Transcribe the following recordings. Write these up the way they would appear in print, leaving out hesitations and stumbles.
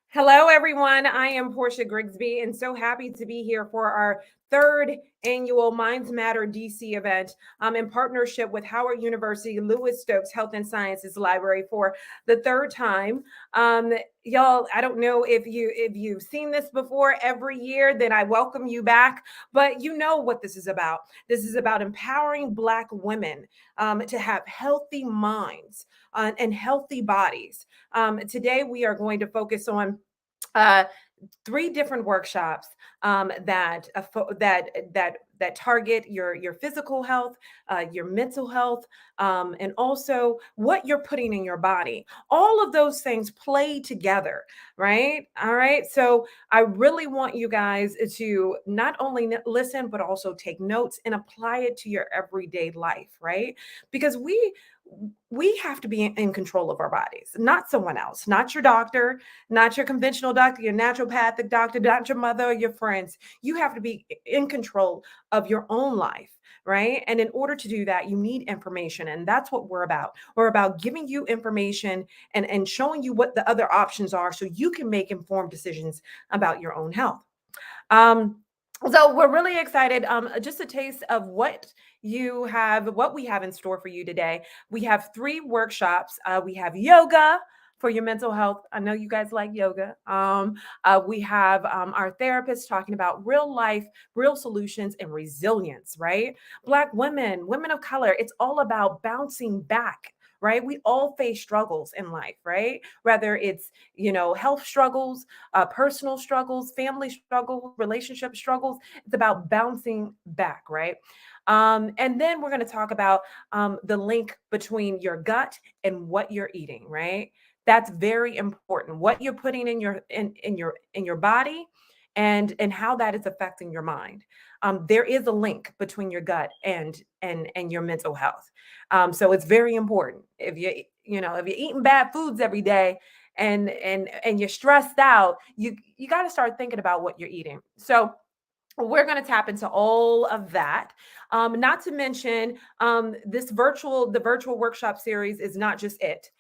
Hello, everyone. I am Portia Grigsby, and so happy to be here for our third annual Minds Matter DC event in partnership with Howard University Lewis Stokes Health and Sciences Library for the third time. Y'all, I don't know if you've seen this before every year, then I welcome you back. But you know what this is about. This is about empowering Black women to have healthy minds and healthy bodies. Today, we are going to focus on uh, three different workshops that target your physical health, your mental health, and also what you're putting in your body. All of those things play together, right? All right. So I really want you guys to not only listen but also take notes and apply it to your everyday life, right? Because we have to be in control of our bodies, not someone else, not your doctor, not your conventional doctor, your naturopathic doctor, not your mother or your friends. You have to be in control of your own life, right? And in order to do that, you need information. And that's what we're about. We're about giving you information and showing you what the other options are so you can make informed decisions about your own health. So we're really excited. Just a taste of what we have in store for you today. We have three workshops. We have yoga for your mental health. I know you guys like yoga. We have our therapists talking about real life, real solutions, and resilience, right? Black women, women of color, it's all about bouncing back. Right? We all face struggles in life, right? Whether it's, health struggles, personal struggles, family struggles, relationship struggles. It's about bouncing back, right? And then we're going to talk about the link between your gut and what you're eating, right? That's very important. What you're putting in your body and how that is affecting your mind. There is a link between your gut and your mental health. So it's very important. If you're eating bad foods every day and you're stressed out, you got to start thinking about what you're eating. So we're going to tap into all of that. Not to mention the virtual workshop series is not just it.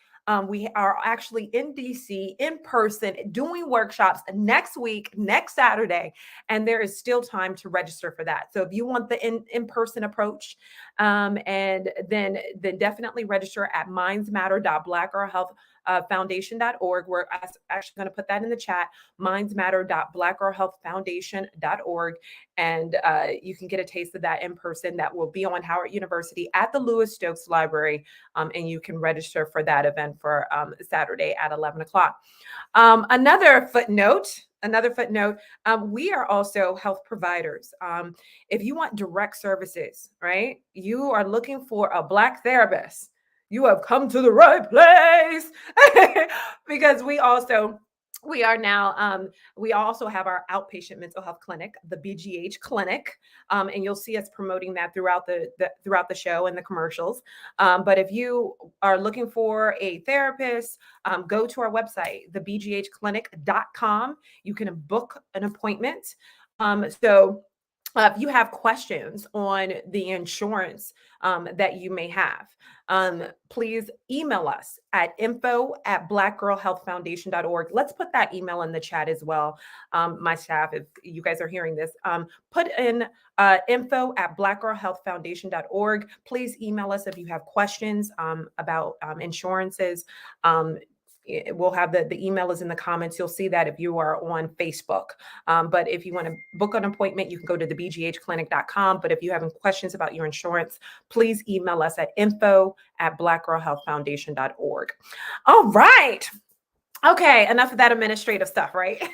We are actually in DC in person doing workshops next week, next Saturday, and there is still time to register for that. So if you want the in-person approach, and then definitely register at mindsmatter.blackgirlhealthfoundation.org. We're actually going to put that in the chat, mindsmatter.blackgirlhealthfoundation.org, and you can get a taste of that in person. That will be on Howard University at the Lewis Stokes Library, and you can register for that event for Saturday at 11 o'clock. Another footnote, we are also health providers. If you want direct services, right, you are looking for a Black therapist, you have come to the right place. Because we also have our outpatient mental health clinic, the BGH clinic, and you'll see us promoting that throughout the show and the commercials. But if you are looking for a therapist, go to our website, thebghclinic.com. You can book an appointment. If you have questions on the insurance that you may have, please email us at info@blackgirlhealthfoundation.org. Let's put that email in the chat as well. My staff, if you guys are hearing this, put in info@blackgirlhealthfoundation.org. Please email us if you have questions about insurances. We'll have the email is in the comments. You'll see that if you are on Facebook. But if you want to book an appointment, you can go to thebghclinic.com. But if you have any questions about your insurance, please email us at info@blackgirlhealthfoundation.org. All right. Okay, enough of that administrative stuff, right?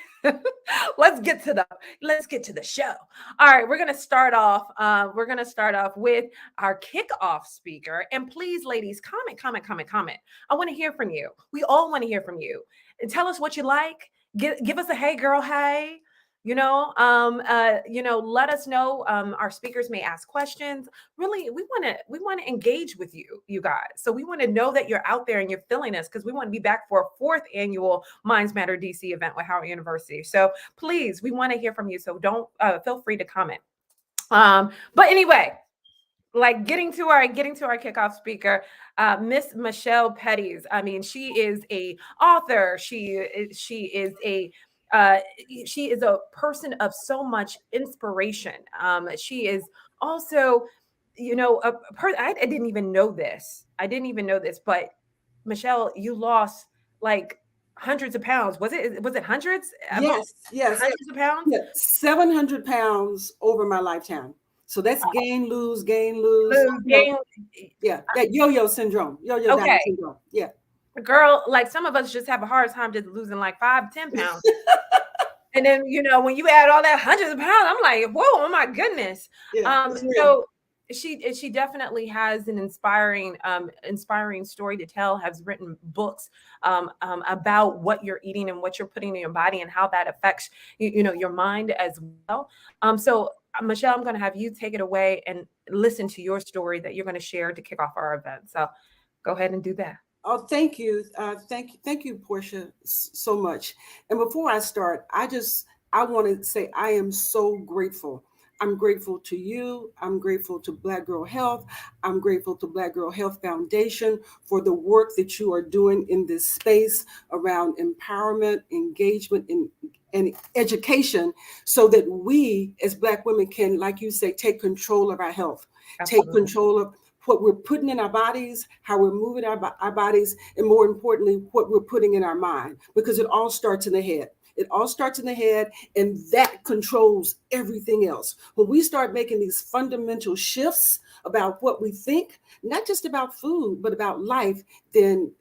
let's get to the let's get to the show. All right, we're gonna start off. We're gonna start off with our kickoff speaker. And please, ladies, comment, comment, comment, comment. I want to hear from you. We all want to hear from you. And tell us what you like. Give us a hey, girl, hey. Let us know. Our speakers may ask questions. Really, we want to engage with you guys. So we want to know that you're out there and you're feeling us, because we want to be back for a fourth annual Minds Matter DC event with Howard University. So please, we want to hear from you. So don't feel free to comment. But anyway, like getting to our kickoff speaker, Miss Michelle Petties. I mean, she is a author. Uh, she is a person of so much inspiration. She is also, I didn't even know this. I didn't even know this, but Michelle, you lost like hundreds of pounds. Was it hundreds? About Yes. hundreds of pounds? Yeah, 700 pounds over my lifetime. So that's gain, lose, gain, lose. Lose, gain. Yeah, that yo-yo syndrome, yo-yo diet Okay. syndrome. Yeah. Girl, like some of us just have a hard time just losing like 5-10 pounds. And then, when you add all that hundreds of pounds, I'm like, whoa, oh my goodness. Yeah, So she definitely has an inspiring story to tell, has written books about what you're eating and what you're putting in your body and how that affects your mind as well. So Michelle, I'm going to have you take it away and listen to your story that you're going to share to kick off our event. So go ahead and do that. Oh, thank you. Thank you, Portia, so much. And before I start, I want to say I am so grateful. I'm grateful to you. I'm grateful to Black Girl Health. I'm grateful to Black Girl Health Foundation for the work that you are doing in this space around empowerment, engagement, and education, so that we as Black women can, like you say, take control of our health, Absolutely. take control of what we're putting in our bodies, how we're moving our bodies, and more importantly, what we're putting in our mind, because it all starts in the head. It all starts in the head, and that controls everything else. When we start making these fundamental shifts about what we think, not just about food, but about life, then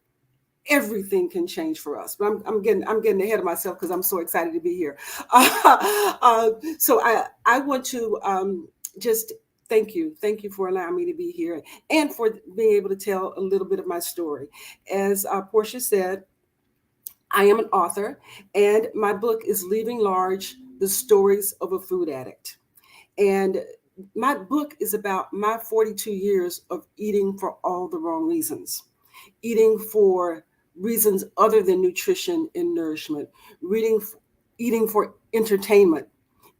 everything can change for us. But I'm getting ahead of myself because I'm so excited to be here. So I want to just thank you for allowing me to be here and for being able to tell a little bit of my story. As Portia said, I am an author, and my book is Leaving Large: The Stories of a Food Addict. And my book is about my 42 years of eating for all the wrong reasons, eating for reasons other than nutrition and nourishment, eating for entertainment,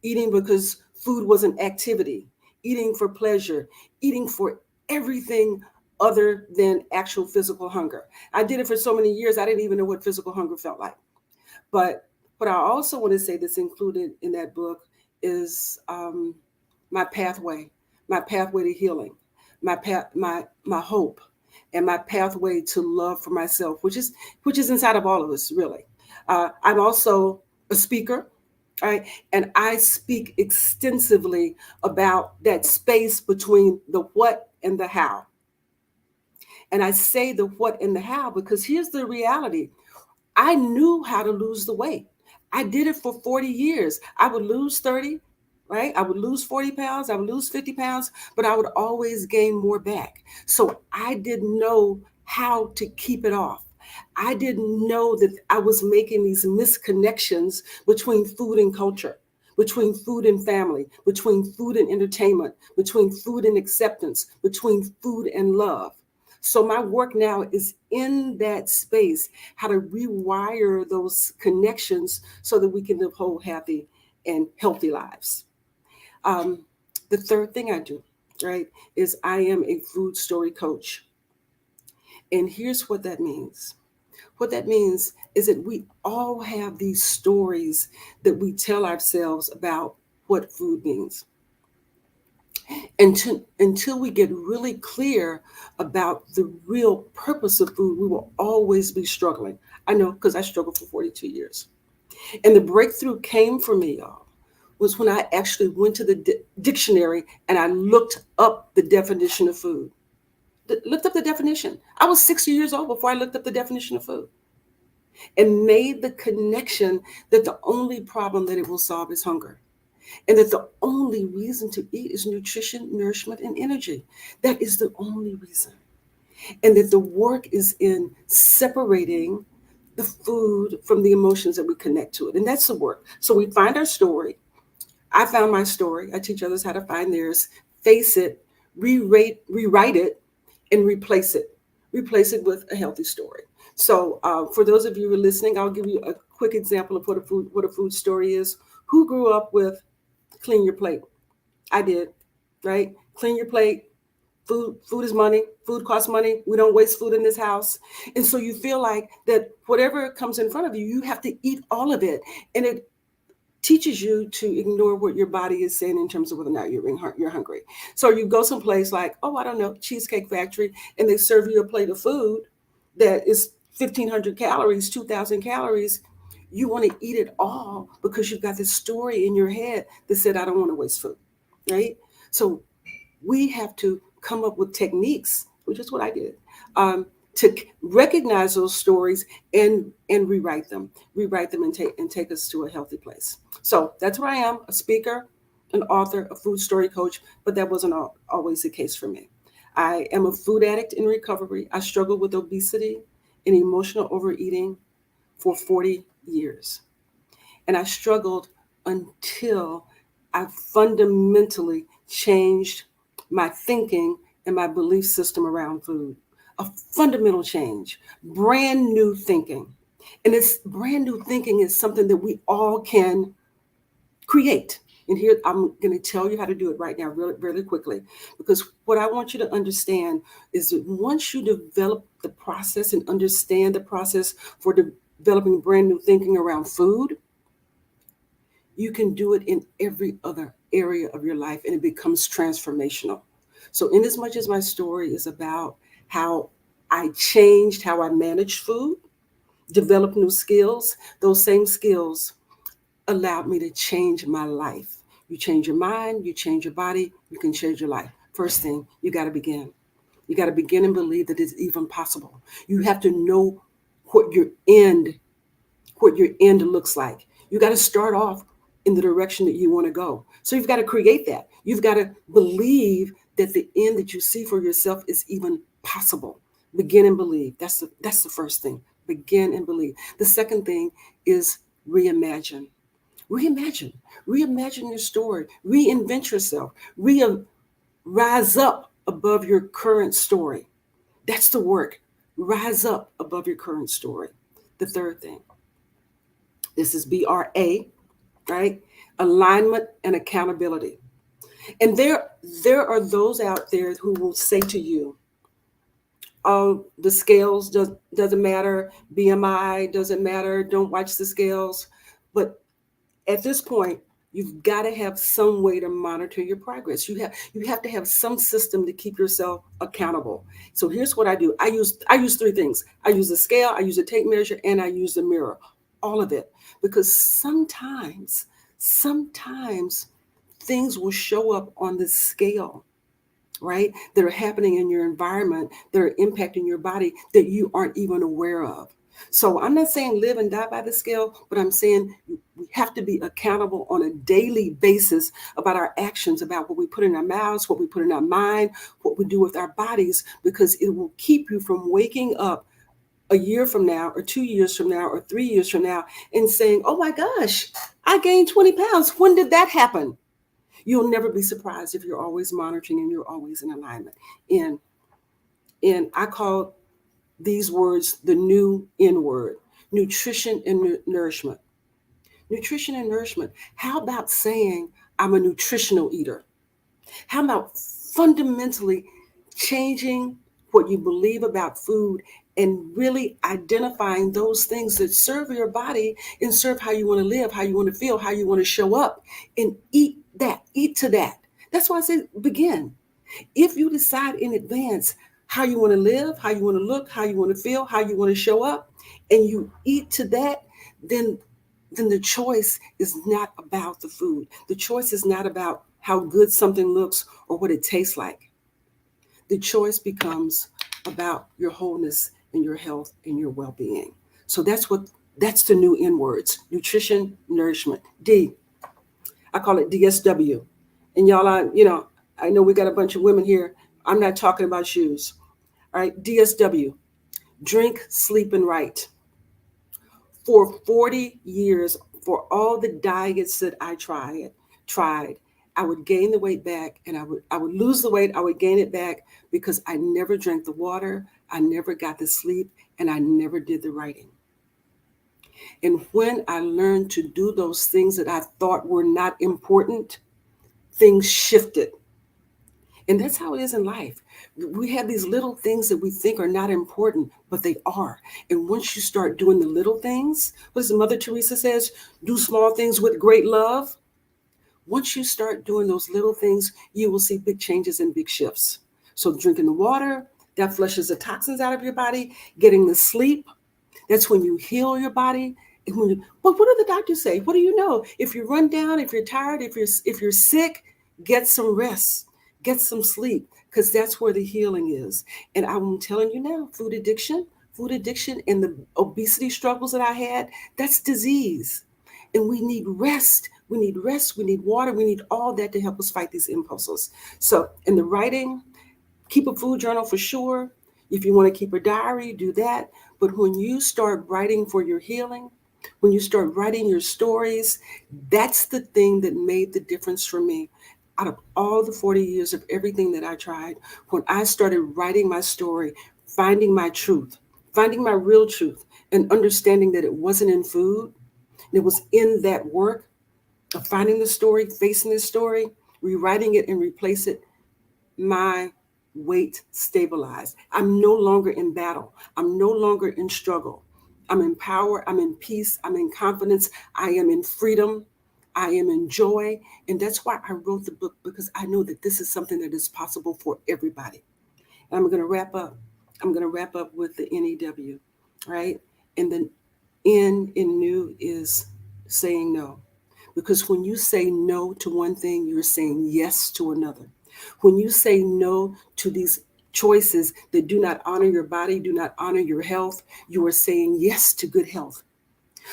eating because food was an activity, eating for pleasure, eating for everything other than actual physical hunger. I did it for so many years, I didn't even know what physical hunger felt like. But what I also want to say that's included in that book is my pathway, my pathway to healing, my hope, and my pathway to love for myself, which is inside of all of us, really. I'm also a speaker, right? And I speak extensively about that space between the what and the how. And I say the what and the how because here's the reality. I knew how to lose the weight. I did it for 40 years. I would lose 30, right? I would lose 40 pounds. I would lose 50 pounds, but I would always gain more back. So I didn't know how to keep it off. I didn't know that I was making these misconnections between food and culture, between food and family, between food and entertainment, between food and acceptance, between food and love. So my work now is in that space, how to rewire those connections so that we can live whole, happy, and healthy lives. Um, the third thing I do, right, is I am a food story coach. And here's what that means. What that means is that we all have these stories that we tell ourselves about what food means. Until we get really clear about the real purpose of food, we will always be struggling. I know because I struggled for 42 years. And the breakthrough came for me, y'all, was when I actually went to the dictionary and I looked up the definition of food. Looked up the definition. I was 60 years old before I looked up the definition of food. and made the connection that the only problem that it will solve is hunger. And that the only reason to eat is nutrition, nourishment, and energy. That is the only reason. And that the work is in separating the food from the emotions that we connect to it. And that's the work. So we find our story. I found my story. I teach others how to find theirs, face it, rewrite it, and replace it. Replace it with a healthy story. So, for those of you who are listening, I'll give you a quick example of what a food story is. Who grew up with clean your plate? I did, right? Clean your plate. Food is money. Food costs money. We don't waste food in this house. And so you feel like that whatever comes in front of you, you have to eat all of it. And it teaches you to ignore what your body is saying in terms of whether or not you're hungry. So you go someplace like, oh, I don't know, Cheesecake Factory, and they serve you a plate of food that is 1,500 calories, 2,000 calories. You want to eat it all because you've got this story in your head that said, I don't want to waste food, right? So we have to come up with techniques, which is what I did, to recognize those stories and rewrite them and take us to a healthy place. So that's where I am, a speaker, an author, a food story coach, but that wasn't always the case for me. I am a food addict in recovery. I struggled with obesity and emotional overeating for 40 years. And I struggled until I fundamentally changed my thinking and my belief system around food. A fundamental change, brand new thinking. And this brand new thinking is something that we all can create. And here I'm going to tell you how to do it right now, really, really quickly. Because what I want you to understand is that once you develop the process and understand the process for developing brand new thinking around food, you can do it in every other area of your life and it becomes transformational. So, in as much as my story is about how I changed how I managed food, developed new skills, those same skills allowed me to change my life. You change your mind, you change your body, you can change your life. First thing, you got to begin. You got to begin and believe that it's even possible. You have to know what your end what your end looks like. You got to start off in the direction that you want to go. So you've got to create that. You've got to believe that the end that you see for yourself is even possible. Begin and believe. That's the first thing. Begin and believe. The second thing is reimagine. Reimagine. Reimagine your story. Reinvent yourself. Rise up above your current story. That's the work. Rise up above your current story. The third thing, this is BRA, right? Alignment and accountability. And there are those out there who will say to you, "Oh, the scales doesn't matter. BMI doesn't matter. Don't watch the scales." But at this point, you've got to have some way to monitor your progress. You have to have some system to keep yourself accountable. So here's what I do. I use three things. I use the scale, I use a tape measure, and I use the mirror. All of it. Because sometimes things will show up on the scale, right? That are happening in your environment, that are impacting your body that you aren't even aware of. So I'm not saying live and die by the scale, but I'm saying we have to be accountable on a daily basis about our actions, about what we put in our mouths, what we put in our mind, what we do with our bodies, because it will keep you from waking up a year from now or 2 years from now or 3 years from now and saying, oh my gosh, I gained 20 pounds. When did that happen? You'll never be surprised if you're always monitoring and you're always in alignment. And I call these words the new N word: nutrition and nourishment. Nutrition and nourishment. How about saying, I'm a nutritional eater? How about fundamentally changing what you believe about food and really identifying those things that serve your body and serve how you want to live, how you want to feel, how you want to show up, and eat to that. That's why I say begin. If you decide in advance how you want to live, how you want to look, how you want to feel, how you want to show up, and you eat to that, then the choice is not about the food. The choice is not about how good something looks or what it tastes like. The choice becomes about your wholeness and your health and your well-being. So that's the new N words: nutrition, nourishment. D, I call it DSW. And y'all, I know we got a bunch of women here. I'm not talking about shoes. All right, DSW: drink, sleep, and write. For 40 years, for all the diets that I tried, I would gain the weight back, and I would lose the weight, I would gain it back, because I never drank the water, I never got the sleep, and I never did the writing. And when I learned to do those things that I thought were not important, things shifted. And that's how it is in life. We have these little things that we think are not important, but they are. And once you start doing the little things, what does Mother Teresa says? Do small things with great love. Once you start doing those little things, you will see big changes and big shifts. So drinking the water, that flushes the toxins out of your body. Getting the sleep, that's when you heal your body. And but what do the doctors say? What do you know? If you run down, if you're tired, if you're sick, get some rest, get some sleep, because that's where the healing is. And I'm telling you now, food addiction, and the obesity struggles that I had, that's disease. And we need rest. We need rest. We need water. We need all that to help us fight these impulses. So, in the writing, keep a food journal for sure. If you want to keep a diary, do that. But when you start writing for your healing, when you start writing your stories, that's the thing that made the difference for me. Out of all the 40 years of everything that I tried, when I started writing my story, finding my truth, finding my real truth, and understanding that it wasn't in food, it was in that work of finding the story, facing the story, rewriting it, and replace it, my weight stabilized. I'm no longer in battle. I'm no longer in struggle. I'm in power. I'm in peace. I'm in confidence. I am in freedom. I am in joy. And that's why I wrote the book, because I know that this is something that is possible for everybody. And I'm going to wrap up. I'm going to wrap up with the NEW, right? And the N in new is saying no. Because when you say no to one thing, you're saying yes to another. When you say no to these choices that do not honor your body, do not honor your health, you are saying yes to good health.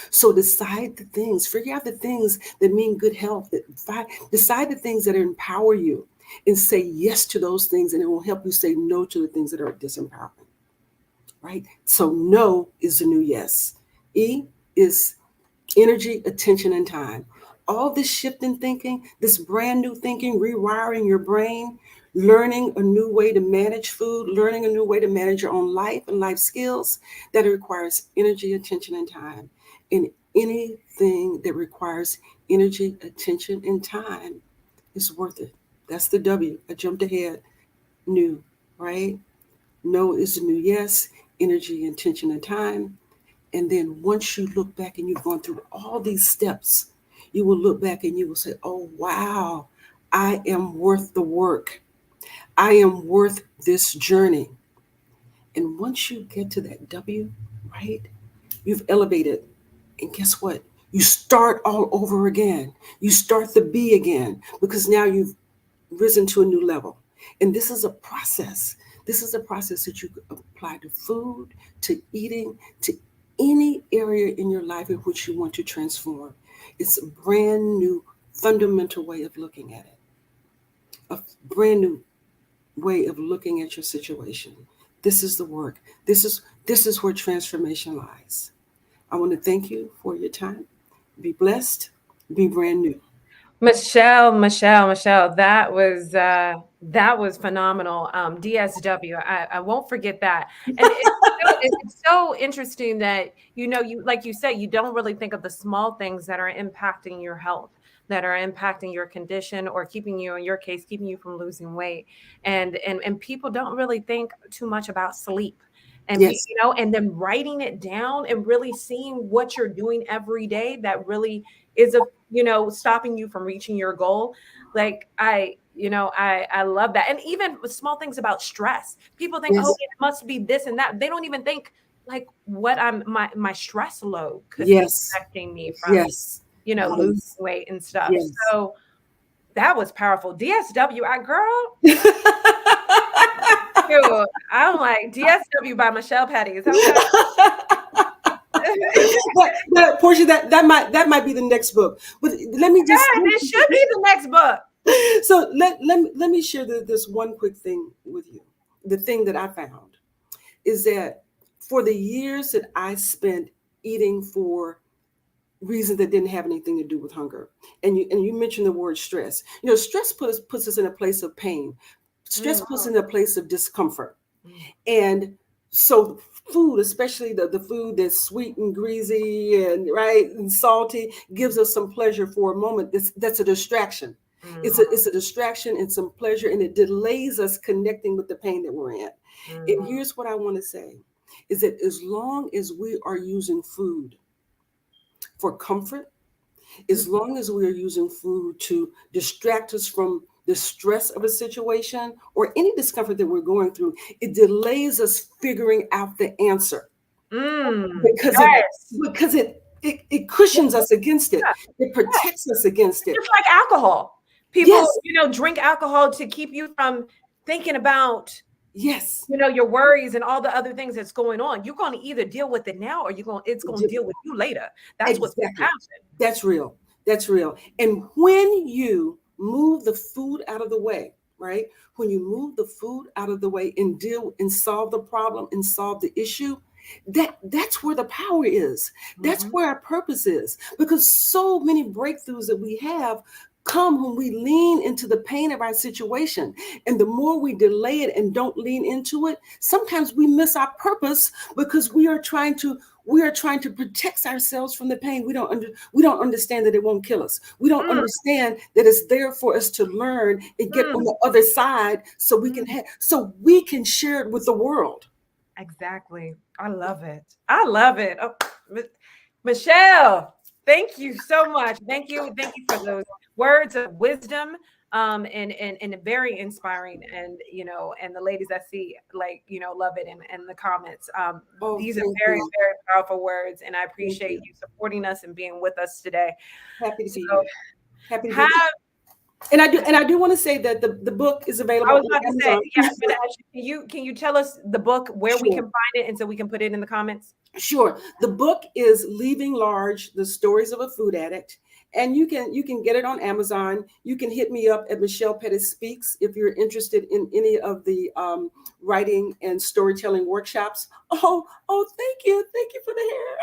So decide the things, figure out the things that mean good health, decide the things that empower you, and say yes to those things, and it will help you say no to the things that are disempowering, right? So no is the new yes. E is energy, attention, and time. All this shift in thinking, this brand new thinking, rewiring your brain, learning a new way to manage food, learning a new way to manage your own life and life skills, that requires energy, attention, and time. And anything that requires energy, attention, and time is worth it. That's the W. I jumped ahead. New, right? No is the new yes, energy, attention, and time. And then once you look back and you've gone through all these steps, you will look back and you will say, oh, wow, I am worth the work. I am worth this journey. And once you get to that W, right, you've elevated. And guess what? You start all over again. You start the B again, because now you've risen to a new level. And this is a process. This is a process that you apply to food, to eating, to any area in your life in which you want to transform. It's a brand new, fundamental way of looking at it, a brand new way of looking at your situation. This is the work. This is where transformation lies. I want to thank you for your time. Be blessed. Be brand new. Michelle, that was phenomenal. DSW, I won't forget that. And it's so interesting that you like you said, you don't really think of the small things that are impacting your health, that are impacting your condition, or keeping you, in your case, keeping you from losing weight. And people don't really think too much about sleep. And Yes. and then writing it down and really seeing what you're doing every day that really is a stopping you from reaching your goal. Like I love that. And even with small things about stress, people think, oh, Yes. it must be this and that. They don't even think like what my stress load could be Yes. affecting me from Yes. losing Yes. weight and stuff. Yes. So that was powerful. DSW, girl, I'm like DSW by Michelle Petty's. Okay. that portion that might be the next book. But let me just Yeah, this should be the next book. so let me share this one quick thing with you. The thing that I found is that for the years that I spent eating for reasons that didn't have anything to do with hunger, and you mentioned the word stress. Stress puts us in a place of pain. Stress Mm, puts us in a place of discomfort. mm, And so food, especially the food that's sweet and greasy and right and salty, gives us some pleasure for a moment. That's a distraction. It's mm, a distraction and some pleasure, and it delays us connecting with the pain that we're in. And mm, here's what I want to say is that as long as we are using food for comfort, mm, as long as we are using food to distract us from the stress of a situation or any discomfort that we're going through, it delays us figuring out the answer because it yes. because it cushions us against it. Yeah, It yeah. protects us against It's it. just like alcohol. People, Yes, drink alcohol to keep you from thinking about, yes, your worries and all the other things that's going on. You're going to either deal with it now or it's going to deal with you later. That's what's going to exactly. happen. That's real. That's real. And when you move the food out of the way, right? When you move the food out of the way and deal and solve the problem and solve the issue, that's where the power is. That's Mhm. where our purpose is. Because so many breakthroughs that we have come when we lean into the pain of our situation. And the more we delay it and don't lean into it, sometimes we miss our purpose because we are trying to protect ourselves from the pain. We don't understand that it won't kill us. We don't Mm, understand that it's there for us to learn and get on mm, the other side mm. so we can share it with the world. Exactly. I love it. I love it. Oh, Michelle, thank you so much. Thank you. Thank you for those words of wisdom. And very inspiring. And and the ladies I see love it in the comments. Oh, These are thank very, you. very powerful words, and I Thank appreciate you. you supporting us and being with us today. Happy to So be here. Happy to be have here. And I do want to say that the book is I available was on about to say, Amazon. yeah, I was going to ask you, can you tell us the book where we can Sure. find it, and so we can put it in the comments? Sure. The book is Leaving Large: The Stories of a Food Addict. And you can get it on Amazon. You can hit me up at Michelle Pettis Speaks if you're interested in any of the writing and storytelling workshops. Thank you for the hair.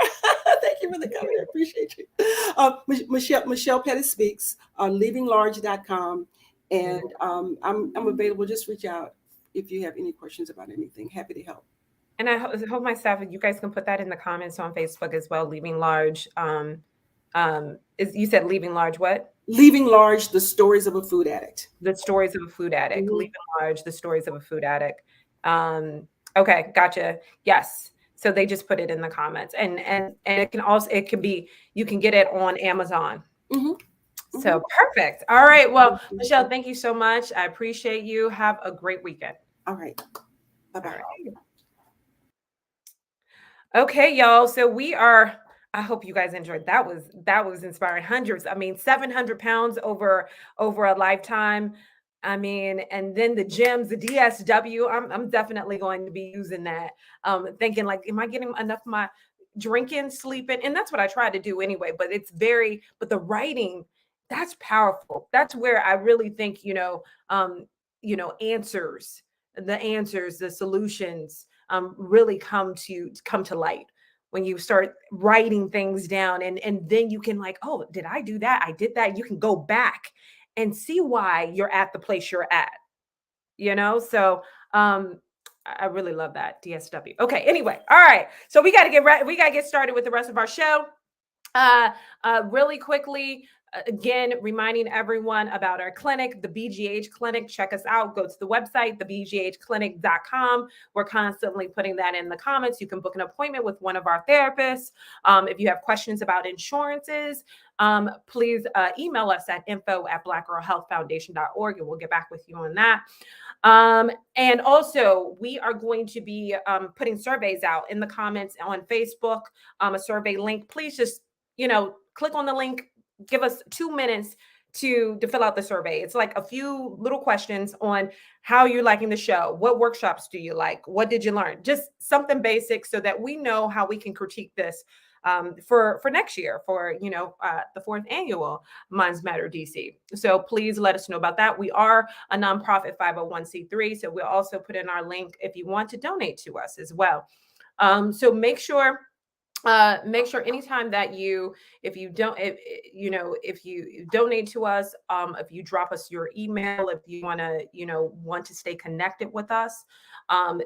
Thank you for the comment. I appreciate you. Michelle Pettis Speaks on leavinglarge.com. And I'm available. Just reach out if you have any questions about anything. Happy to help. And I hope my staff, you guys can put that in the comments on Facebook as well. Leaving large, is you said leaving large what? Leaving Large: The Stories of a Food Addict. The stories of a food addict. Mhm. Leaving large, the stories of a food addict. Um, okay, gotcha. Yes. So they just put it in the comments, and it can be, you can get it on Amazon. Mhm. So Mhm. perfect. All right. Well, Thank you. Michelle, thank you so much. I appreciate you. Have a great weekend. All right. All Bye-bye. right. Okay, y'all. So I hope you guys enjoyed. That was inspiring. Hundreds. I mean, 700 pounds over a lifetime. I mean, and then the gyms, the DSW. I'm definitely going to be using that. Thinking like, am I getting enough of my drinking, sleeping? And that's what I try to do anyway. But the writing, that's powerful. That's where I really think, answers, the solutions really come to light when you start writing things down, and then you can like, oh, did I do that? I did that. You can go back and see why you're at the place you're at. So I really love that DSW. Okay, anyway, all right. So we got to get started with the rest of our show. uh, really quickly, again, reminding everyone about our clinic, the BGH Clinic. Check us out. Go to the website, thebghclinic.com. We're constantly putting that in the comments. You can book an appointment with one of our therapists. If you have questions about insurances, please email us at info@blackgirlhealthfoundation.org, and we'll get back with you on that. And also, we are going to be putting surveys out in the comments on Facebook, a survey link. Please just click on the link, give us 2 minutes to fill out the survey. It's like a few little questions on how you're liking the show. What workshops do you like? What did you learn? Just something basic so that we know how we can critique this for next year for the fourth annual Minds Matter DC. So please let us know about that. We are a nonprofit 501c3, so we'll also put in our link if you want to donate to us as well. So make sure anytime that if you don't if you donate to us, if you drop us your email, if you want to stay connected with us,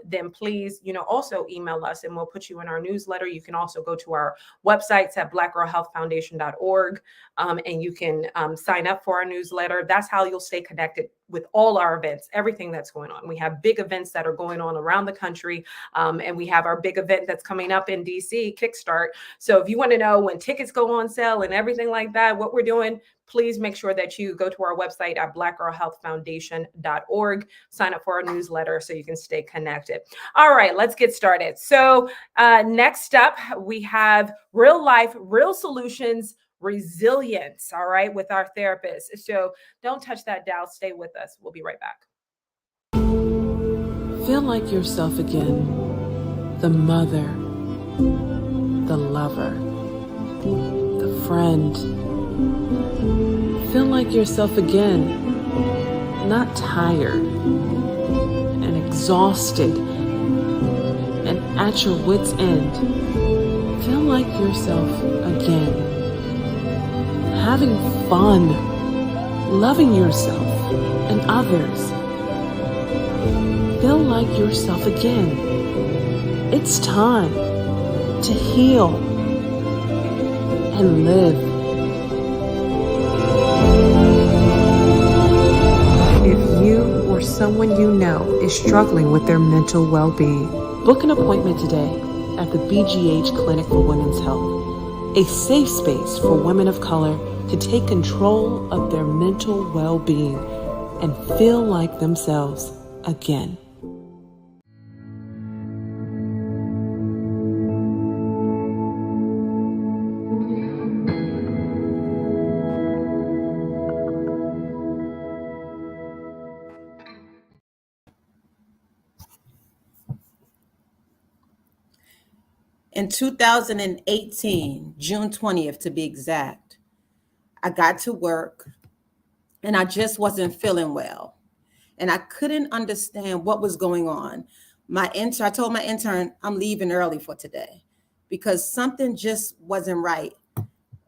then please also email us and we'll put you in our newsletter. You can also go to our websites at blackgirlhealthfoundation.org, and you can sign up for our newsletter. That's how you'll stay connected with all our events, everything that's going on. We have big events that are going on around the country, and we have our big event that's coming up in DC, Kickstart. So if you want to know when tickets go on sale and everything like that, what we're doing, please make sure that you go to our website at blackgirlhealthfoundation.org, sign up for our newsletter so you can stay connected. All right, let's get started. So next up, we have real life, real solutions, resilience, all right, with our therapist. So don't touch that dial. Stay with us. We'll be right back. Feel like yourself again, the mother, the lover, the friend. Feel like yourself again, not tired and exhausted and at your wit's end. Feel like yourself again, having fun, loving yourself and others. Feel like yourself again. It's time to heal and live. If you or someone you know is struggling with their mental well-being, book an appointment today at the BGH Clinic for Women's Health, a safe space for women of color to take control of their mental well-being and feel like themselves again. In 2018, June 20th to be exact, I got to work and I just wasn't feeling well. And I couldn't understand what was going on. I told my intern, I'm leaving early for today because something just wasn't right.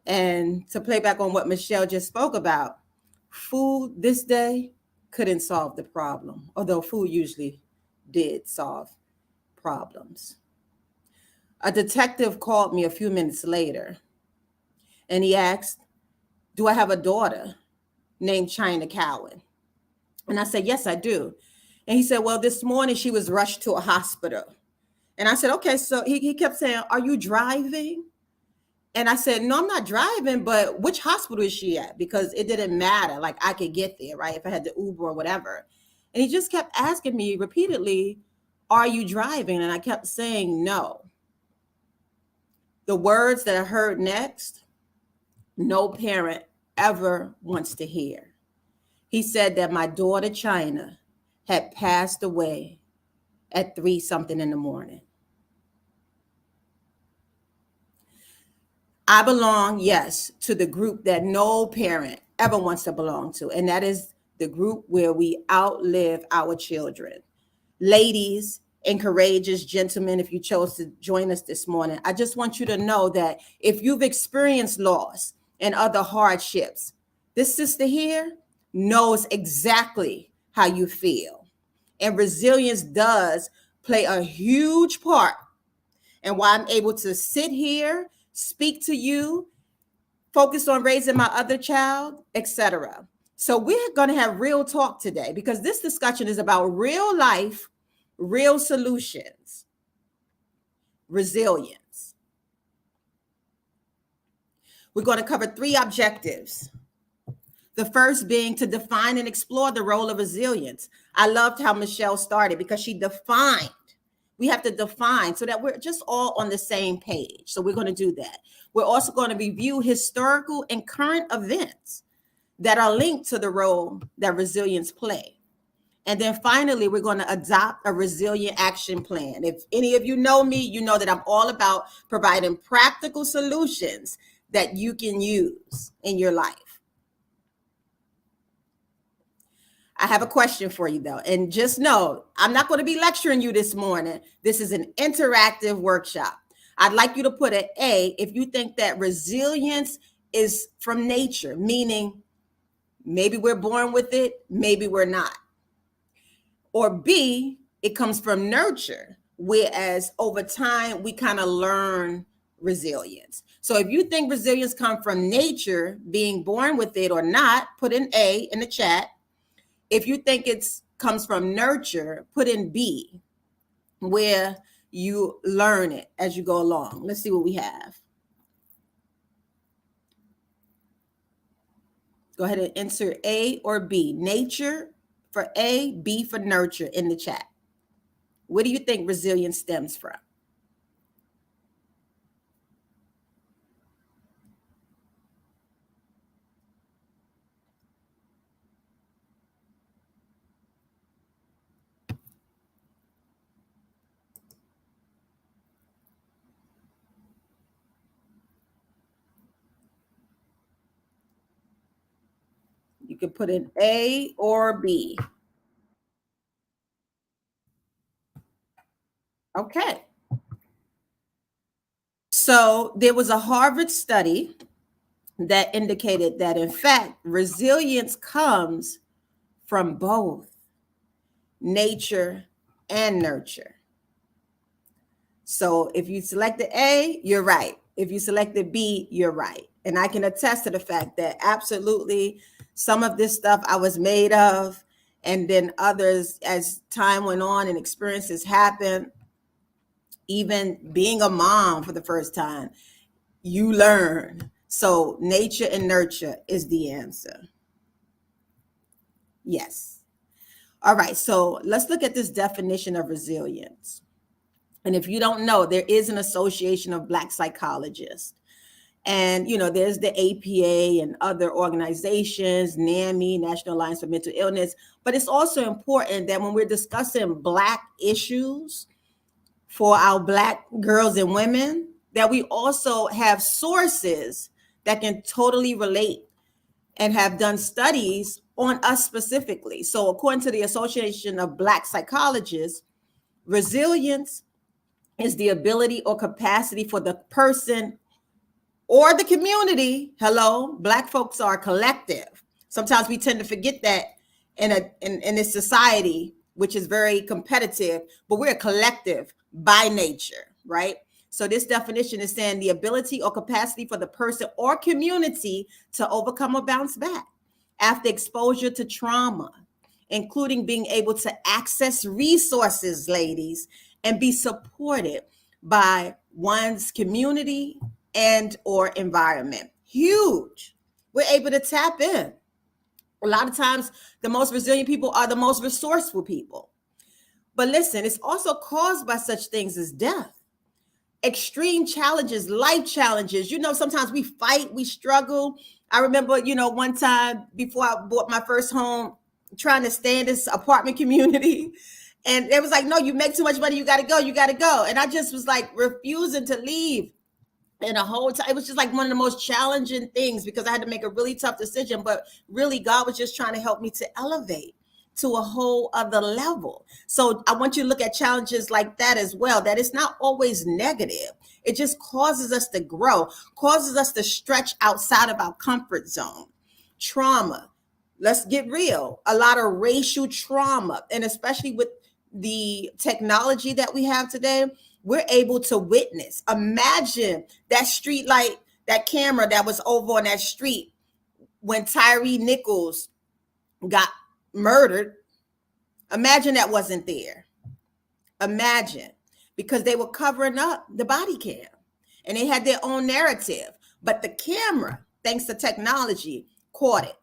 And to play back on what Michelle just spoke about, food this day couldn't solve the problem, although food usually did solve problems. A detective called me a few minutes later and he asked, do I have a daughter named China Cowan? And I said, yes, I do. And he said, well, this morning she was rushed to a hospital. And I said, okay. So he kept saying, are you driving? And I said, no, I'm not driving, but which hospital is she at? Because it didn't matter. Like I could get there, right? If I had the Uber or whatever. And he just kept asking me repeatedly, are you driving? And I kept saying no. The words that I heard next, no parent ever wants to hear. He said that my daughter China had passed away at 3-something in the morning. I belong, yes, to the group that no parent ever wants to belong to, and that is the group where we outlive our children. Ladies and courageous gentlemen, if you chose to join us this morning, I just want you to know that if you've experienced loss and other hardships, this sister here knows exactly how you feel. And resilience does play a huge part in why I'm able to sit here, speak to you, focus on raising my other child, etc. So we're going to have real talk today because this discussion is about real life, real solutions, resilience. We're going to cover 3 objectives. The first being to define and explore the role of resilience. I loved how Michelle started because she defined. We have to define so that we're just all on the same page. So we're going to do that. We're also going to review historical and current events that are linked to the role that resilience play. And then finally, we're going to adopt a resilient action plan. If any of you know me, you know that I'm all about providing practical solutions that you can use in your life. I have a question for you though. And just know, I'm not going to be lecturing you this morning. This is an interactive workshop. I'd like you to put an A if you think that resilience is from nature, meaning maybe we're born with it, maybe we're not. Or B, it comes from nurture, whereas over time we kind of learn resilience. So if you think resilience comes from nature, being born with it or not, put an A in the chat. If you think it's comes from nurture, put in B, where you learn it as you go along. Let's see what we have. Go ahead and insert A or B. Nature for A, B for nurture in the chat. Where do you think resilience stems from? You can put in A or B. Okay. So there was a Harvard study that indicated that, in fact, resilience comes from both nature and nurture. So if you selected A, you're right. If you selected B, you're right. And I can attest to the fact that absolutely some of this stuff I was made of, and then others, as time went on and experiences happened, even being a mom for the first time, you learn. So nature and nurture is the answer. Yes. All right. So let's look at this definition of resilience. And if you don't know, there is an association of Black psychologists. And, you know, there's the APA and other organizations, NAMI, National Alliance for Mental Illness. But it's also important that when we're discussing Black issues for our Black girls and women, that we also have sources that can totally relate and have done studies on us specifically. So according to the Association of Black Psychologists, resilience is the ability or capacity for the person or the community. Hello, Black folks are collective. Sometimes we tend to forget that in this society, which is very competitive, but we're a collective by nature, right? So this definition is saying the ability or capacity for the person or community to overcome or bounce back after exposure to trauma, including being able to access resources, ladies, and be supported by one's community and or environment. Huge. We're able to tap in. A lot of times, the most resilient people are the most resourceful people. But listen, it's also caused by such things as death, extreme challenges, life challenges. You know, sometimes we fight, we struggle. I remember, you know, one time before I bought my first home, trying to stay in this apartment community. And it was like, no, you make too much money. You got to go. You got to go. And I just was like refusing to leave. And the whole time, it was just like one of the most challenging things because I had to make a really tough decision. But really, God was just trying to help me to elevate to a whole other level. So I want you to look at challenges like that as well, that it's not always negative. It just causes us to grow, causes us to stretch outside of our comfort zone. Trauma. Let's get real. A lot of racial trauma, and especially with the technology that we have today, we're able to witness. Imagine that street light, that camera that was over on that street when Tyree Nichols got murdered. Imagine that wasn't there. Imagine, because they were covering up the body cam and they had their own narrative, but the camera, thanks to technology, caught it.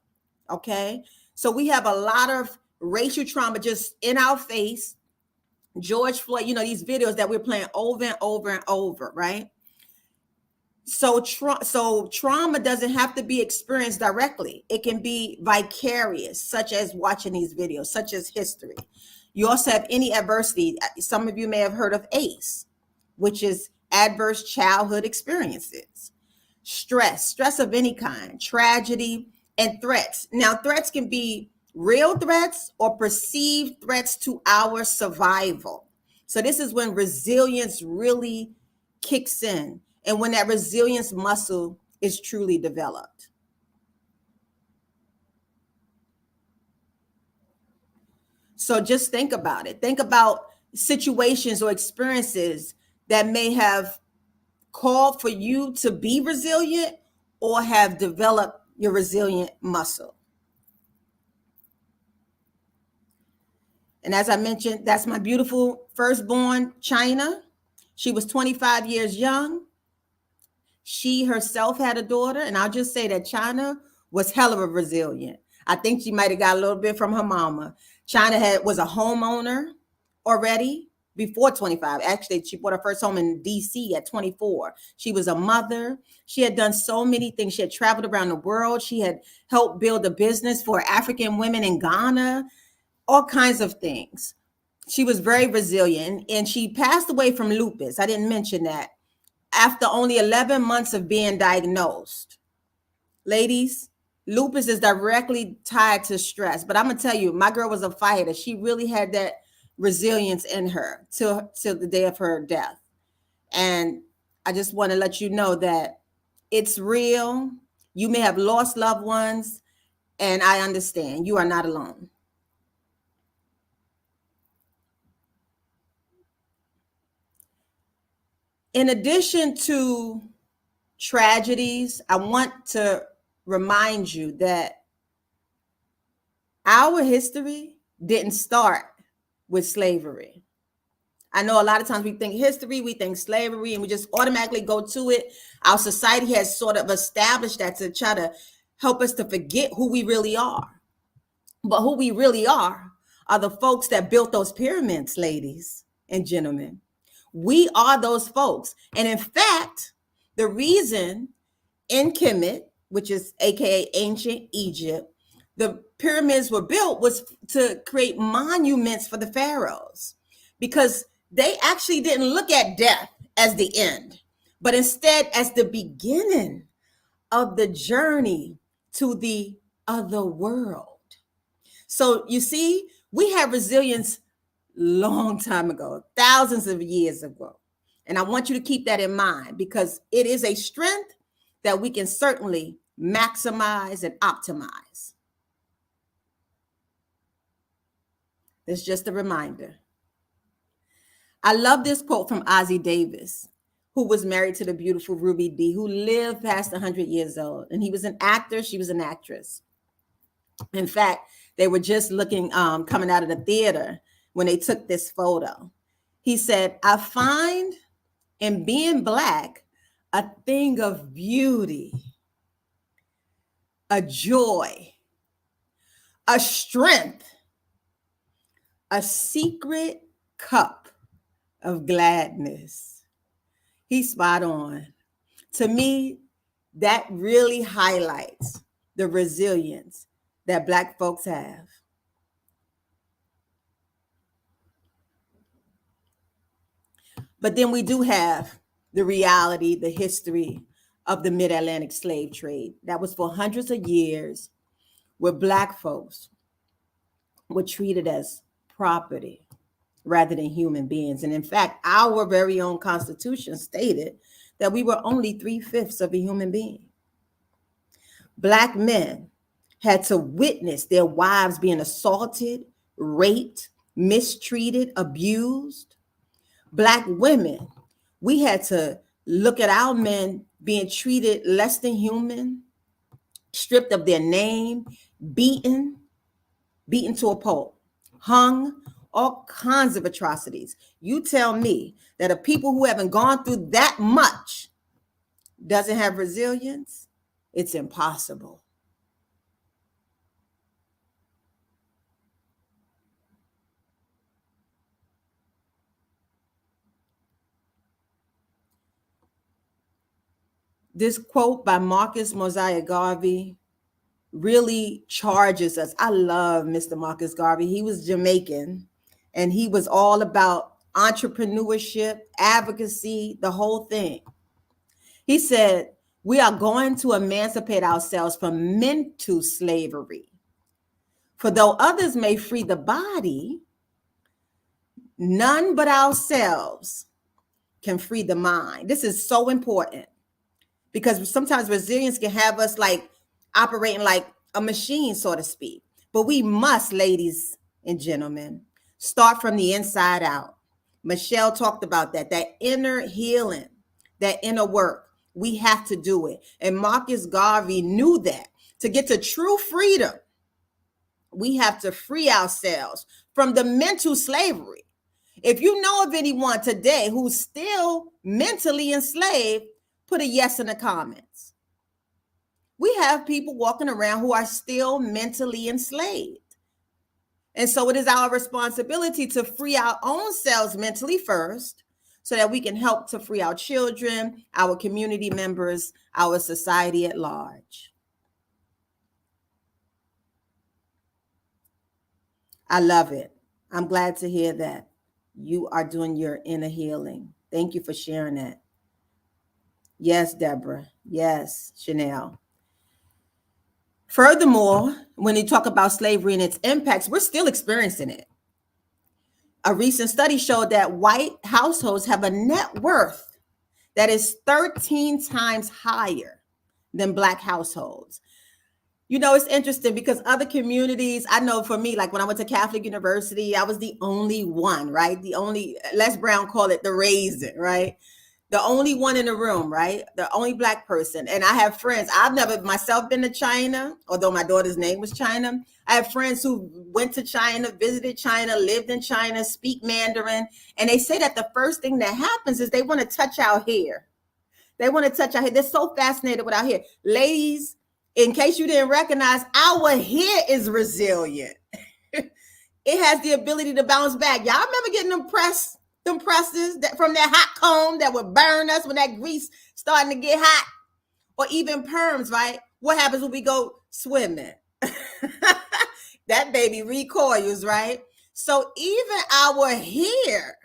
Okay. So we have a lot of racial trauma just in our face. George Floyd, you know, these videos that we're playing over and over and over, right? So trauma doesn't have to be experienced directly. It can be vicarious, such as watching these videos, such as history. You also have any adversity. Some of you may have heard of ACE, which is adverse childhood experiences. Stress of any kind, tragedy, and threats. Now, threats can be real threats or perceived threats to our survival. So this is when resilience really kicks in and when that resilience muscle is truly developed. So just think about it. Think about situations or experiences that may have called for you to be resilient or have developed your resilient muscle. And as I mentioned, that's my beautiful firstborn, China. She was 25 years young. She herself had a daughter, and I'll just say that China was hell of a resilient. I think she might have got a little bit from her mama. China was a homeowner already before 25. Actually, she bought her first home in DC at 24. She was a mother. She had done so many things. She had traveled around the world. She had helped build a business for African women in Ghana, all kinds of things. She was very resilient, and she passed away from lupus. I didn't mention that. After only 11 months of being diagnosed. Ladies, lupus is directly tied to stress. But I'm going to tell you, my girl was a fighter. She really had that resilience in her till the day of her death. And I just want to let you know that it's real. You may have lost loved ones, and I understand. You are not alone. In addition to tragedies, I want to remind you that our history didn't start with slavery. I know a lot of times we think history, we think slavery, and we just automatically go to it. Our society has sort of established that to try to help us to forget who we really are. But who we really are the folks that built those pyramids, ladies and gentlemen. We are those folks. And in fact, the reason in Kemet, which is AKA ancient Egypt, the pyramids were built was to create monuments for the pharaohs, because they actually didn't look at death as the end, but instead as the beginning of the journey to the other world. So you see, we have resilience long time ago, thousands of years ago. And I want you to keep that in mind, because it is a strength that we can certainly maximize and optimize. It's just a reminder. I love this quote from Ozzie Davis, who was married to the beautiful Ruby Dee, who lived past 100 years old. And he was an actor, she was an actress. In fact, they were just looking, coming out of the theater when they took this photo. He said, "I find in being Black a thing of beauty, a joy, a strength, a secret cup of gladness." He's spot on. To me, that really highlights the resilience that Black folks have. But then we do have the reality, the history of the mid-Atlantic slave trade. That was for hundreds of years, where Black folks were treated as property rather than human beings. And in fact, our very own Constitution stated that we were only 3/5 of a human being. Black men had to witness their wives being assaulted, raped, mistreated, abused. Black women, we had to look at our men being treated less than human, stripped of their name, beaten to a pulp, hung, all kinds of atrocities. You tell me that a people who haven't gone through that much doesn't have resilience? It's impossible. This quote by Marcus Mosiah Garvey really charges us. I love Mr. Marcus Garvey. He was Jamaican, and he was all about entrepreneurship, advocacy, the whole thing. He said, "We are going to emancipate ourselves from mental slavery. For though others may free the body, none but ourselves can free the mind." This is so important because sometimes resilience can have us like operating like a machine, so to speak. But we must, ladies and gentlemen, start from the inside out. Michelle talked about that inner healing, that inner work. We have to do it. And Marcus Garvey knew that to get to true freedom, we have to free ourselves from the mental slavery. If you know of anyone today who's still mentally enslaved, put a yes in the comments. We have people walking around who are still mentally enslaved. And so it is our responsibility to free our own selves mentally first so that we can help to free our children, our community members, our society at large. I love it. I'm glad to hear that you are doing your inner healing. Thank you for sharing that. Yes, Deborah. Yes, Chanel. Furthermore, when you talk about slavery and its impacts, we're still experiencing it. A recent study showed that white households have a net worth that is 13 times higher than Black households. You know, it's interesting because other communities, I know for me, like when I went to Catholic University, I was the only one, right? The only, Les Brown called it the raisin, right? The only one in the room, right? The only Black person. And I have friends. I've never myself been to China, although my daughter's name was China. I have friends who went to China, visited China, lived in China, speak Mandarin. And they say that the first thing that happens is they want to touch our hair. They want to touch our hair. They're so fascinated with our hair. Ladies, in case you didn't recognize, our hair is resilient. It has the ability to bounce back. Y'all remember getting them presses that from that hot comb that would burn us when that grease starting to get hot, or even perms, right? What happens when we go swimming? That baby recoils, right? So even our hair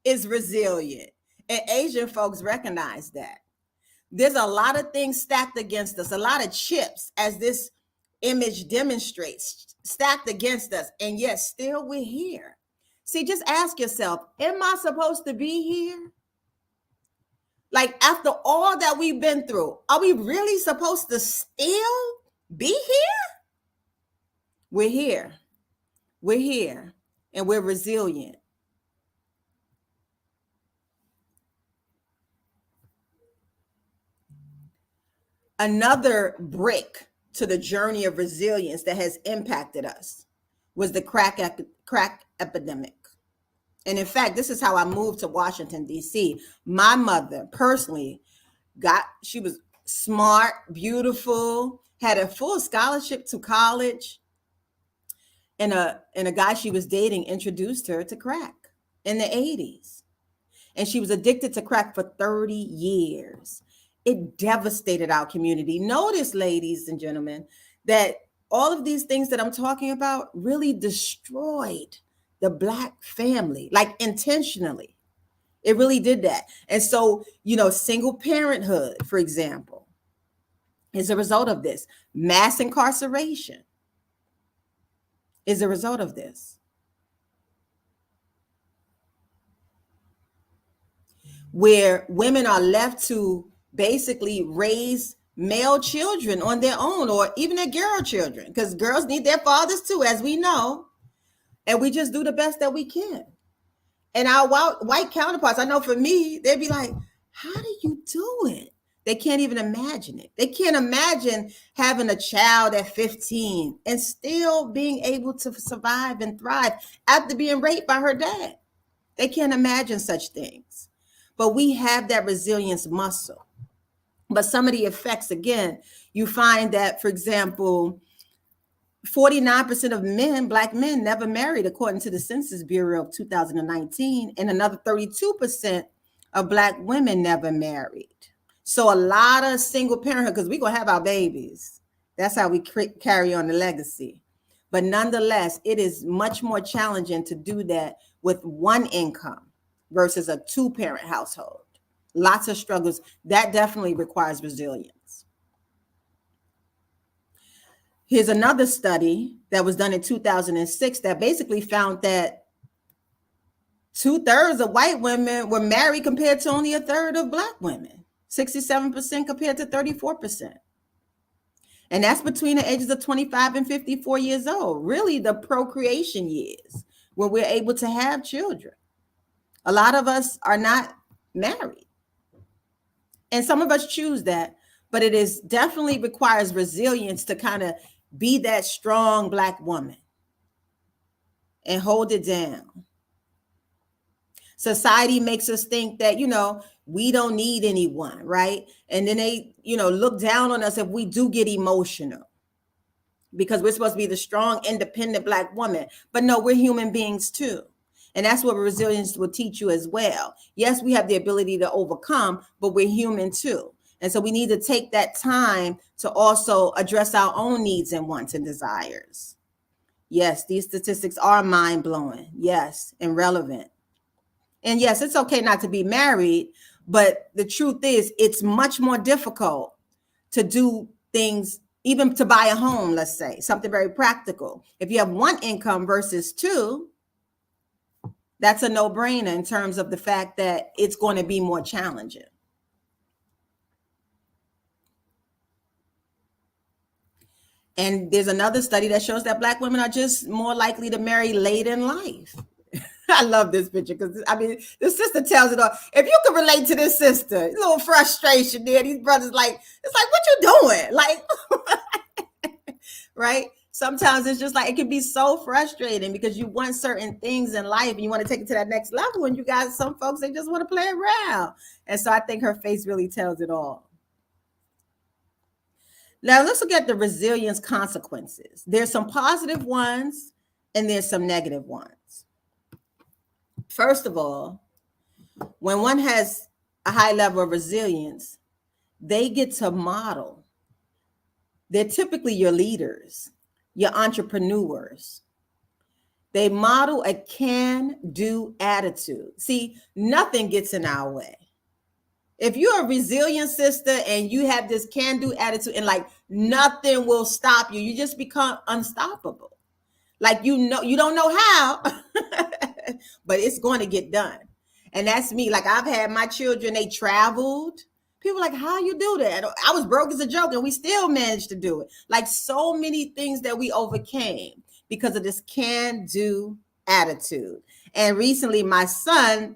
is resilient, and Asian folks recognize that. There's a lot of things stacked against us, a lot of chips, as this image demonstrates, stacked against us, and yet still we're here. See, just ask yourself, am I supposed to be here? Like after all that we've been through, are we really supposed to still be here? We're here. We're here, and we're resilient. Another brick to the journey of resilience that has impacted us was the crack epidemic. And in fact, this is how I moved to Washington, D.C. My mother personally she was smart, beautiful, had a full scholarship to college. And a guy she was dating introduced her to crack in the 80s. And she was addicted to crack for 30 years. It devastated our community. Notice, ladies and gentlemen, that all of these things that I'm talking about really destroyed the Black family, like intentionally. It really did that. And so, single parenthood, for example, is a result of this. Mass incarceration is a result of this. Where women are left to basically raise male children on their own, or even their girl children, because girls need their fathers too, as we know, and we just do the best that we can. And our white counterparts, I know for me, they'd be like, how do you do it? They can't even imagine it. They can't imagine having a child at 15 and still being able to survive and thrive after being raped by her dad. They can't imagine such things. But we have that resilience muscle. But some of the effects, again, you find that, for example, 49% of Black men never married, according to the Census Bureau of 2019, and another 32% of Black women never married. So a lot of single parenthood, because we're going to have our babies. That's how we carry on the legacy. But nonetheless, it is much more challenging to do that with one income versus a two-parent household. Lots of struggles. That definitely requires resilience. Here's another study that was done in 2006 that basically found that 2/3 of white women were married compared to only 1/3 of Black women, 67% compared to 34%. And that's between the ages of 25 and 54 years old, really the procreation years when we're able to have children. A lot of us are not married. And some of us choose that, but it is definitely requires resilience to kind of be that strong Black woman and hold it down. Society makes us think that, we don't need anyone, right? And then they, look down on us if we do get emotional because we're supposed to be the strong, independent Black woman. But no, we're human beings too. And that's what resilience will teach you as well. Yes, we have the ability to overcome, but we're human too. And so we need to take that time to also address our own needs and wants and desires. Yes, these statistics are mind-blowing. Yes, and relevant. And yes, it's okay not to be married, but the truth is it's much more difficult to do things, even to buy a home, let's say, something very practical. If you have one income versus two, that's a no-brainer in terms of the fact that it's going to be more challenging. And there's another study that shows that Black women are just more likely to marry late in life. I love this picture because, the sister tells it all. If you can relate to this sister, a little frustration there. These brothers it's like, what you doing? Like, right? Sometimes it's just like, it can be so frustrating because you want certain things in life and you want to take it to that next level. And you got some folks, they just want to play around. And so I think her face really tells it all. Now let's look at the resilience consequences. There's some positive ones and there's some negative ones. First of all, when one has a high level of resilience, they get to model. They're typically your leaders, your entrepreneurs. They model a can-do attitude. See, nothing gets in our way. If you're a resilient sister and you have this can-do attitude and nothing will stop you, you just become unstoppable. You don't know how, but it's going to get done. And that's me. I've had my children, they traveled. People are like, how you do that? I was broke as a joke and we still managed to do it. So many things that we overcame because of this can-do attitude. And recently my son,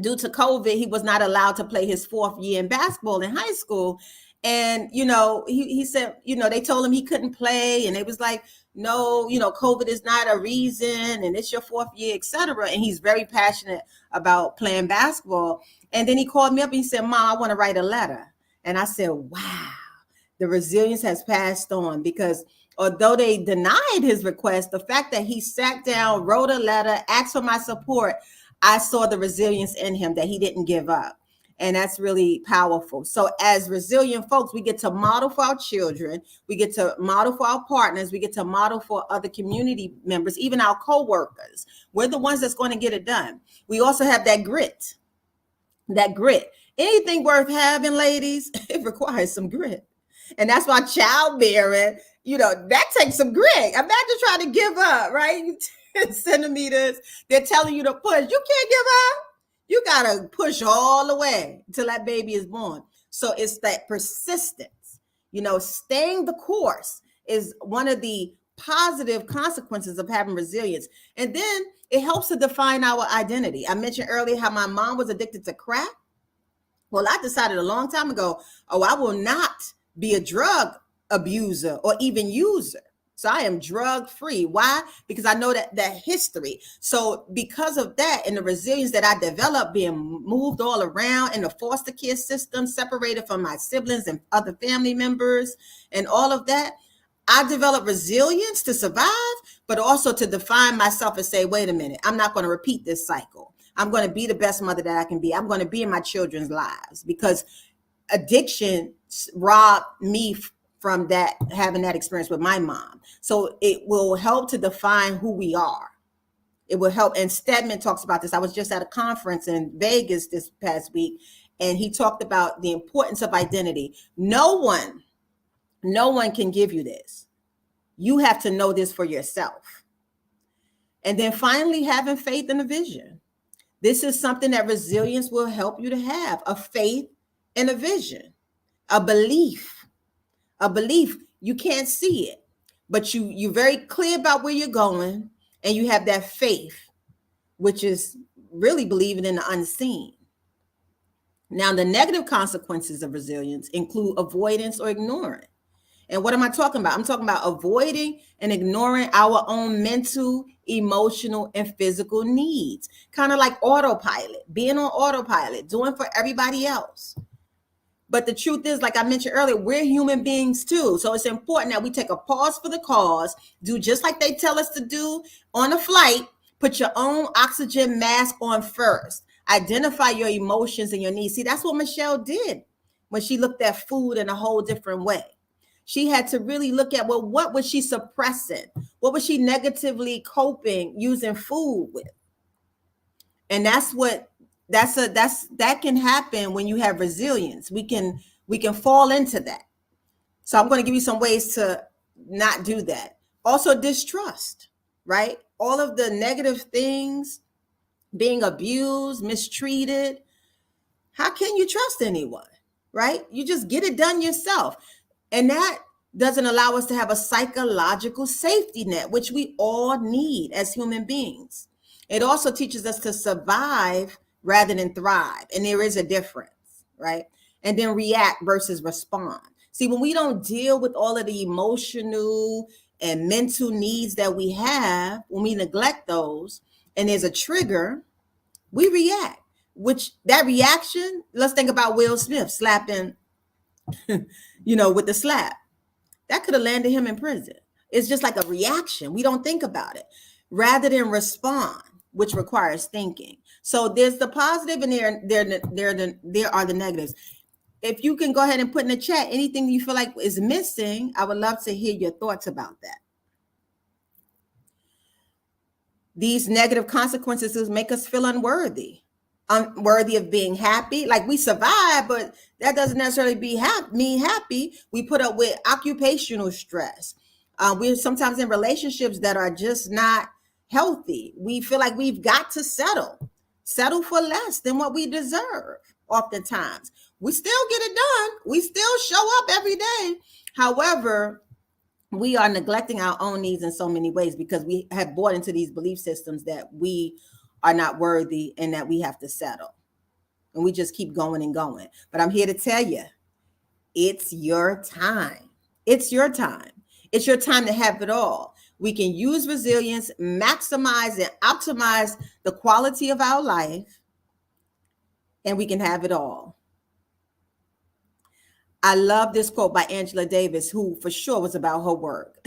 due to COVID, he was not allowed to play his 4th year in basketball in high school. And, he said, they told him he couldn't play. And it was like, no, COVID is not a reason. And it's your 4th year, etc. And he's very passionate about playing basketball. And then he called me up and he said, Mom, I want to write a letter. And I said, wow, the resilience has passed on, because although they denied his request, the fact that he sat down, wrote a letter, asked for my support, I saw the resilience in him, that he didn't give up. And that's really powerful. So as resilient folks, we get to model for our children. We get to model for our partners. We get to model for other community members, even our co-workers. We're the ones that's going to get it done. We also have that grit. Anything worth having, ladies, it requires some grit. And that's why childbearing, that takes some grit. Imagine trying to give up, right? 10 centimeters. They're telling you to push. You can't give up. You got to push all the way until that baby is born. So it's that persistence, staying the course is one of the positive consequences of having resilience. And then it helps to define our identity. I mentioned earlier how my mom was addicted to crack. Well, I decided a long time ago, I will not be a drug abuser or even user. So I am drug free. Why? Because I know that history. So because of that and the resilience that I developed, being moved all around in the foster care system, separated from my siblings and other family members and all of that, I developed resilience to survive, but also to define myself and say, wait a minute, I'm not going to repeat this cycle. I'm going to be the best mother that I can be. I'm going to be in my children's lives, because addiction robbed me from that, having that experience with my mom. So it will help to define who we are. It will help. And Stedman talks about this. I was just at a conference in Vegas this past week, and he talked about the importance of identity. No one can give you this. You have to know this for yourself. And then finally, having faith in a vision. This is something that resilience will help you to have: a faith and a vision, a belief. You can't see it, but you're very clear about where you're going, and you have that faith, which is really believing in the unseen. Now, the negative consequences of resilience include avoidance or ignorance. And what am I talking about? I'm talking about avoiding and ignoring our own mental, emotional, and physical needs. Kind of like autopilot, being on autopilot, doing for everybody else. But the truth is, like I mentioned earlier, we're human beings too. So it's important that we take a pause for the cause, do just like they tell us to do on a flight. Put your own oxygen mask on first. Identify your emotions and your needs. See, that's what Michelle did when she looked at food in a whole different way. She had to really look at, well, what was she suppressing? What was she negatively coping using food with? And that can happen when you have resilience. We can fall into that. So I'm going to give you some ways to not do that. Also, distrust, right? All of the negative things, being abused, mistreated. How can you trust anyone, right? You just get it done yourself. And that doesn't allow us to have a psychological safety net, which we all need as human beings. It also teaches us to survive rather than thrive. And there is a difference, right? And then react versus respond. See, when we don't deal with all of the emotional and mental needs that we have, when we neglect those, and there's a trigger, we react. Which that reaction, let's think about Will Smith slapping, with the slap. That could have landed him in prison. It's just like a reaction. We don't think about it rather than respond, which requires thinking. So there's the positive and there are the negatives. If you can go ahead and put in the chat anything you feel like is missing, I would love to hear your thoughts about that. These negative consequences make us feel unworthy of being happy. Like we survive, but that doesn't necessarily mean happy. We put up with occupational stress. We're sometimes in relationships that are just not healthy. We feel like we've got to settle for less than what we deserve. Oftentimes, we still get it done. We still show up every day. However, we are neglecting our own needs in so many ways because we have bought into these belief systems that we are not worthy and that we have to settle. And we just keep going and going. But I'm here to tell you, it's your time. It's your time. It's your time to have it all. We can use resilience, maximize and optimize the quality of our life, and we can have it all. I love this quote by Angela Davis, who for sure was about her work.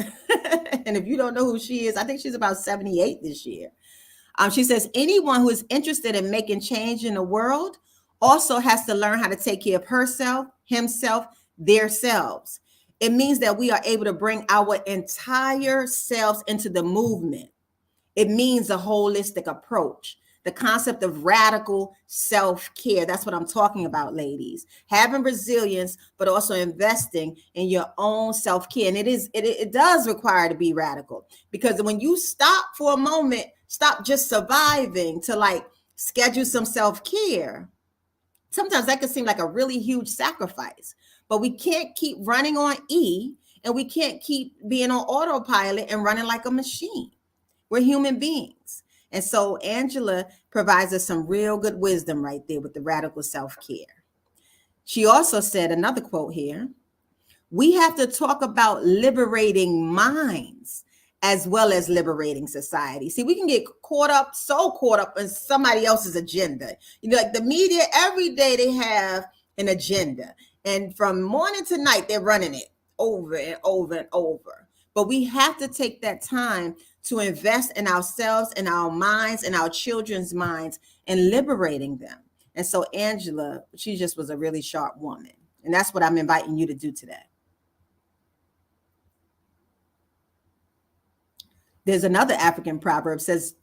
And if you don't know who she is, I think she's about 78 this year. She says, anyone who is interested in making change in the world also has to learn how to take care of herself, himself, their selves. It means that we are able to bring our entire selves into the movement. It means a holistic approach. The concept of radical self-care. That's what I'm talking about, ladies. Having resilience, but also investing in your own self-care. And it does require to be radical, because when you stop for a moment, stop just surviving to like schedule some self-care, sometimes that can seem like a really huge sacrifice. But we can't keep running on E, and we can't keep being on autopilot and running like a machine. We're human beings. And so Angela provides us some real good wisdom right there with the radical self-care. She also said, another quote here, we have to talk about liberating minds as well as liberating society. See, we can get so caught up in somebody else's agenda. Like the media, every day they have an agenda. And from morning to night, they're running it over and over and over. But we have to take that time to invest in ourselves and our minds and our children's minds and liberating them. And so Angela, she just was a really sharp woman. And that's what I'm inviting you to do today. There's another African proverb says,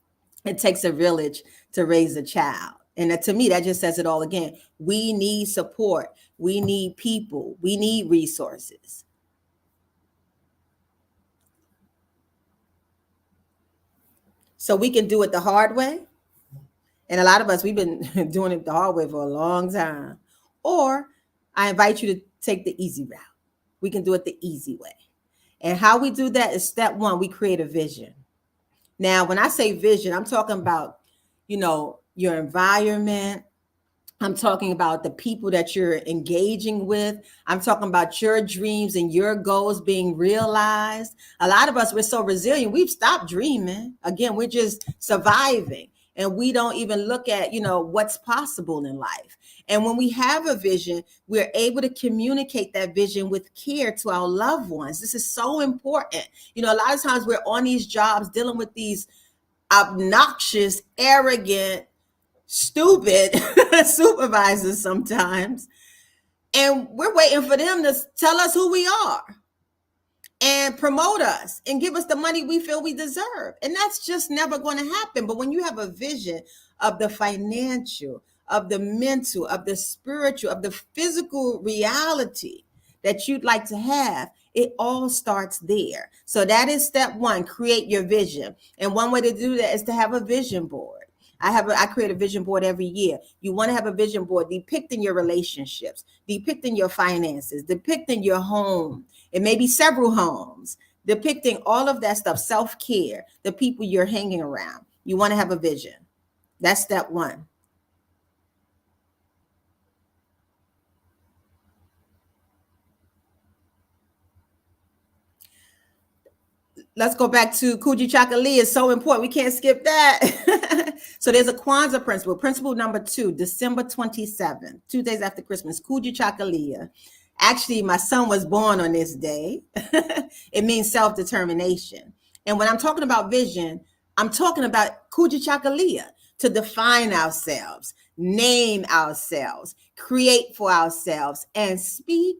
it takes a village to raise a child. And to me, that just says it all again. We need support. We need people. We need resources. So we can do it the hard way. And a lot of us, we've been doing it the hard way for a long time. Or I invite you to take the easy route. We can do it the easy way. And how we do that is step one, we create a vision. Now, when I say vision, I'm talking about, your environment. I'm talking about the people that you're engaging with. I'm talking about your dreams and your goals being realized. A lot of us, we're so resilient. We've stopped dreaming. Again, we're just surviving. And we don't even look at, what's possible in life. And when we have a vision, we're able to communicate that vision with care to our loved ones. This is so important. A lot of times we're on these jobs dealing with these obnoxious, arrogant, stupid supervisors sometimes. And we're waiting for them to tell us who we are and promote us and give us the money we feel we deserve. And that's just never going to happen. But when you have a vision of the financial, of the mental, of the spiritual, of the physical reality that you'd like to have, it all starts there. So that is step one, create your vision. And one way to do that is to have a vision board. I create a vision board every year. You want to have a vision board depicting your relationships, depicting your finances, depicting your home. It may be several homes, depicting all of that stuff, self-care, the people you're hanging around. You want to have a vision. That's step one. Let's go back to Kujichagulia. It's so important. We can't skip that. So there's a Kwanzaa principle. Principle number 2, December 27th, 2 days after Christmas, Kujichagulia. Actually, my son was born on this day. It means self-determination. And when I'm talking about vision, I'm talking about Kujichagulia, to define ourselves, name ourselves, create for ourselves, and speak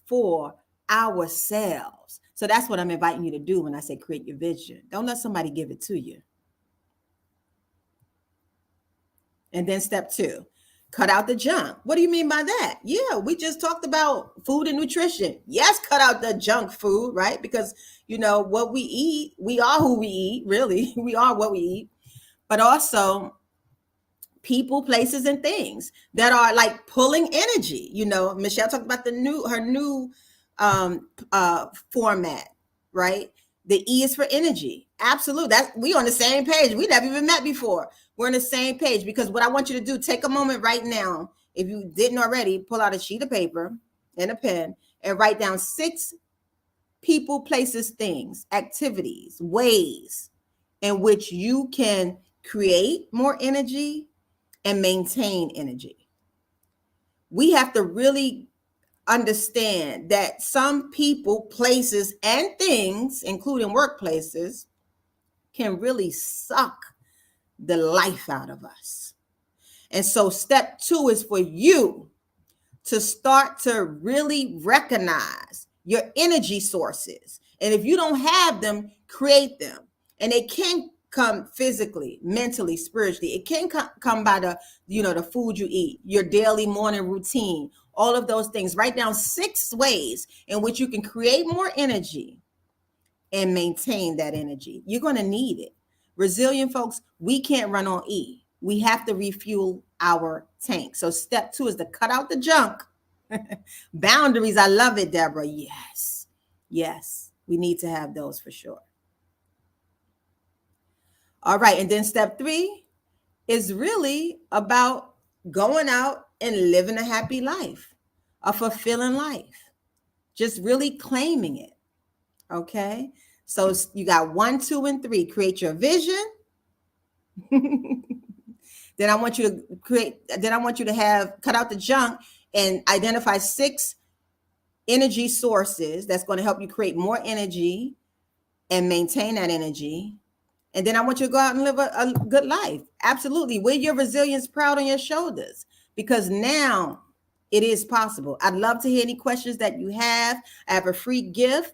for ourselves. So that's what I'm inviting you to do when I say create your vision. Don't let somebody give it to you. And then step 2, cut out the junk. What do you mean by that? Yeah, we just talked about food and nutrition. Yes, cut out the junk food, right? Because, what we eat, we are who we eat, really. We are what we eat. But also people, places, and things that are like pulling energy. Michelle talked about her new format, right? The E is for energy. Absolutely. We on the same page. We never even met before. We're on the same page, because what I want you to do, take a moment right now. If you didn't already, pull out a sheet of paper and a pen and write down 6 people, places, things, activities, ways in which you can create more energy and maintain energy. We have to really understand that some people, places, and things, including workplaces, can really suck the life out of us. And so step 2 is for you to start to really recognize your energy sources. And if you don't have them, create them. And they can come physically, mentally, spiritually. It can come by the food you eat, your daily morning routine, all of those things. Write down 6 ways in which you can create more energy and maintain that energy. You're going to need it. Resilient folks, we can't run on E. We have to refuel our tank. So step 2 is to cut out the junk. Boundaries. I love it, Deborah. Yes. We need to have those for sure. All right. And then step 3 is really about going out and living a happy life, a fulfilling life, just really claiming it. Okay. So you got 1, 2, and 3. Create your vision. Then I want you to cut out the junk and identify 6 energy sources that's going to help you create more energy and maintain that energy. And then I want you to go out and live a good life. Absolutely. Wear your resilience proud on your shoulders, because now It is possible. I'd love to hear any questions that you have. I have a free gift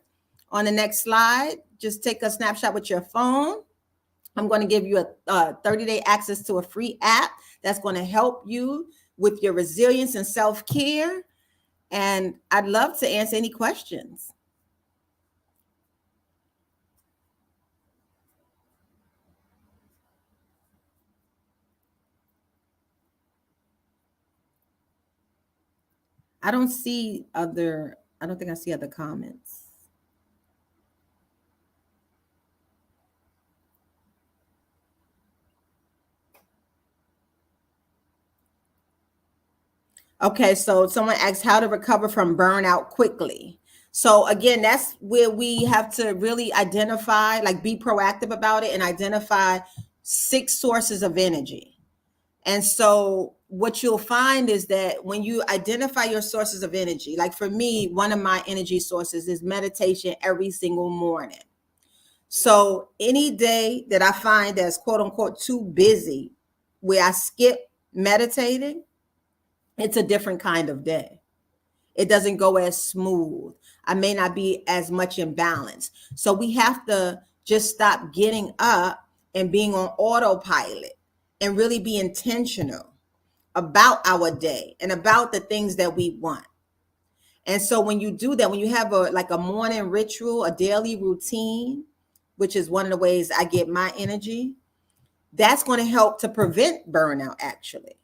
on the next slide. Just take a snapshot with your phone. I'm going to give you a 30-day access to a free app that's going to help you with your resilience and self-care. And I'd love to answer any questions. I don't think I see other comments. Okay, so someone asked how to recover from burnout quickly. So again, that's where we have to really identify, like be proactive about it and identify 6 sources of energy. And so what you'll find is that when you identify your sources of energy, like for me, one of my energy sources is meditation every single morning. So any day that I find that's quote unquote too busy, where I skip meditating, it's a different kind of day. It doesn't go as smooth. I may not be as much in balance. So we have to just stop getting up and being on autopilot and really be intentional about our day and about the things that we want. And so when you do that, when you have a morning ritual, a daily routine, which is one of the ways I get my energy, that's going to help to prevent burnout actually.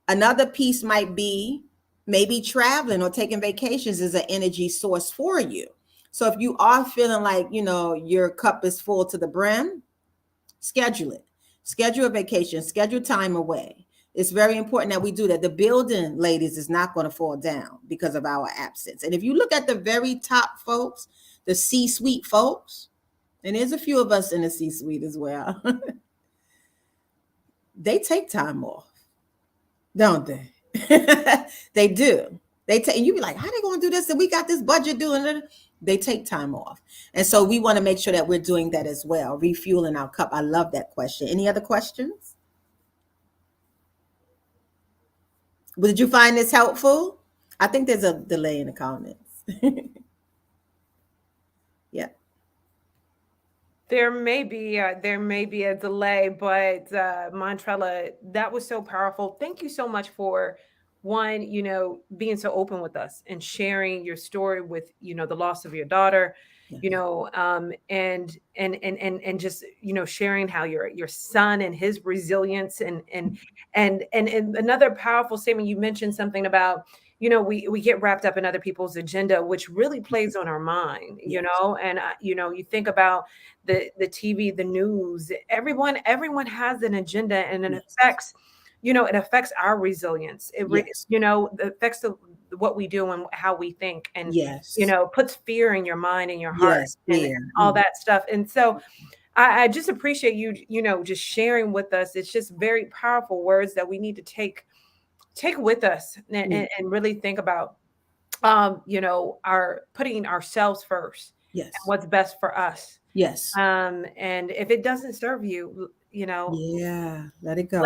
Another piece might be maybe traveling or taking vacations is an energy source for you. So if you are feeling like, your cup is full to the brim, schedule it. Schedule a vacation, schedule time away. It's very important that we do that. The building, ladies, is not going to fall down because of our absence. And if you look at the very top folks, the C-suite folks, and there's a few of us in the C-suite as well, they take time off, don't they? They do. And you be like, how they going to do this? And we got this budget doing it. They take time off. And so we want to make sure that we're doing that as well, refueling our cup. I love that question. Any other questions? Did you find this helpful? I think there's a delay in the comments. Yeah. There may be a delay, but Montrella, that was so powerful. Thank you so much for one, being so open with us and sharing your story with, the loss of your daughter, and just, sharing how your son and his resilience and another powerful statement. You mentioned something about, we get wrapped up in other people's agenda, which really plays on our mind, and, you think about the TV, the news, everyone has an agenda, and it affects, it affects our resilience. It affects what we do and how we think, and, puts fear in your mind and your heart, and all that stuff. And so I just appreciate you, just sharing with us. It's just very powerful words that we need to take with us and really think about, our putting ourselves first. Yes. And what's best for us. Yes. And if it doesn't serve you, let it go.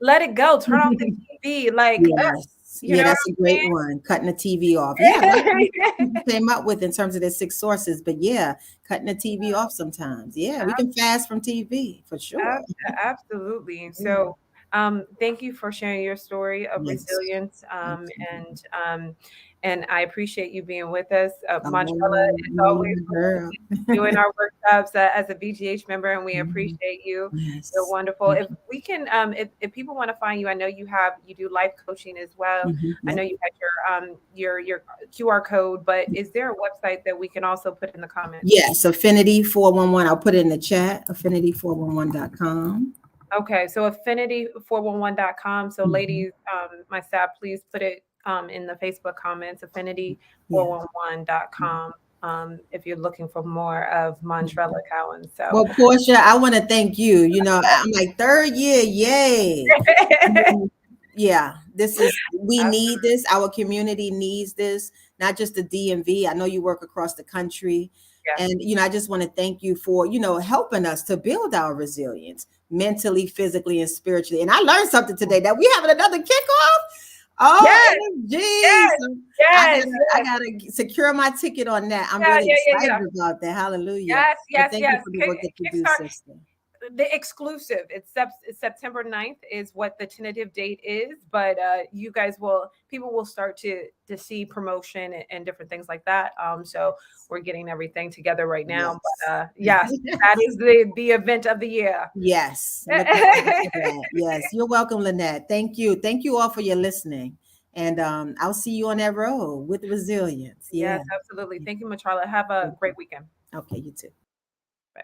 Let it go. Turn off the TV. That's a great one. Cutting the TV off. Yeah, came up with in terms of the 6 sources, but cutting the TV off sometimes. Yeah, we can fast from TV for sure. Absolutely. So thank you for sharing your story of resilience. And I appreciate you being with us. Montrella is always doing our workshops as a BGH member, and we appreciate you. Yes. You're wonderful. If we can, if people want to find you, I know you do life coaching as well. I know you had your QR code, but is there a website that we can also put in the comments? Yes, Affinity 411. I'll put it in the chat. Affinity411.com. Okay, so affinity411.com. So ladies, my staff, please put it in the Facebook comments, affinity411.com, if you're looking for more of Montrella Cowan. So, well, Portia, I want to thank you. I'm like 3rd year, yay. We need this. Our community needs this, not just the DMV. I know you work across the country. And, I just want to thank you for, helping us to build our resilience mentally, physically, and spiritually. And I learned something today that we having another kickoff. Oh, Yes, Jeez. yes, I yes, gotta I yes. gotta secure my ticket on that. I'm Yeah, really yeah, yeah, yeah. excited about that. Hallelujah. Yes, But yes, thank you yes. for the work that you do, Kickstart sister. the exclusive. It's September 9th is what the tentative date is, but you guys will people will start to see promotion and different things like that. So we're getting everything together right now. But Yes. yes, that is the event of the year. Yes. Looking forward to that. Yes. You're welcome, Lynette. Thank you. Thank you all for your listening. And I'll see you on that road with resilience. Yes, Yeah. absolutely. Thank you, Matrala. Have a Thank you. great weekend. Okay, you too. Bye.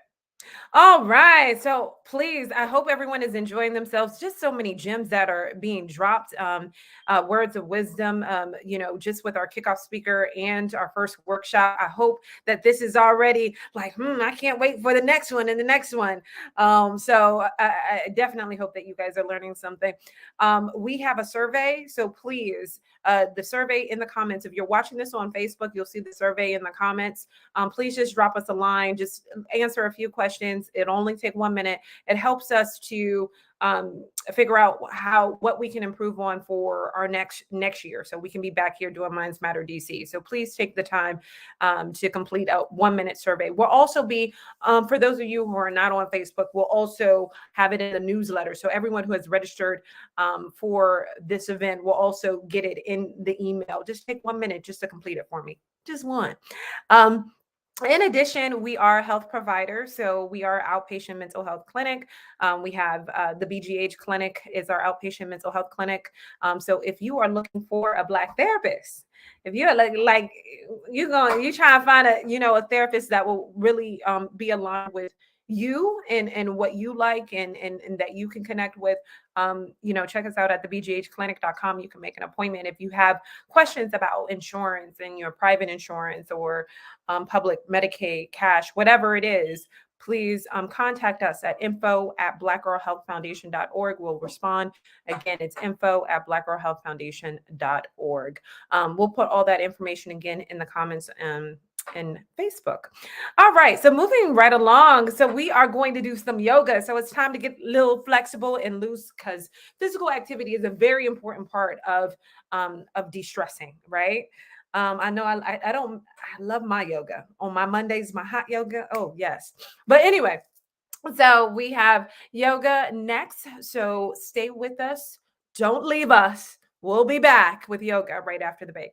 All right. So please, I hope everyone is enjoying themselves. Just so many gems that are being dropped. Words of wisdom, just with our kickoff speaker and our first workshop. I hope that this is already like, I can't wait for the next one and the next one. So I definitely hope that you guys are learning something. We have a survey. So please, the survey in the comments. If you're watching this on Facebook, you'll see the survey in the comments. Please just drop us a line. Just answer a few questions. It'll only take 1 minute. It helps us to figure out what we can improve on for our next year, so we can be back here doing Minds Matter DC. So please take the time to complete a 1 minute survey. We'll also be for those of you who are not on Facebook, we'll also have it in the newsletter. So everyone who has registered for this event will also get it in the email. Just take 1 minute just to complete it for me. Just one. Um, in addition, we are a health provider. So we are outpatient mental health clinic. We have the BGH clinic is our outpatient mental health clinic. So if you are looking for a Black therapist, if you're like you try to find a therapist that will really be aligned with you and what you like and that you can connect with, check us out at thebghclinic.com. You can make an appointment if you have questions about insurance and your private insurance or public Medicaid, cash, whatever it is. Please contact us at info@blackgirlhealthfoundation.org. We'll respond. Again, it's info@blackgirlhealthfoundation.org. We'll put all that information again in the comments in Facebook. All right, so moving right along. So we are going to do some yoga. So it's time to get a little flexible and loose because physical activity is a very important part of de-stressing, right? I know I love my yoga. On my Mondays, my hot yoga. Oh, yes. But anyway, so we have yoga next. So stay with us. Don't leave us. We'll be back with yoga right after the break.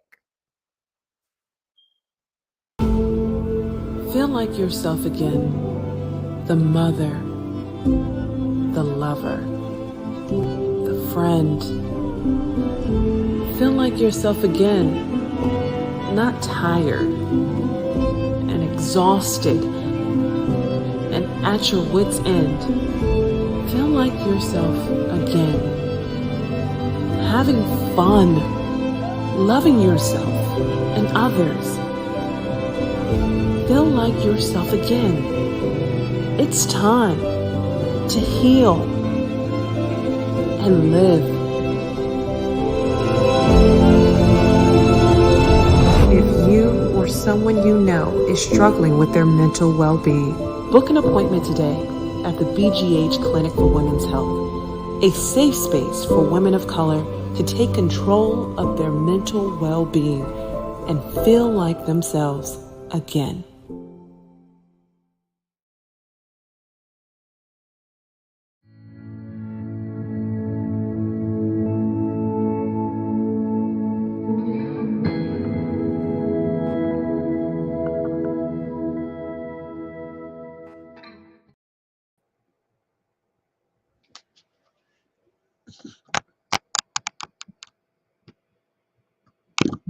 Feel like yourself again. The mother, the lover, the friend. Feel like yourself again. Not tired and exhausted and at your wit's end. Feel like yourself again. Having fun, loving yourself and others. Feel like yourself again. It's time to heal and live. If you or someone you know is struggling with their mental well-being, book an appointment today at the BGH Clinic for Women's Health, a safe space for women of color to take control of their mental well-being and feel like themselves again.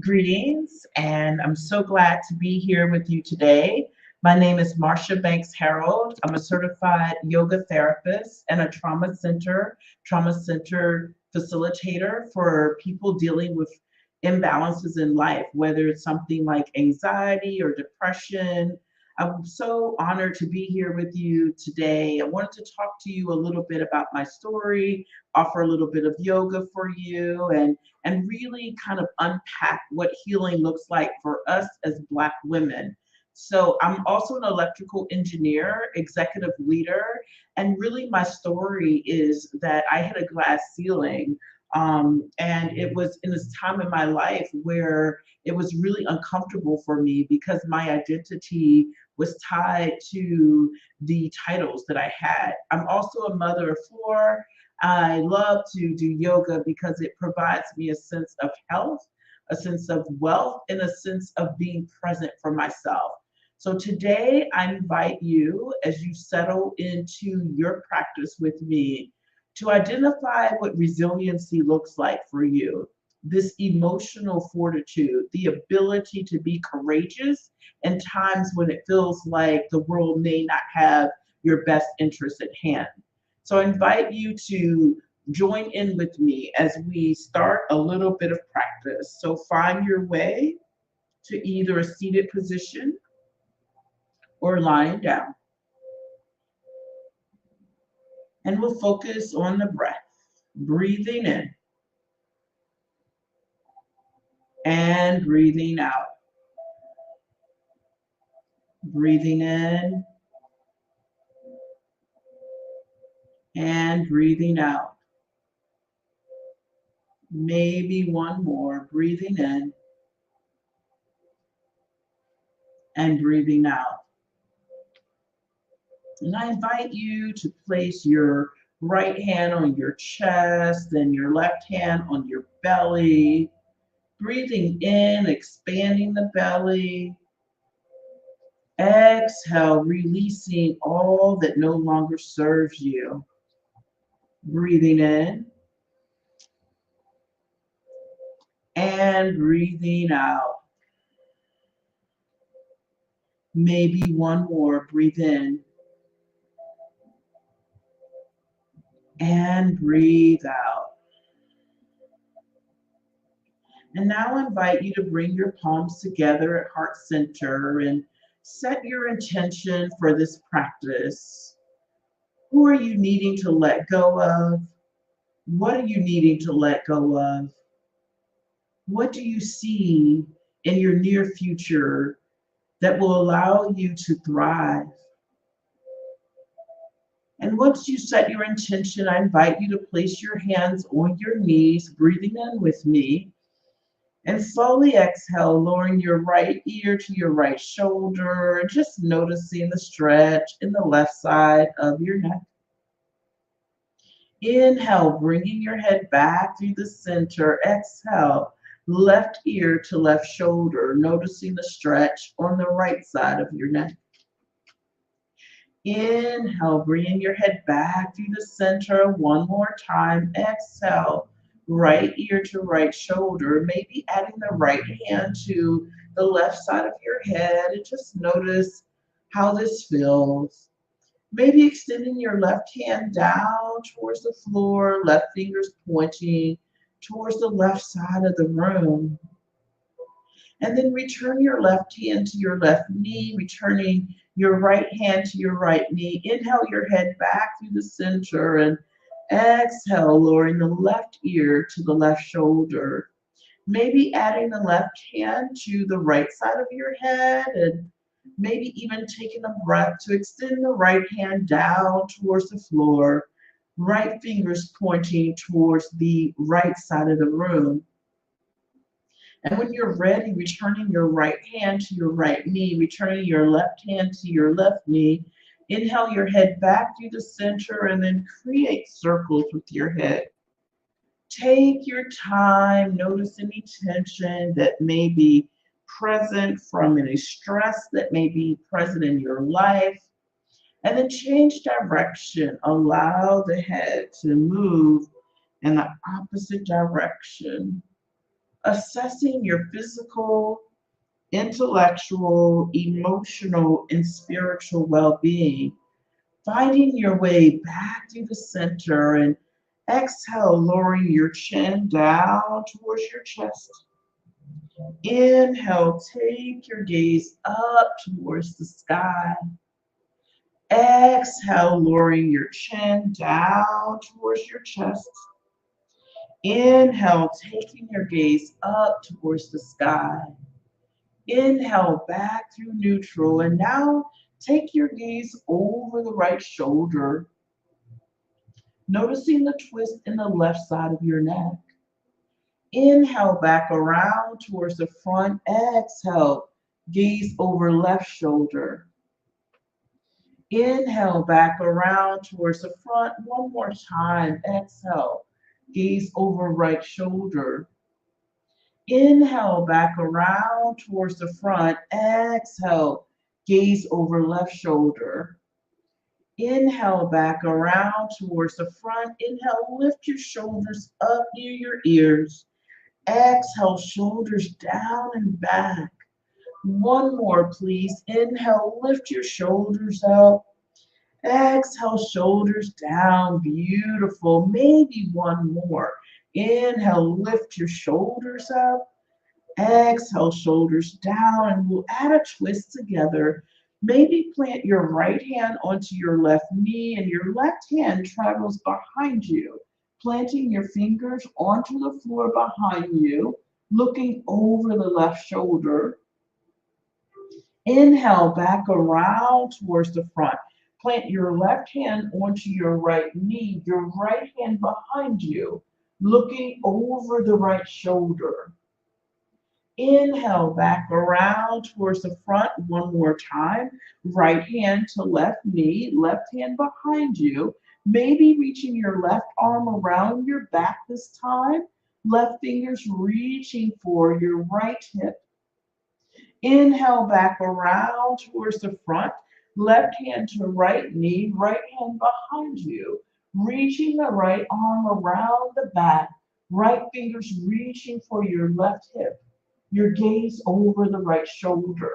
Greetings, and I'm so glad to be here with you today. My name is Marcia Banks Harold. I'm a certified yoga therapist and a trauma center facilitator for people dealing with imbalances in life, whether it's something like anxiety or depression. I'm so honored to be here with you today. I wanted to talk to you a little bit about my story, offer a little bit of yoga for you, and really kind of unpack what healing looks like for us as Black women. So I'm also an electrical engineer, executive leader, and really my story is that I hit a glass ceiling And it was in this time in my life where it was really uncomfortable for me because my identity was tied to the titles that I had. I'm also a mother of four. I love to do yoga because it provides me a sense of health, a sense of wealth, and a sense of being present for myself. So today I invite you, as you settle into your practice with me, to identify what resiliency looks like for you. This emotional fortitude, the ability to be courageous in times when it feels like the world may not have your best interest at hand. So I invite you to join in with me as we start a little bit of practice. So find your way to either a seated position or lying down. And we'll focus on the breath, breathing in and breathing out. Breathing in and breathing out. Maybe one more. Breathing in and breathing out. And I invite you to place your right hand on your chest and your left hand on your belly. Breathing in, expanding the belly. Exhale, releasing all that no longer serves you. Breathing in and breathing out. Maybe one more. Breathe in and breathe out. And now I invite you to bring your palms together at heart center and set your intention for this practice. Who are you needing to let go of? What are you needing to let go of? What do you see in your near future that will allow you to thrive? And once you set your intention, I invite you to place your hands on your knees, breathing in with me. And slowly exhale, lowering your right ear to your right shoulder, just noticing the stretch in the left side of your neck. Inhale, bringing your head back through the center. Exhale, left ear to left shoulder, noticing the stretch on the right side of your neck. Inhale, bringing your head back through the center one more time. Exhale, right ear to right shoulder, maybe adding the right hand to the left side of your head and just notice how this feels. Maybe extending your left hand down towards the floor, left fingers pointing towards the left side of the room. And then return your left hand to your left knee, returning your right hand to your right knee. Inhale your head back through the center and exhale, lowering the left ear to the left shoulder. Maybe adding the left hand to the right side of your head and maybe even taking a breath to extend the right hand down towards the floor, right fingers pointing towards the right side of the room. And when you're ready, returning your right hand to your right knee, returning your left hand to your left knee, inhale your head back through the center and then create circles with your head. Take your time, notice any tension that may be present from any stress that may be present in your life. And then change direction. Allow the head to move in the opposite direction. Assessing your physical, intellectual, emotional, and spiritual well-being. Finding your way back to the center and exhale, lowering your chin down towards your chest. Inhale, take your gaze up towards the sky. Exhale, lowering your chin down towards your chest. Inhale, taking your gaze up towards the sky. Inhale, back through neutral. And now take your gaze over the right shoulder. noticing the twist in the left side of your neck. Inhale back around towards the front. Exhale, gaze over left shoulder. Inhale back around towards the front. One more time. Exhale, gaze over right shoulder. Inhale back around towards the front. Exhale, gaze over left shoulder. Inhale back around towards the front. Inhale, lift your shoulders up near your ears. Exhale, shoulders down and back. One more, please. Inhale, lift your shoulders up. Exhale, shoulders down. Beautiful. Maybe one more. Inhale, lift your shoulders up. Exhale, shoulders down, and we'll add a twist together. Maybe plant your right hand onto your left knee, and your left hand travels behind you, planting your fingers onto the floor behind you, looking over the left shoulder. Inhale back around towards the front. Plant your left hand onto your right knee, your right hand behind you, looking over the right shoulder. Inhale back around towards the front one more time. Right hand to left knee, left hand behind you. Maybe reaching your left arm around your back this time. Left fingers reaching for your right hip. Inhale back around towards the front. Left hand to right knee, right hand behind you. Reaching the right arm around the back. Right fingers reaching for your left hip. Your gaze over the right shoulder.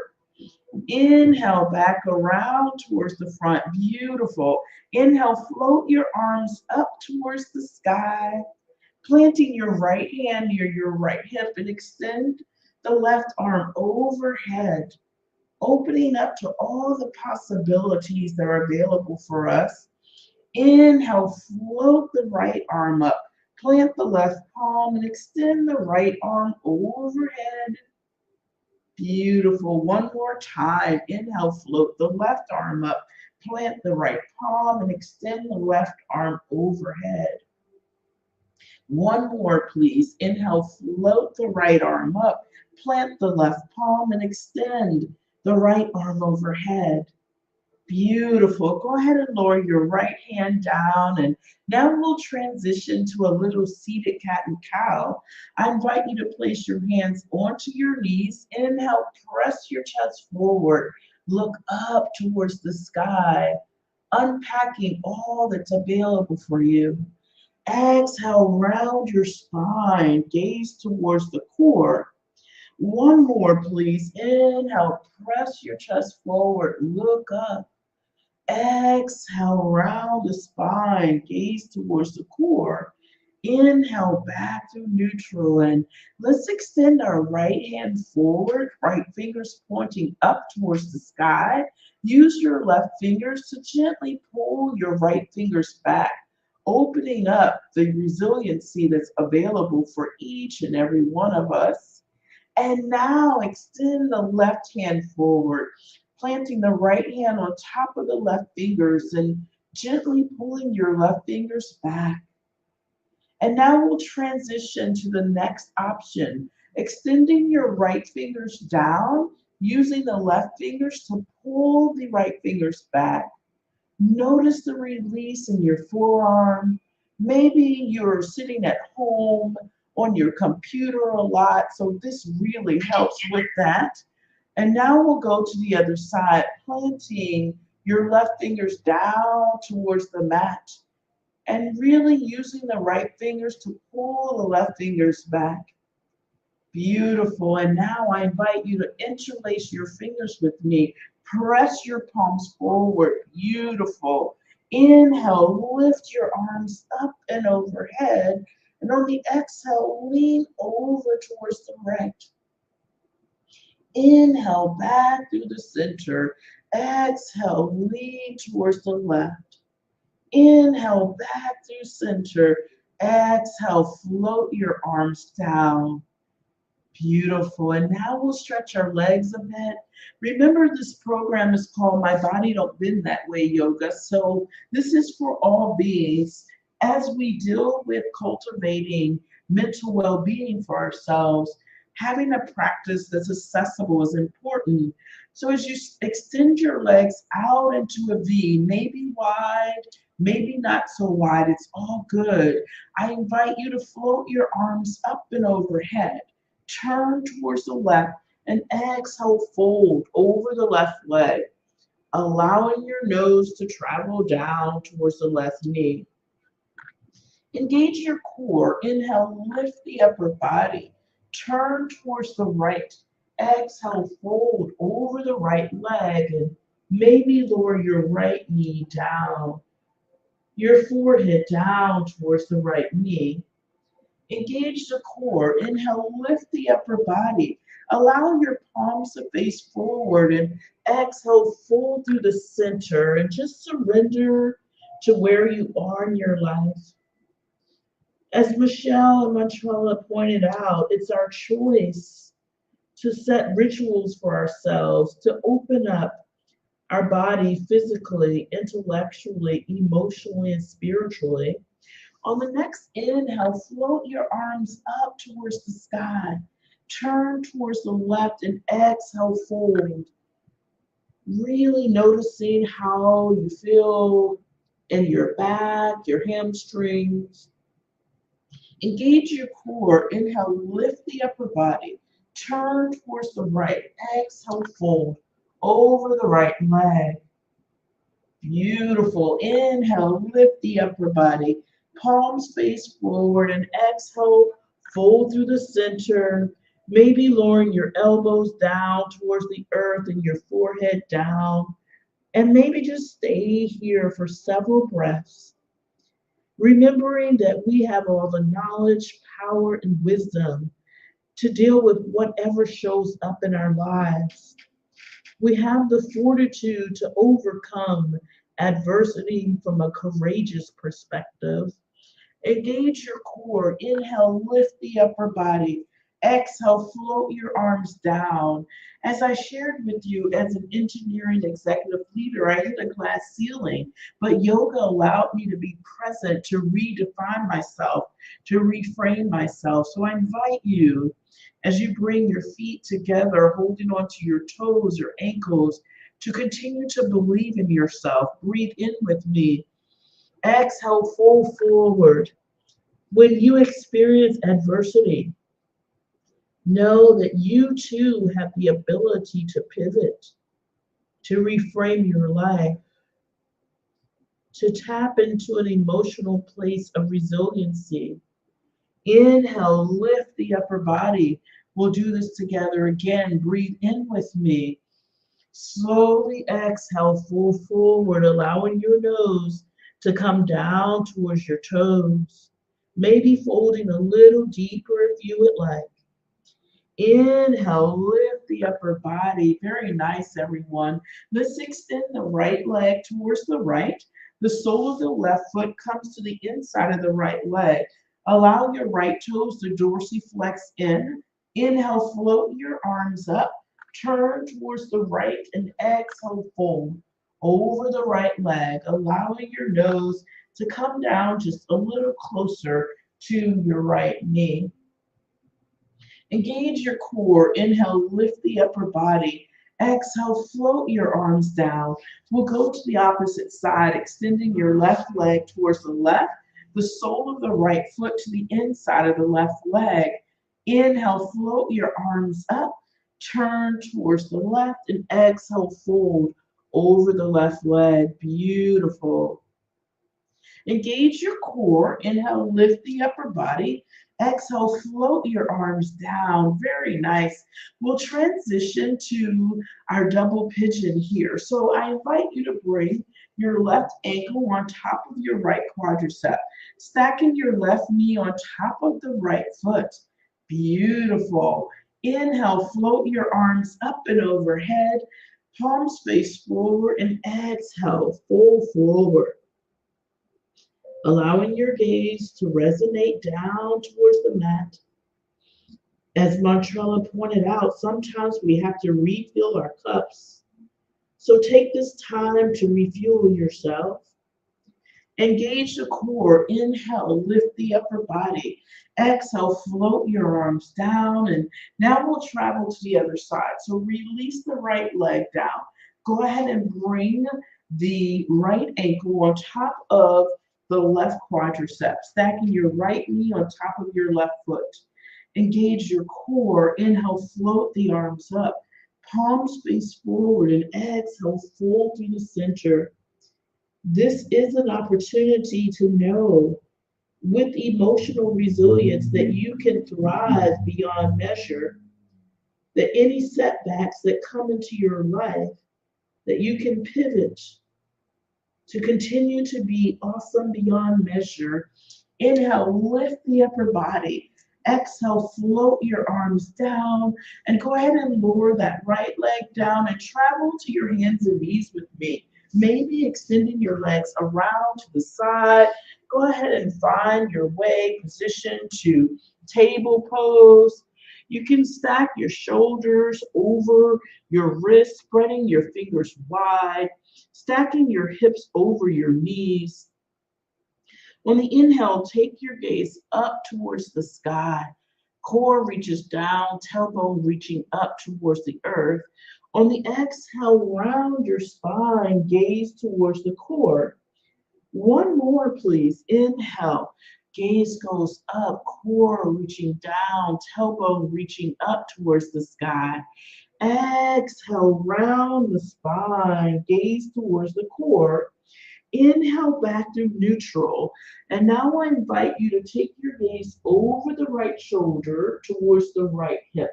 Inhale back around towards the front. Beautiful. Inhale, float your arms up towards the sky, planting your right hand near your right hip and extend the left arm overhead, opening up to all the possibilities that are available for us. Inhale, float the right arm up. Plant the left palm and extend the right arm overhead. Beautiful. One more time. Inhale, float the left arm up. Plant the right palm and extend the left arm overhead. One more, please. Inhale, float the right arm up. Plant the left palm and extend the right arm overhead. Beautiful. Go ahead and lower your right hand down, and now we'll transition to a little seated cat and cow. I invite you to place your hands onto your knees. Inhale, press your chest forward. Look up towards the sky, unpacking all that's available for you. Exhale, round your spine, gaze towards the core. One more, please. Inhale, press your chest forward, look up. Exhale, round the spine, gaze towards the core. Inhale, back to neutral, and let's extend our right hand forward, right fingers pointing up towards the sky. Use your left fingers to gently pull your right fingers back, opening up the resiliency that's available for each and every one of us. And now extend the left hand forward, planting the right hand on top of the left fingers and gently pulling your left fingers back. And now we'll transition to the next option, extending your right fingers down, using the left fingers to pull the right fingers back. Notice the release in your forearm. Maybe you're sitting at home on your computer a lot, so this really helps with that. And now we'll go to the other side, planting your left fingers down towards the mat and really using the right fingers to pull the left fingers back. Beautiful. And now I invite you to interlace your fingers with me. Press your palms forward. Beautiful. Inhale, lift your arms up and overhead. And on the exhale, lean over towards the right. Inhale, back through the center. Exhale, lean towards the left. Inhale, back through center. Exhale, float your arms down. Beautiful. And now we'll stretch our legs a bit. Remember, this program is called My Body Don't Bend That Way Yoga. So this is for all beings. As we deal with cultivating mental well being for ourselves, having a practice that's accessible is important. So, as you extend your legs out into a V, maybe wide, maybe not so wide, it's all good. I invite you to float your arms up and overhead. Turn towards the left and exhale, fold over the left leg, allowing your nose to travel down towards the left knee. Engage your core. Inhale, lift the upper body. Turn towards the right. Exhale, fold over the right leg and maybe lower your right knee down. Your forehead down towards the right knee. Engage the core. Inhale, lift the upper body. Allow your palms to face forward and exhale, fold through the center and just surrender to where you are in your life. As Michelle and Mantrala pointed out, it's our choice to set rituals for ourselves, to open up our body physically, intellectually, emotionally, and spiritually. On the next inhale, float your arms up towards the sky. Turn towards the left and exhale, fold. Really noticing how you feel in your back, your hamstrings. Engage your core. Inhale, lift the upper body. Turn towards the right. Exhale, fold over the right leg. Beautiful. Inhale, lift the upper body. Palms face forward and exhale, fold through the center. Maybe lowering your elbows down towards the earth and your forehead down. And maybe just stay here for several breaths, remembering that we have all the knowledge, power, and wisdom to deal with whatever shows up in our lives. We have the fortitude to overcome adversity from a courageous perspective. Engage your core. Inhale, lift the upper body. Exhale, float your arms down. As I shared with you, as an engineering executive leader, I hit a glass ceiling, but yoga allowed me to be present, to redefine myself, to reframe myself. So I invite you, as you bring your feet together, holding onto your toes, your ankles, to continue to believe in yourself. Breathe in with me. Exhale, fold forward. When you experience adversity, know that you too have the ability to pivot, to reframe your life, to tap into an emotional place of resiliency. Inhale, lift the upper body. We'll do this together again. Breathe in with me. Slowly exhale, full forward, allowing your nose to come down towards your toes. Maybe folding a little deeper if you would like. Inhale, lift the upper body. Very nice, everyone. Let's extend the right leg towards the right. The sole of the left foot comes to the inside of the right leg. Allow your right toes to dorsiflex in. Inhale, float your arms up. Turn towards the right and exhale, fold over the right leg, allowing your nose to come down just a little closer to your right knee. Engage your core. Inhale, lift the upper body. Exhale, float your arms down. We'll go to the opposite side, extending your left leg towards the left, the sole of the right foot to the inside of the left leg. Inhale, float your arms up. Turn towards the left and exhale, fold over the left leg. Beautiful. Engage your core. Inhale, lift the upper body. Exhale, float your arms down. Very nice. We'll transition to our double pigeon here. So I invite you to bring your left ankle on top of your right quadricep, stacking your left knee on top of the right foot. Beautiful. Inhale, float your arms up and overhead, palms face forward, and exhale, fold forward, allowing your gaze to resonate down towards the mat. As Mantrala pointed out, sometimes we have to refill our cups. So take this time to refuel yourself. Engage the core. Inhale, lift the upper body. Exhale, float your arms down. And now we'll travel to the other side. So release the right leg down. Go ahead and bring the right ankle on top of the left quadricep, stacking your right knee on top of your left foot. Engage your core. Inhale, float the arms up. Palms face forward and exhale, fold through the center. This is an opportunity to know with emotional resilience that you can thrive beyond measure, that any setbacks that come into your life, that you can pivot to continue to be awesome beyond measure. Inhale, lift the upper body. Exhale, float your arms down and go ahead and lower that right leg down and travel to your hands and knees with me. Maybe extending your legs around to the side. Go ahead and find your way, position to table pose. You can stack your shoulders over your wrists, spreading your fingers wide, stacking your hips over your knees. On the inhale, take your gaze up towards the sky. Core reaches down, tailbone reaching up towards the earth. On the exhale, round your spine, gaze towards the core. One more, please. Inhale, gaze goes up, core reaching down, tailbone reaching up towards the sky. Exhale, round the spine, gaze towards the core. Inhale back through neutral. And now I invite you to take your gaze over the right shoulder towards the right hip,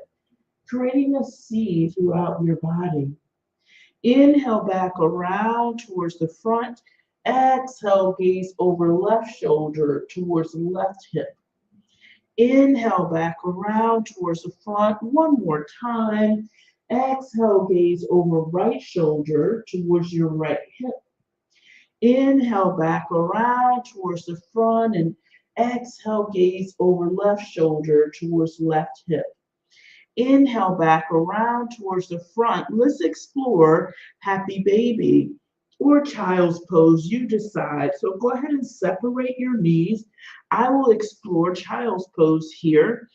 creating a C throughout your body. Inhale back around towards the front. Exhale, gaze over left shoulder towards left hip. Inhale back around towards the front one more time. Exhale, gaze over right shoulder towards your right hip. Inhale back around towards the front and exhale, gaze over left shoulder towards left hip. Inhale back around towards the front. Let's explore happy baby or child's pose. You decide. So go ahead and separate your knees. I will explore child's pose here,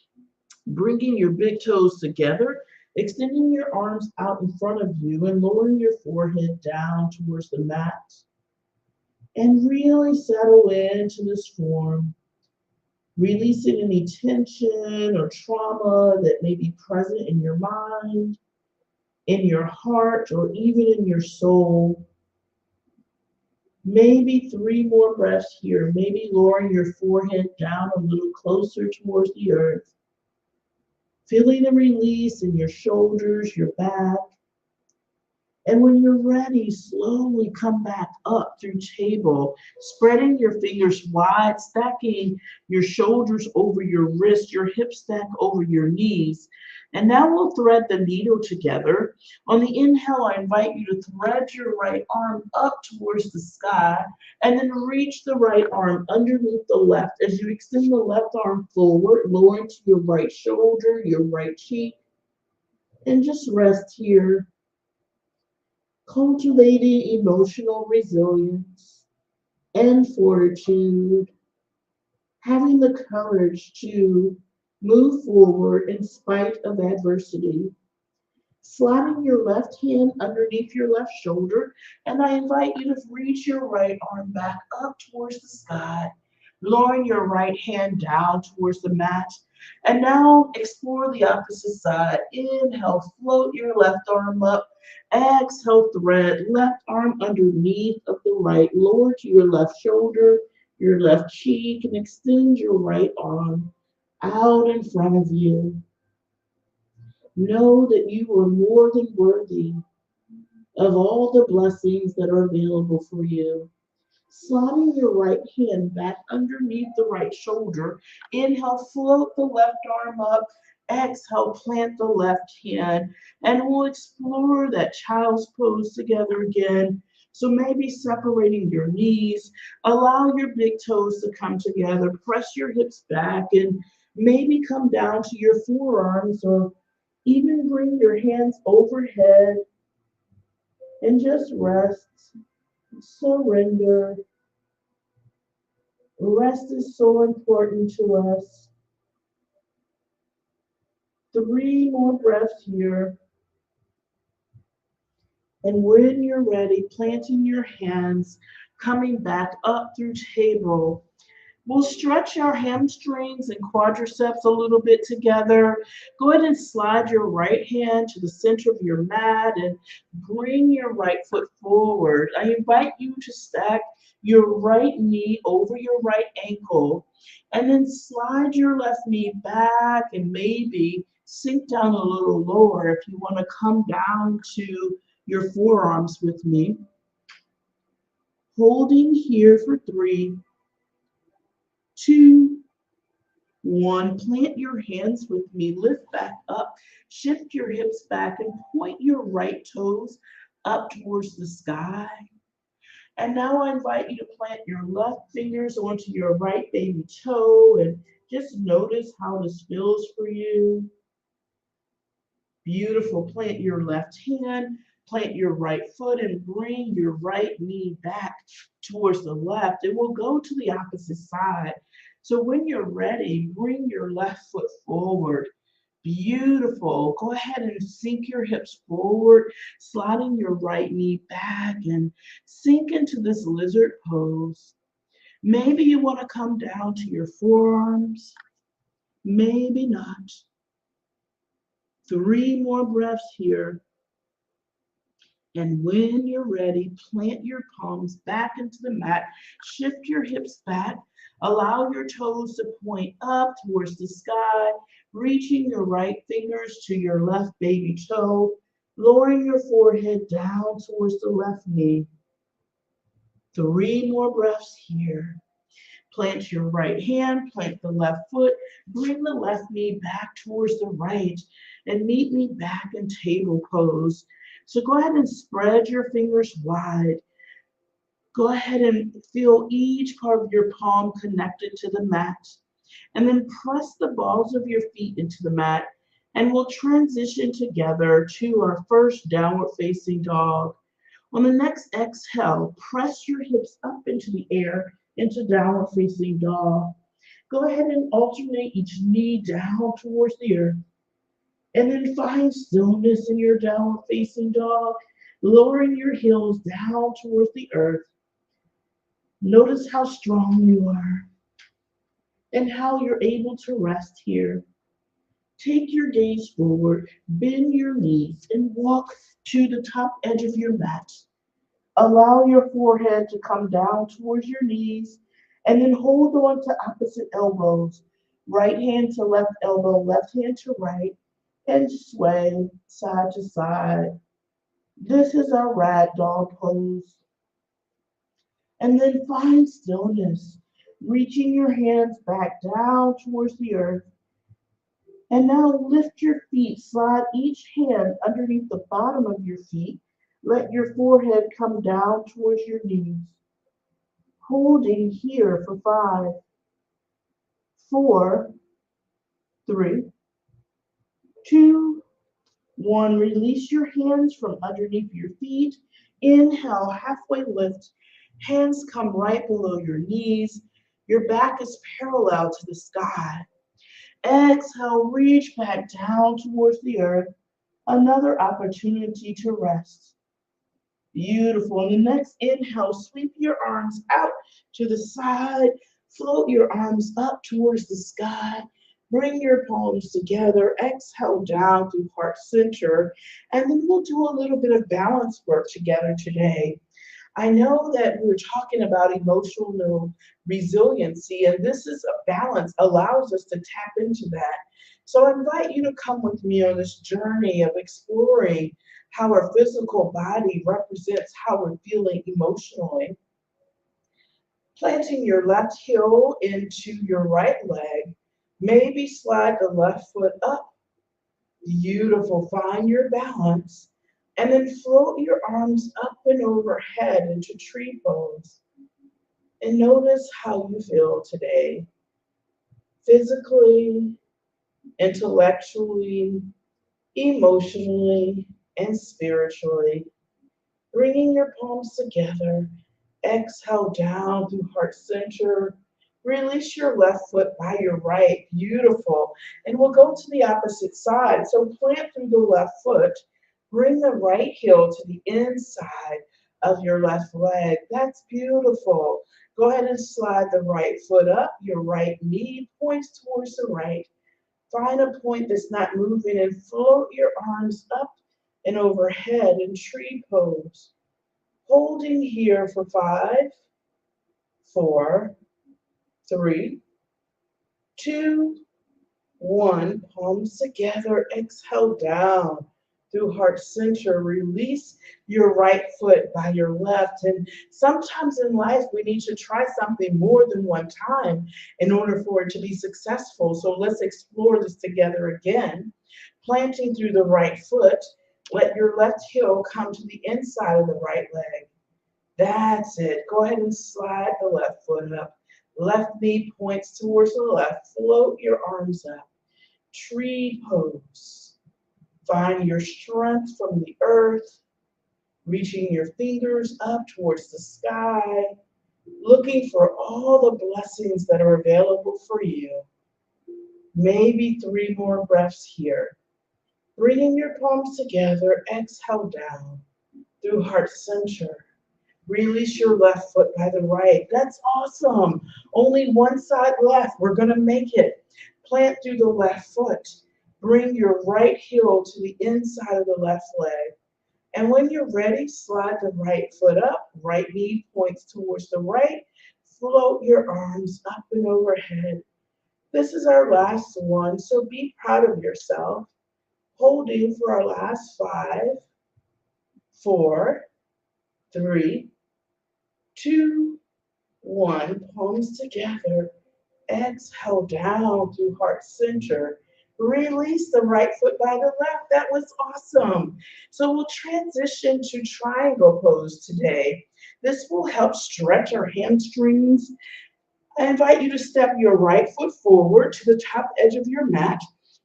bringing your big toes together, extending your arms out in front of you and lowering your forehead down towards the mat. And really settle into this form, releasing any tension or trauma that may be present in your mind, in your heart, or even in your soul. Maybe 3 more breaths here, maybe lowering your forehead down a little closer towards the earth, feeling the release in your shoulders, your back. And when you're ready, slowly come back up through table, spreading your fingers wide, stacking your shoulders over your wrist, your hips stack over your knees. And now we'll thread the needle together. On the inhale, I invite you to thread your right arm up towards the sky and then reach the right arm underneath the left as you extend the left arm forward, lowering to your right shoulder, your right cheek, and just rest here, cultivating emotional resilience and fortitude, having the courage to move forward in spite of adversity. Sliding your left hand underneath your left shoulder, and I invite you to reach your right arm back up towards the sky, lowering your right hand down towards the mat. And now explore the opposite side. Inhale, float your left arm up. Exhale, thread left arm underneath of the right, lower to your left shoulder, your left cheek, and extend your right arm out in front of you. Know that you are more than worthy of all the blessings that are available for you. Sliding your right hand back underneath the right shoulder. Inhale, float the left arm up. Exhale, plant the left hand. And we'll explore that child's pose together again. So maybe separating your knees, allow your big toes to come together, press your hips back, and maybe come down to your forearms or even bring your hands overhead and just rest, surrender, Rest is so important to us. 3 more breaths here. And when you're ready, planting your hands, coming back up through table. We'll stretch our hamstrings and quadriceps a little bit together. Go ahead and slide your right hand to the center of your mat and bring your right foot forward. I invite you to stack your right knee over your right ankle and then slide your left knee back and maybe sink down a little lower if you want to come down to your forearms with me. Holding here for 3, 2, 1. Plant your hands with me. Lift back up. Shift your hips back and point your right toes up towards the sky. And now I invite you to plant your left fingers onto your right baby toe and just notice how this feels for you. Beautiful. Plant your left hand, plant your right foot, and bring your right knee back towards the left. And we'll go to the opposite side. So when you're ready, bring your left foot forward. Beautiful. Go ahead and sink your hips forward, sliding your right knee back and sink into this lizard pose. Maybe you want to come down to your forearms, maybe not. 3 more breaths here. And when you're ready, plant your palms back into the mat, shift your hips back, allow your toes to point up towards the sky, reaching your right fingers to your left baby toe, lowering your forehead down towards the left knee. 3 more breaths here. Plant your right hand, plant the left foot, bring the left knee back towards the right, and meet me back in table pose. So go ahead and spread your fingers wide. Go ahead and feel each part of your palm connected to the mat. And then press the balls of your feet into the mat. And we'll transition together to our first downward facing dog. On the next exhale, press your hips up into the air into downward facing dog. Go ahead and alternate each knee down towards the earth. And then find stillness in your downward facing dog, lowering your heels down towards the earth. Notice how strong you are and how you're able to rest here. Take your gaze forward, bend your knees, and walk to the top edge of your mat. Allow your forehead to come down towards your knees, and then hold on to opposite elbows. Right hand to left elbow, left hand to right, and sway side to side. This is our rag doll pose. And then find stillness, reaching your hands back down towards the earth. And now lift your feet, slide each hand underneath the bottom of your feet. Let your forehead come down towards your knees. Holding here for 5, 4, 3, 2, 1. Release your hands from underneath your feet. Inhale, halfway lift. Hands come right below your knees. Your back is parallel to the sky. Exhale, reach back down towards the earth. Another opportunity to rest. Beautiful. On the next inhale, sweep your arms out to the side. Float your arms up towards the sky. Bring your palms together. Exhale down through heart center. And then we'll do a little bit of balance work together today. I know that we're talking about emotional resiliency, and this is a balance, allows us to tap into that. So I invite you to come with me on this journey of exploring how our physical body represents how we're feeling emotionally. Planting your left heel into your right leg, maybe slide the left foot up. Beautiful. Find your balance. And then float your arms up and overhead into tree pose. And notice how you feel today, physically, intellectually, emotionally, and spiritually. Bringing your palms together. Exhale down through heart center. Release your left foot by your right. Beautiful. And we'll go to the opposite side. So plant through the left foot. Bring the right heel to the inside of your left leg. That's beautiful. Go ahead and slide the right foot up. Your right knee points towards the right. Find a point that's not moving and float your arms up and overhead in tree pose. Holding here for 5, 4, 3, 2, 1. Palms together. Exhale down through heart center. Release your right foot by your left. And sometimes in life, we need to try something more than one time in order for it to be successful. So let's explore this together again. Planting through the right foot. Let your left heel come to the inside of the right leg. That's it. Go ahead and slide the left foot up. Left knee points towards the left. Float your arms up. Tree pose. Find your strength from the earth. Reaching your fingers up towards the sky. Looking for all the blessings that are available for you. Maybe 3 more breaths here. Bringing your palms together. Exhale down through heart center. Release your left foot by the right. That's awesome. Only one side left. We're going to make it. Plant through the left foot. Bring your right heel to the inside of the left leg. And when you're ready, slide the right foot up. Right knee points towards the right. Float your arms up and overhead. This is our last one, so be proud of yourself. Holding for our last 5, 4, 3, 2, 1. Palms together. Exhale down through heart center. Release the right foot by the left. That was awesome. So we'll transition to triangle pose today. This will help stretch our hamstrings. I invite you to step your right foot forward to the top edge of your mat.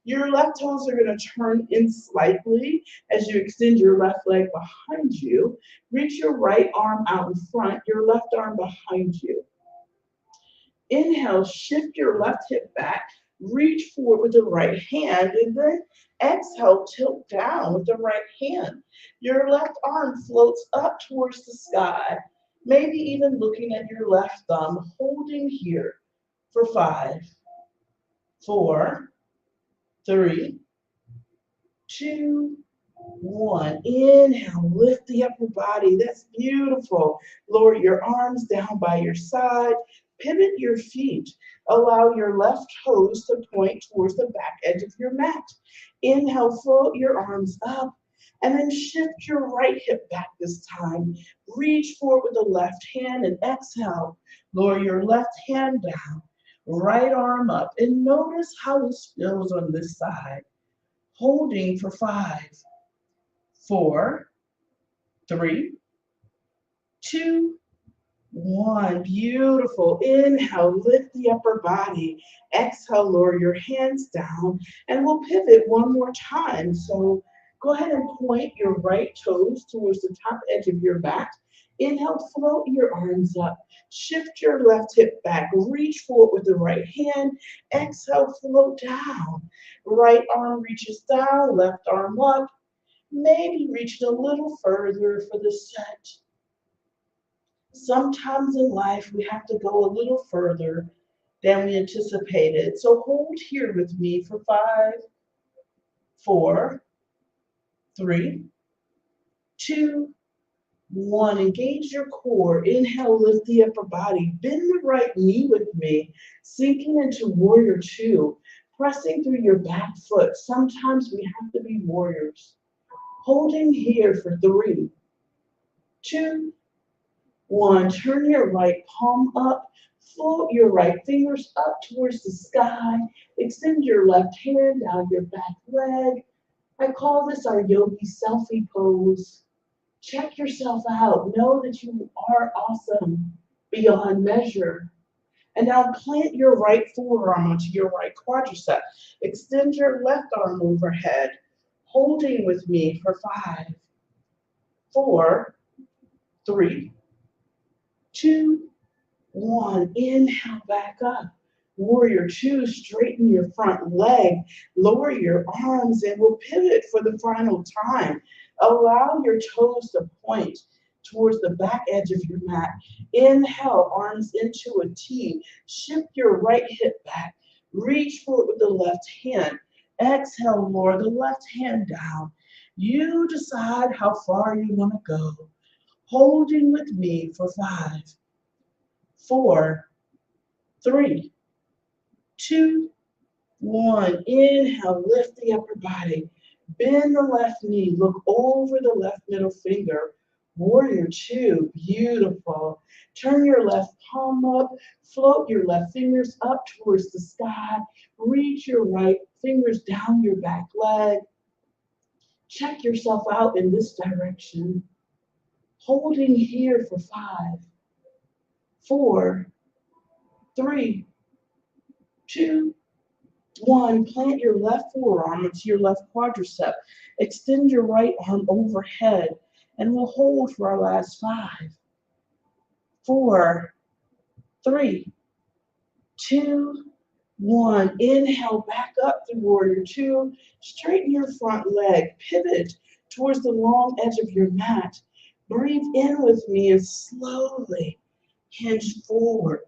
Your left toes are going to turn in slightly as you extend your left leg behind you. Reach your right arm out in front, your left arm behind you. Inhale, shift your left hip back, reach forward with the right hand, and then exhale, tilt down with the right hand. Your left arm floats up towards the sky, maybe even looking at your left thumb, holding here for 5, 4, 3, 2, 1. Inhale, lift the upper body. That's beautiful. Lower your arms down by your side. Pivot your feet. Allow your left toes to point towards the back edge of your mat. Inhale, float your arms up. And then shift your right hip back this time. Reach forward with the left hand and exhale. Lower your left hand down. Right arm up. And notice how this feels on this side. Holding for 5, 4, 3, 2, 1. Beautiful. Inhale, lift the upper body. Exhale, lower your hands down. And we'll pivot one more time. So go ahead and point your right toes towards the top edge of your mat. Inhale, float your arms up. Shift your left hip back. Reach forward with the right hand. Exhale, float down. Right arm reaches down, left arm up. Maybe reach it a little further for the set. Sometimes in life, we have to go a little further than we anticipated. So hold here with me for 5, 4, 3, 2, 1. Engage your core. Inhale, lift the upper body. Bend the right knee with me. Sinking into warrior 2. Pressing through your back foot. Sometimes we have to be warriors. Holding here for 3, 2, 1. Turn your right palm up. Float your right fingers up towards the sky. Extend your left hand down your back leg. I call this our yogi selfie pose. Check yourself out. Know that you are awesome beyond measure. And now plant your right forearm onto your right quadricep. Extend your left arm overhead. Holding with me for 5, 4, 3, 2, 1, inhale back up. Warrior 2, straighten your front leg, lower your arms, and we'll pivot for the final time. Allow your toes to point towards the back edge of your mat. Inhale, arms into a T. Shift your right hip back. Reach for it with the left hand. Exhale, lower the left hand down. You decide how far you want to go. Holding with me for 5, 4, 3, 2, 1. Inhale, lift the upper body. Bend the left knee. Look over the left middle finger. Warrior 2. Beautiful. Turn your left palm up. Float your left fingers up towards the sky. Reach your right fingers down your back leg. Check yourself out in this direction. Holding here for 5, 4, 3, 2, 1. Plant your left forearm into your left quadricep. Extend your right arm overhead, and we'll hold for our last 5, 4, 3, 2, 1. Inhale back up through warrior 2. Straighten your front leg. Pivot towards the long edge of your mat. Breathe in with me and slowly hinge forward,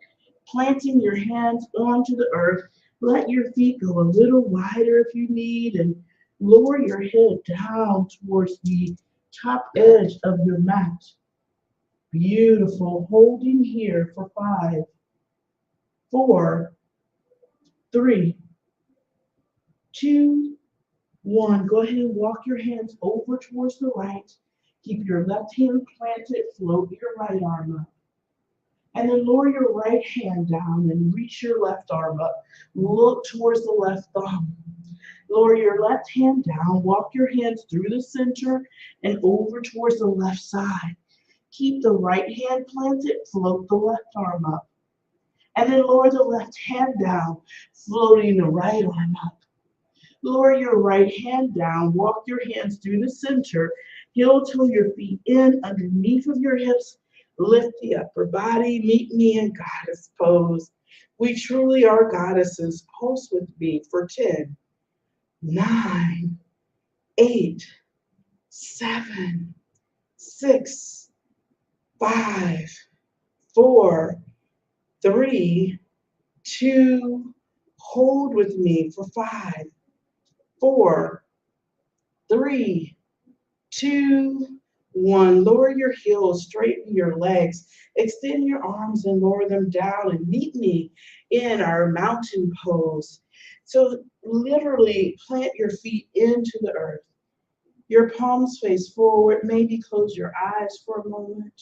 planting your hands onto the earth. Let your feet go a little wider if you need, and lower your head down towards the top edge of your mat. Beautiful. Holding here for 5, 4, 3, 2, 1. Go ahead and walk your hands over towards the right. Keep your left hand planted. Float your right arm up. And then lower your right hand down and reach your left arm up. Look towards the left thumb. Lower your left hand down. Walk your hands through the center and over towards the left side. Keep the right hand planted. Float the left arm up. And then lower the left hand down, floating the right arm up. Lower your right hand down. Walk your hands through the center. Heel toe your feet in underneath of your hips. Lift the upper body. Meet me in goddess pose. We truly are goddesses. Pulse with me for 10, 9, 8, 7, 6, 5, 4, 3, 2. Hold with me for 5, 4, 3, 2, 1. Lower your heels, straighten your legs, extend your arms and lower them down, and meet me in our mountain pose. So literally plant your feet into the earth. Your palms face forward. Maybe close your eyes for a moment.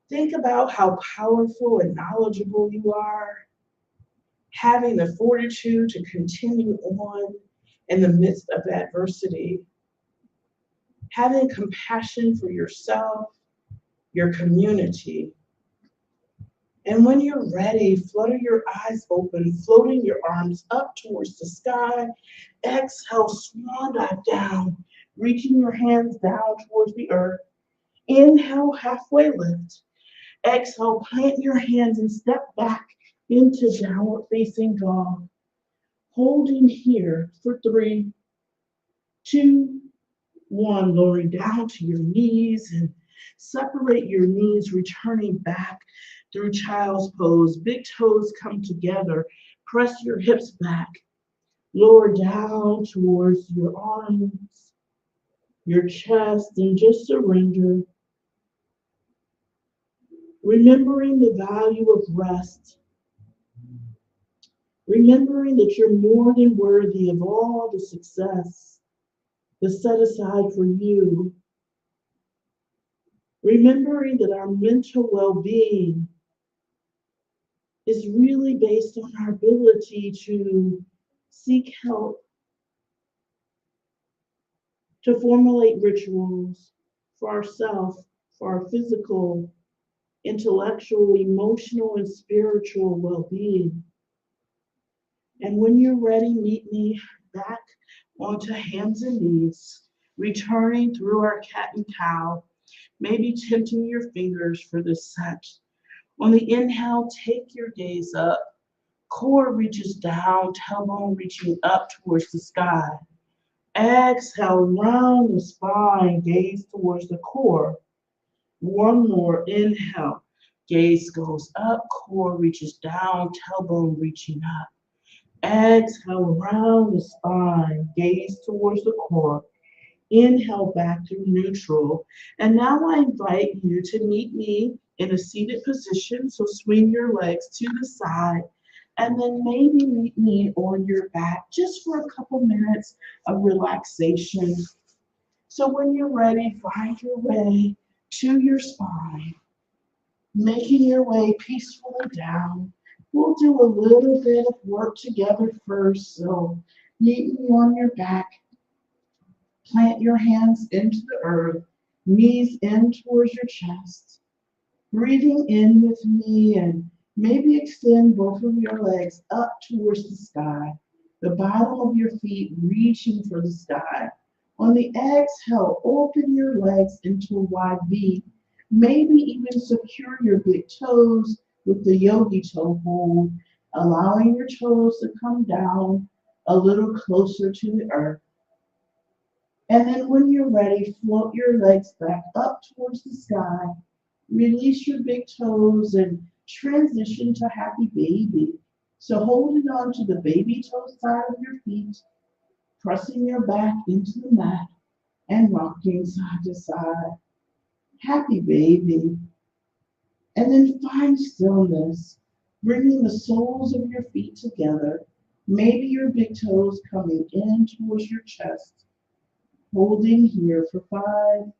Think about how powerful and knowledgeable you are, having the fortitude to continue on in the midst of adversity, having compassion for yourself, your community. And when you're ready, flutter your eyes open, floating your arms up towards the sky. Exhale, swan dive down, reaching your hands down towards the earth. Inhale, halfway lift. Exhale, plant your hands and step back into downward facing dog. Holding here for 3, 2, 1. Lowering down to your knees and separate your knees, returning back through child's pose. Big toes come together. Press your hips back. Lower down towards your arms, your chest, and just surrender. Remembering the value of rest. Remembering that you're more than worthy of all the success that's set aside for you. Remembering that our mental well-being is really based on our ability to seek help, to formulate rituals for ourselves, for our physical, intellectual, emotional, and spiritual well-being. And when you're ready, meet me back onto hands and knees, returning through our cat and cow, maybe tempting your fingers for this set. On the inhale, take your gaze up. Core reaches down, tailbone reaching up towards the sky. Exhale, round the spine, gaze towards the core. One more, inhale. Gaze goes up, core reaches down, tailbone reaching up. Exhale, round the spine, gaze towards the core. Inhale back to neutral. And now I invite you to meet me in a seated position. So swing your legs to the side and then maybe meet me on your back just for a couple minutes of relaxation. So when you're ready, find your way to your spine, making your way peacefully down. We'll do a little bit of work together first. So meet me on your back. Plant your hands into the earth, knees in towards your chest. Breathing in with me and maybe extend both of your legs up towards the sky. The bottom of your feet reaching for the sky. On the exhale, open your legs into a wide V. Maybe even secure your big toes with the yogi toe hold, allowing your toes to come down a little closer to the earth. And then when you're ready, float your legs back up towards the sky. Release your big toes and transition to happy baby. So holding on to the baby toe side of your feet, pressing your back into the mat and rocking side to side. Happy baby. And then find stillness, bringing the soles of your feet together. Maybe your big toes coming in towards your chest. Holding here for 5,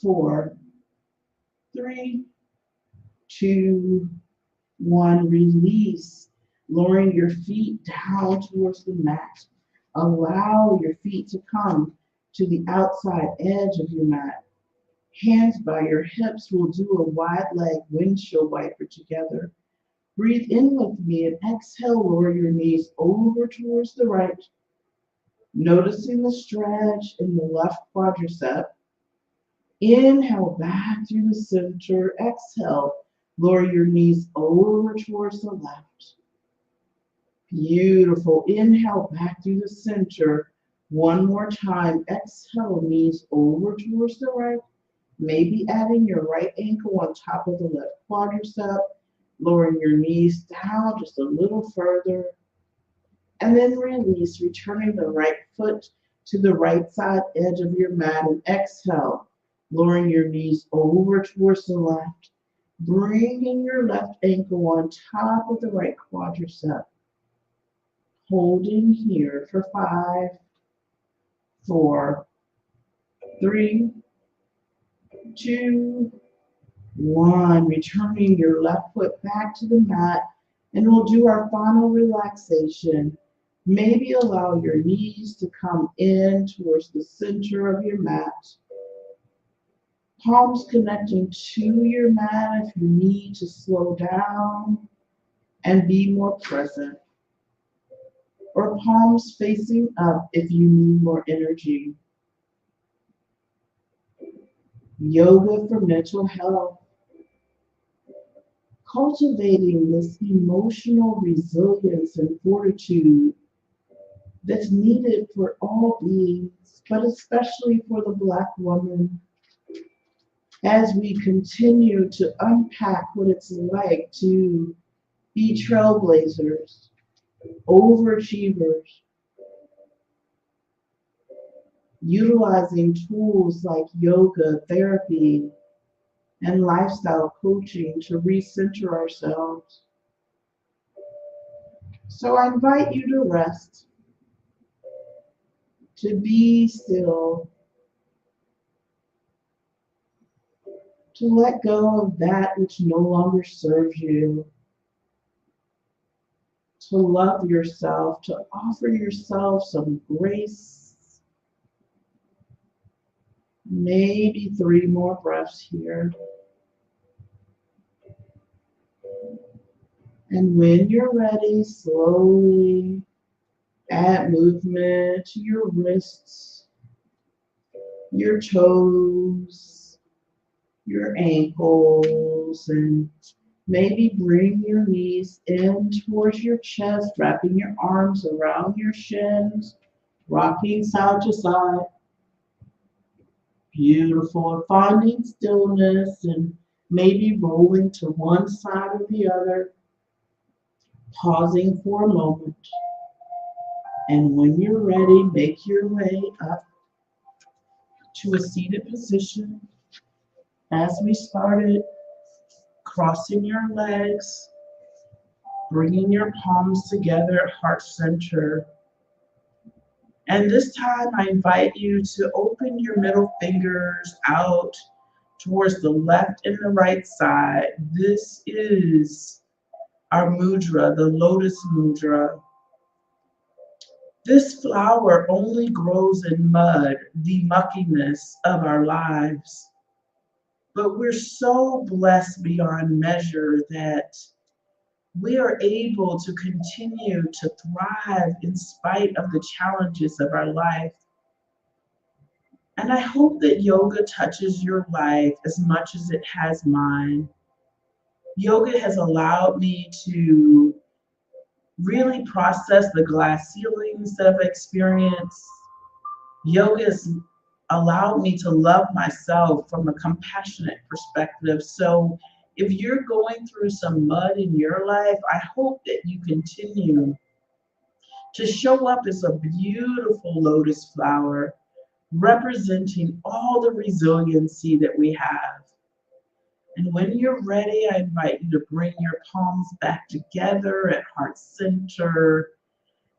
4, 3, 2, 1. Release, lowering your feet down towards the mat. Allow your feet to come to the outside edge of your mat. Hands by your hips. We'll do a wide leg windshield wiper together. Breathe in with me and exhale, lower your knees over towards the right. Noticing the stretch in the left quadricep. Inhale back through the center. Exhale, lower your knees over towards the left. Beautiful. Inhale back through the center. One more time. Exhale, knees over towards the right. Maybe adding your right ankle on top of the left quadricep. Lowering your knees down just a little further. And then release, returning the right foot to the right side edge of your mat and exhale, lowering your knees over towards the left, bringing your left ankle on top of the right quadricep. Holding here for 5, 4, 3, 2, 1. Returning your left foot back to the mat, and we'll do our final relaxation. Maybe allow your knees to come in towards the center of your mat. Palms connecting to your mat if you need to slow down and be more present. Or palms facing up if you need more energy. Yoga for mental health. Cultivating this emotional resilience and fortitude that's needed for all beings, but especially for the Black woman, as we continue to unpack what it's like to be trailblazers, overachievers, utilizing tools like yoga, therapy, and lifestyle coaching to recenter ourselves. So I invite you to rest, to be still, to let go of that which no longer serves you, to love yourself, to offer yourself some grace. Maybe 3 more breaths here. And when you're ready, slowly add movement to your wrists, your toes, your ankles, and Maybe bring your knees in towards your chest, wrapping your arms around your shins, rocking side to side. Beautiful. Finding stillness and maybe rolling to one side or the other, pausing for a moment. And when you're ready, make your way up to a seated position. As we started, crossing your legs, bringing your palms together at heart center. And this time, I invite you to open your middle fingers out towards the left and the right side. This is our mudra, the lotus mudra. This flower only grows in mud, the muckiness of our lives. But we're so blessed beyond measure that we are able to continue to thrive in spite of the challenges of our life. And I hope that yoga touches your life as much as it has mine. Yoga has allowed me to really process the glass ceilings that I've experienced. Yoga has allowed me to love myself from a compassionate perspective. So if you're going through some mud in your life, I hope that you continue to show up as a beautiful lotus flower representing all the resiliency that we have. And when you're ready, I invite you to bring your palms back together at heart center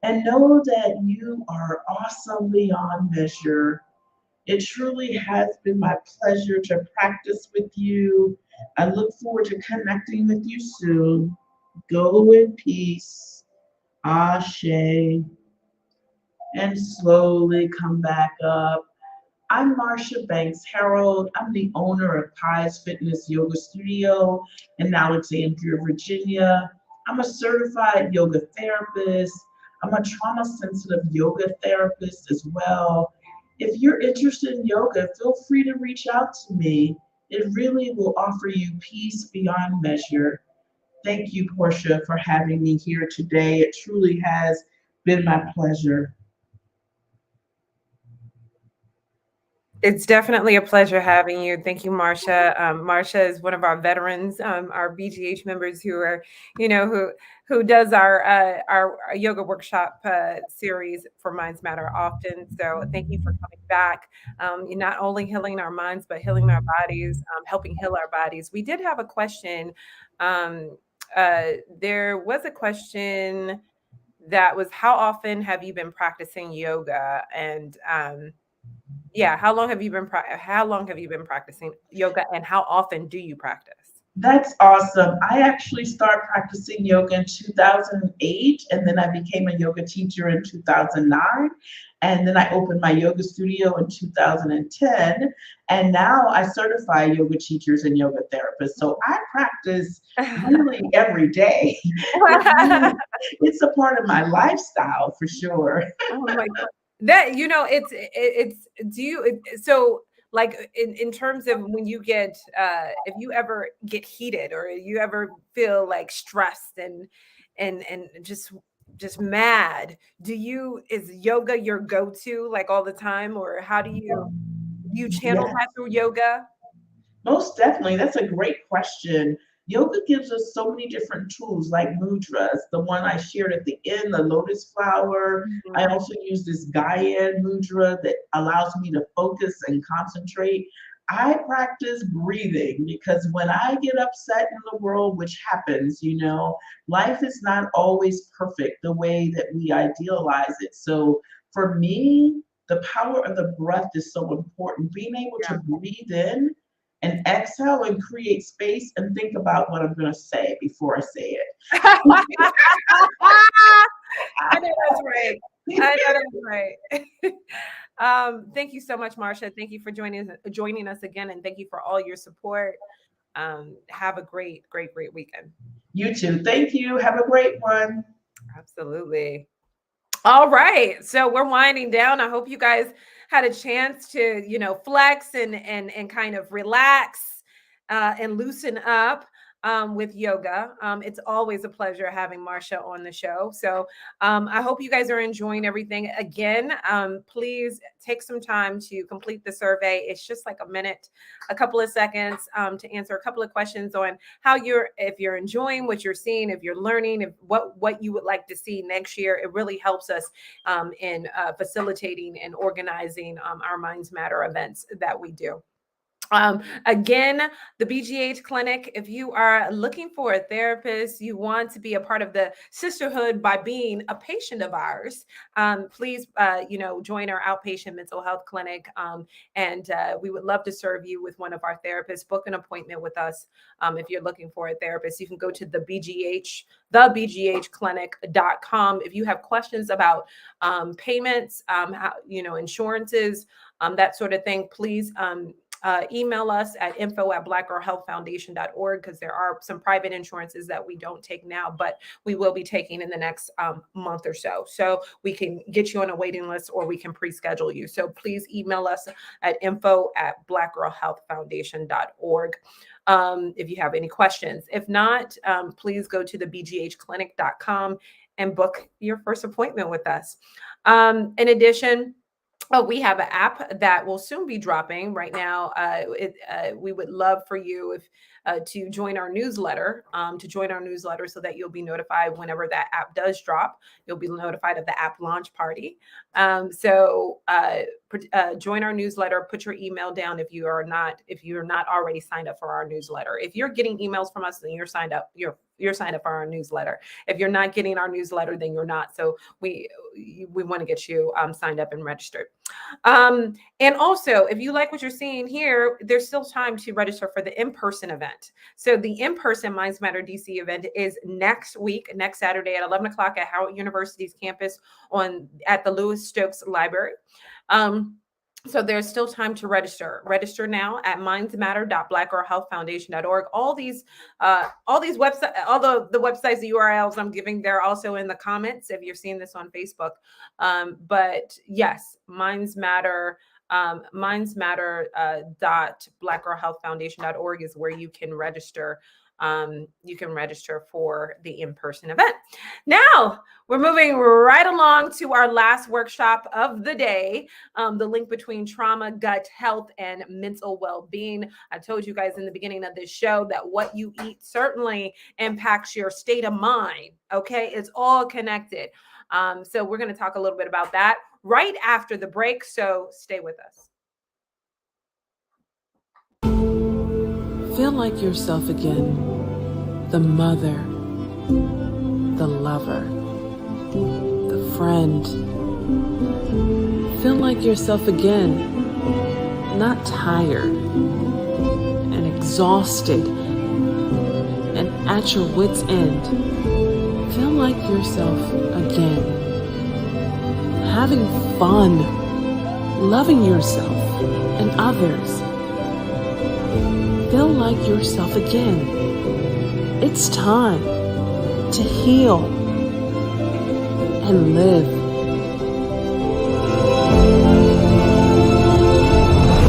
and know that you are awesome beyond measure. It truly has been my pleasure to practice with you. I look forward to connecting with you soon. Go in peace. Ashe. And slowly come back up. I'm Marsha Banks Harold. I'm the owner of Pies Fitness Yoga Studio in Alexandria, Virginia. I'm a certified yoga therapist. I'm a trauma sensitive yoga therapist as well. If you're interested in yoga, feel free to reach out to me. It really will offer you peace beyond measure. Thank you, Portia, for having me here today. It truly has been my pleasure. It's definitely a pleasure having you. Thank you, Marcia. Marcia is one of our veterans, our BGH members who are, who does our yoga workshop series for Minds Matter often. So thank you for coming back. You're not only healing our minds, but healing our bodies, helping heal our bodies. We did have a question. Um, there was a question that was, how often have you been practicing yoga? And yeah, how long have you been practicing yoga, and how often do you practice? That's awesome. I actually started practicing yoga in 2008, and then I became a yoga teacher in 2009. And then I opened my yoga studio in 2010. And now I certify yoga teachers and yoga therapists. So I practice really every day. It's a part of my lifestyle for sure. Oh my God. That, it's do you so like in terms of when you get if you ever get heated or you ever feel like stressed and just mad, is yoga your go-to like all the time, or how do you channel Yes. that through yoga? Most definitely. That's a great question. Yoga gives us so many different tools like mudras, the one I shared at the end, the lotus flower. I Mhm. also use this Gaian mudra that allows me to focus and concentrate. I practice breathing because when I get upset in the world, which happens, life is not always perfect the way that we idealize it. So for me, the power of the breath is so important. Being able to breathe in and exhale and create space and think about what I'm going to say before I say I know that's right. I know that's right. Thank you so much, Marcia. Thank you for joining us again, and thank you for all your support. Have a great, great, great weekend. You too. Thank you. Have a great one. Absolutely. All right. So we're winding down. I hope you guys had a chance to, flex and kind of relax and loosen up. with yoga. It's always a pleasure having Marcia on the show. So I hope you guys are enjoying everything. Again, please take some time to complete the survey. It's just like a minute, a couple of seconds to answer a couple of questions on how if you're enjoying what you're seeing, if you're learning, if what you would like to see next year. It really helps us in facilitating and organizing our Minds Matter events that we do. Again, the BGH Clinic, if you are looking for a therapist, you want to be a part of the sisterhood by being a patient of ours, please, join our outpatient mental health clinic. And we would love to serve you with one of our therapists. Book an appointment with us. If you're looking for a therapist, you can go to thebghclinic.com. If you have questions about payments, insurances, that sort of thing, please email us at info@blackgirlhealthfoundation.org, because there are some private insurances that we don't take now, but we will be taking in the next month or so. So we can get you on a waiting list, or we can pre-schedule you. So please email us at info@blackgirlhealthfoundation.org. If you have any questions. If not, please go to thebghclinic.com and book your first appointment with us. In addition, we have an app that will soon be dropping right now. We would love for you to join our newsletter, so that you'll be notified whenever that app does drop. You'll be notified of the app launch party. So join our newsletter. Put your email down if you're not already signed up for our newsletter. If you're getting emails from us, then you're signed up. You're signed up for our newsletter. If you're not getting our newsletter, then you're not. So we want to get you signed up and registered. And also, if you like what you're seeing here, there's still time to register for the in-person event. So the in-person Minds Matter DC event is next Saturday at 11 o'clock at Howard University's campus at the Lewis Stokes Library. So there's still time to register. Register now at mindsmatter.blackgirlhealthfoundation.org. All these websites, all the websites, the URLs I'm giving, they're also in the comments if you're seeing this on Facebook. But yes, Minds Matter. Mindsmatter.blackgirlhealthfoundation.org is where you can register. You can register for the in-person event. Now we're moving right along to our last workshop of the day, the link between trauma, gut health, and mental well-being. I told you guys in the beginning of this show that what you eat certainly impacts your state of mind. Okay, it's all connected. So we're going to talk a little bit about that right after the break. So stay with us. Feel like yourself again, the mother, the lover, the friend. Feel like yourself again, not tired and exhausted and at your wit's end. Feel like yourself again, having fun, loving yourself and others. Feel like yourself again. It's time to heal and live.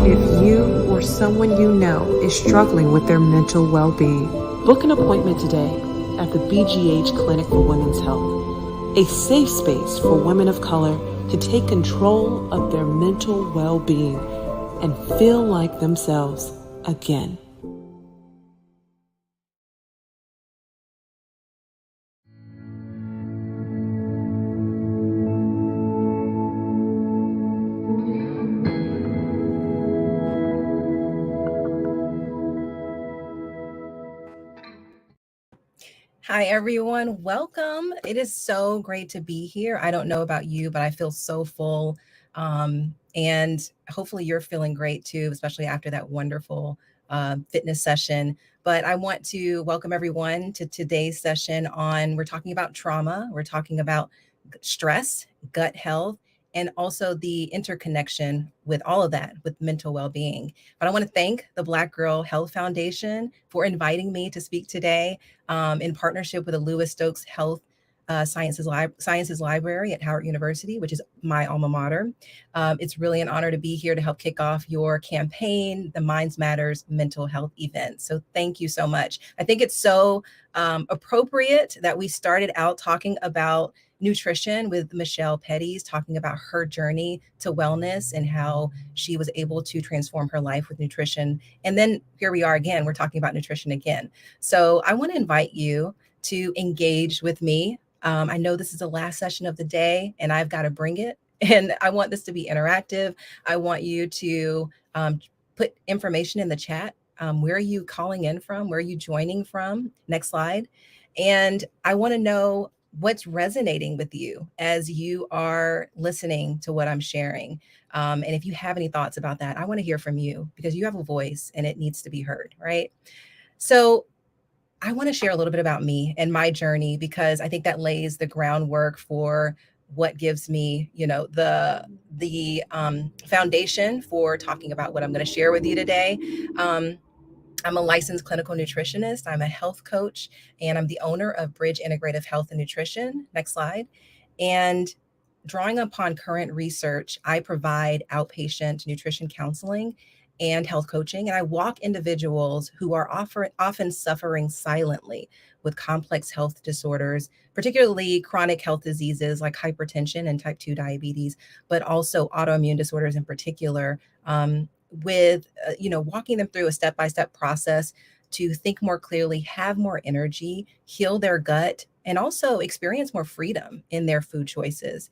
If you or someone you know is struggling with their mental well-being, book an appointment today at the BGH Clinic for Women's Health, a safe space for women of color to take control of their mental well-being and feel like themselves again. Hi, everyone. Welcome. It is so great to be here. I don't know about you, but I feel so full. And hopefully you're feeling great too, especially after that wonderful fitness session. But I want to welcome everyone to today's session we're talking about trauma. We're talking about stress, gut health, and also the interconnection with all of that with mental well-being. But I want to thank the Black Girl Health Foundation for inviting me to speak today in partnership with the Lewis Stokes Health Sciences Library at Howard University, which is my alma mater. It's really an honor to be here to help kick off your campaign, the Minds Matters mental health event. So thank you so much. I think it's so appropriate that we started out talking about nutrition with Michelle Petty's talking about her journey to wellness and how she was able to transform her life with nutrition. And then here we are again, we're talking about nutrition again. So I want to invite you to engage with me. I know this is the last session of the day and I've got to bring it. And I want this to be interactive. I want you to put information in the chat. Where are you calling in from? Where are you joining from? Next slide. And I want to know what's resonating with you as you are listening to what I'm sharing. And if you have any thoughts about that, I want to hear from you because you have a voice and it needs to be heard, right? So I want to share a little bit about me and my journey because I think that lays the groundwork for what gives me, the foundation for talking about what I'm going to share with you today. I'm a licensed clinical nutritionist. I'm a health coach, and I'm the owner of Bridge Integrative Health and Nutrition. Next slide. And drawing upon current research, I provide outpatient nutrition counseling and health coaching. And I walk individuals who are often suffering silently with complex health disorders, particularly chronic health diseases like hypertension and type 2 diabetes, but also autoimmune disorders in particular. With walking them through a step-by-step process to think more clearly, have more energy, heal their gut, and also experience more freedom in their food choices.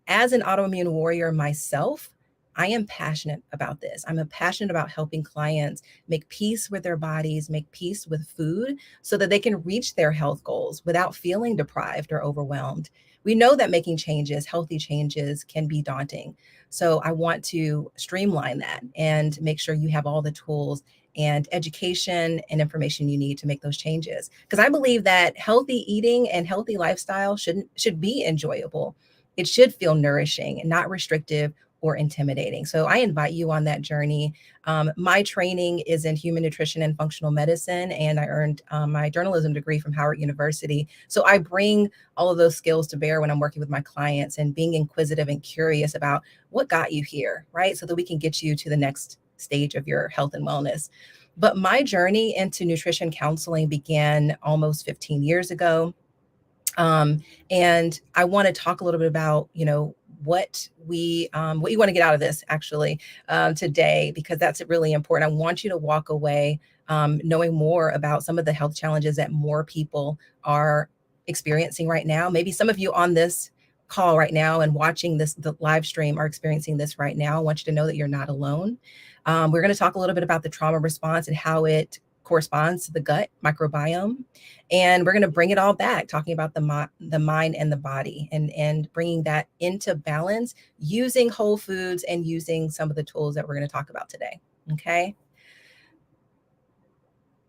As an autoimmune warrior myself, I am passionate about this. I'm passionate about helping clients make peace with their bodies, make peace with food so that they can reach their health goals without feeling deprived or overwhelmed. We know that making changes, healthy changes, can be daunting. So I want to streamline that and make sure you have all the tools and education and information you need to make those changes. Because I believe that healthy eating and healthy lifestyle should be enjoyable. It should feel nourishing and not restrictive or intimidating. So I invite you on that journey. My training is in human nutrition and functional medicine, and I earned my journalism degree from Howard University. So I bring all of those skills to bear when I'm working with my clients and being inquisitive and curious about what got you here, right? So that we can get you to the next stage of your health and wellness. But my journey into nutrition counseling began almost 15 years ago. And I want to talk a little bit about, what you want to get out of this actually today, because that's really important. I want you to walk away knowing more about some of the health challenges that more people are experiencing right now. Maybe some of you on this call right now and watching the live stream are experiencing this right now. I want you to know that you're not alone. We're going to talk a little bit about the trauma response and how it corresponds to the gut microbiome. And we're going to bring it all back, talking about the mind and the body and bringing that into balance using whole foods and using some of the tools that we're going to talk about today. Okay.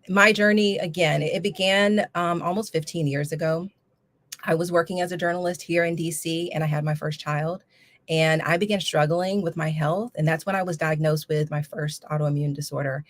My journey, again, it began almost 15 years ago. I was working as a journalist here in DC and I had my first child. And I began struggling with my health. And that's when I was diagnosed with my first autoimmune disorder.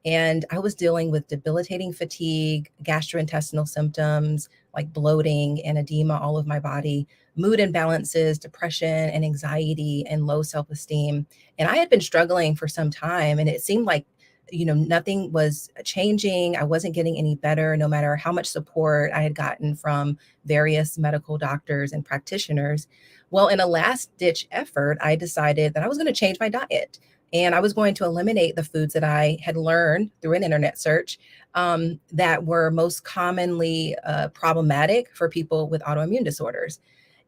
And I was dealing with debilitating fatigue, gastrointestinal symptoms like bloating and edema all over my body, mood imbalances, depression and anxiety, and low self-esteem. And I had been struggling for some time, and it seemed like, nothing was changing. I wasn't getting any better, no matter how much support I had gotten from various medical doctors and practitioners. Well, in a last-ditch effort, I decided that I was going to change my diet. And I was going to eliminate the foods that I had learned through an internet search that were most commonly problematic for people with autoimmune disorders.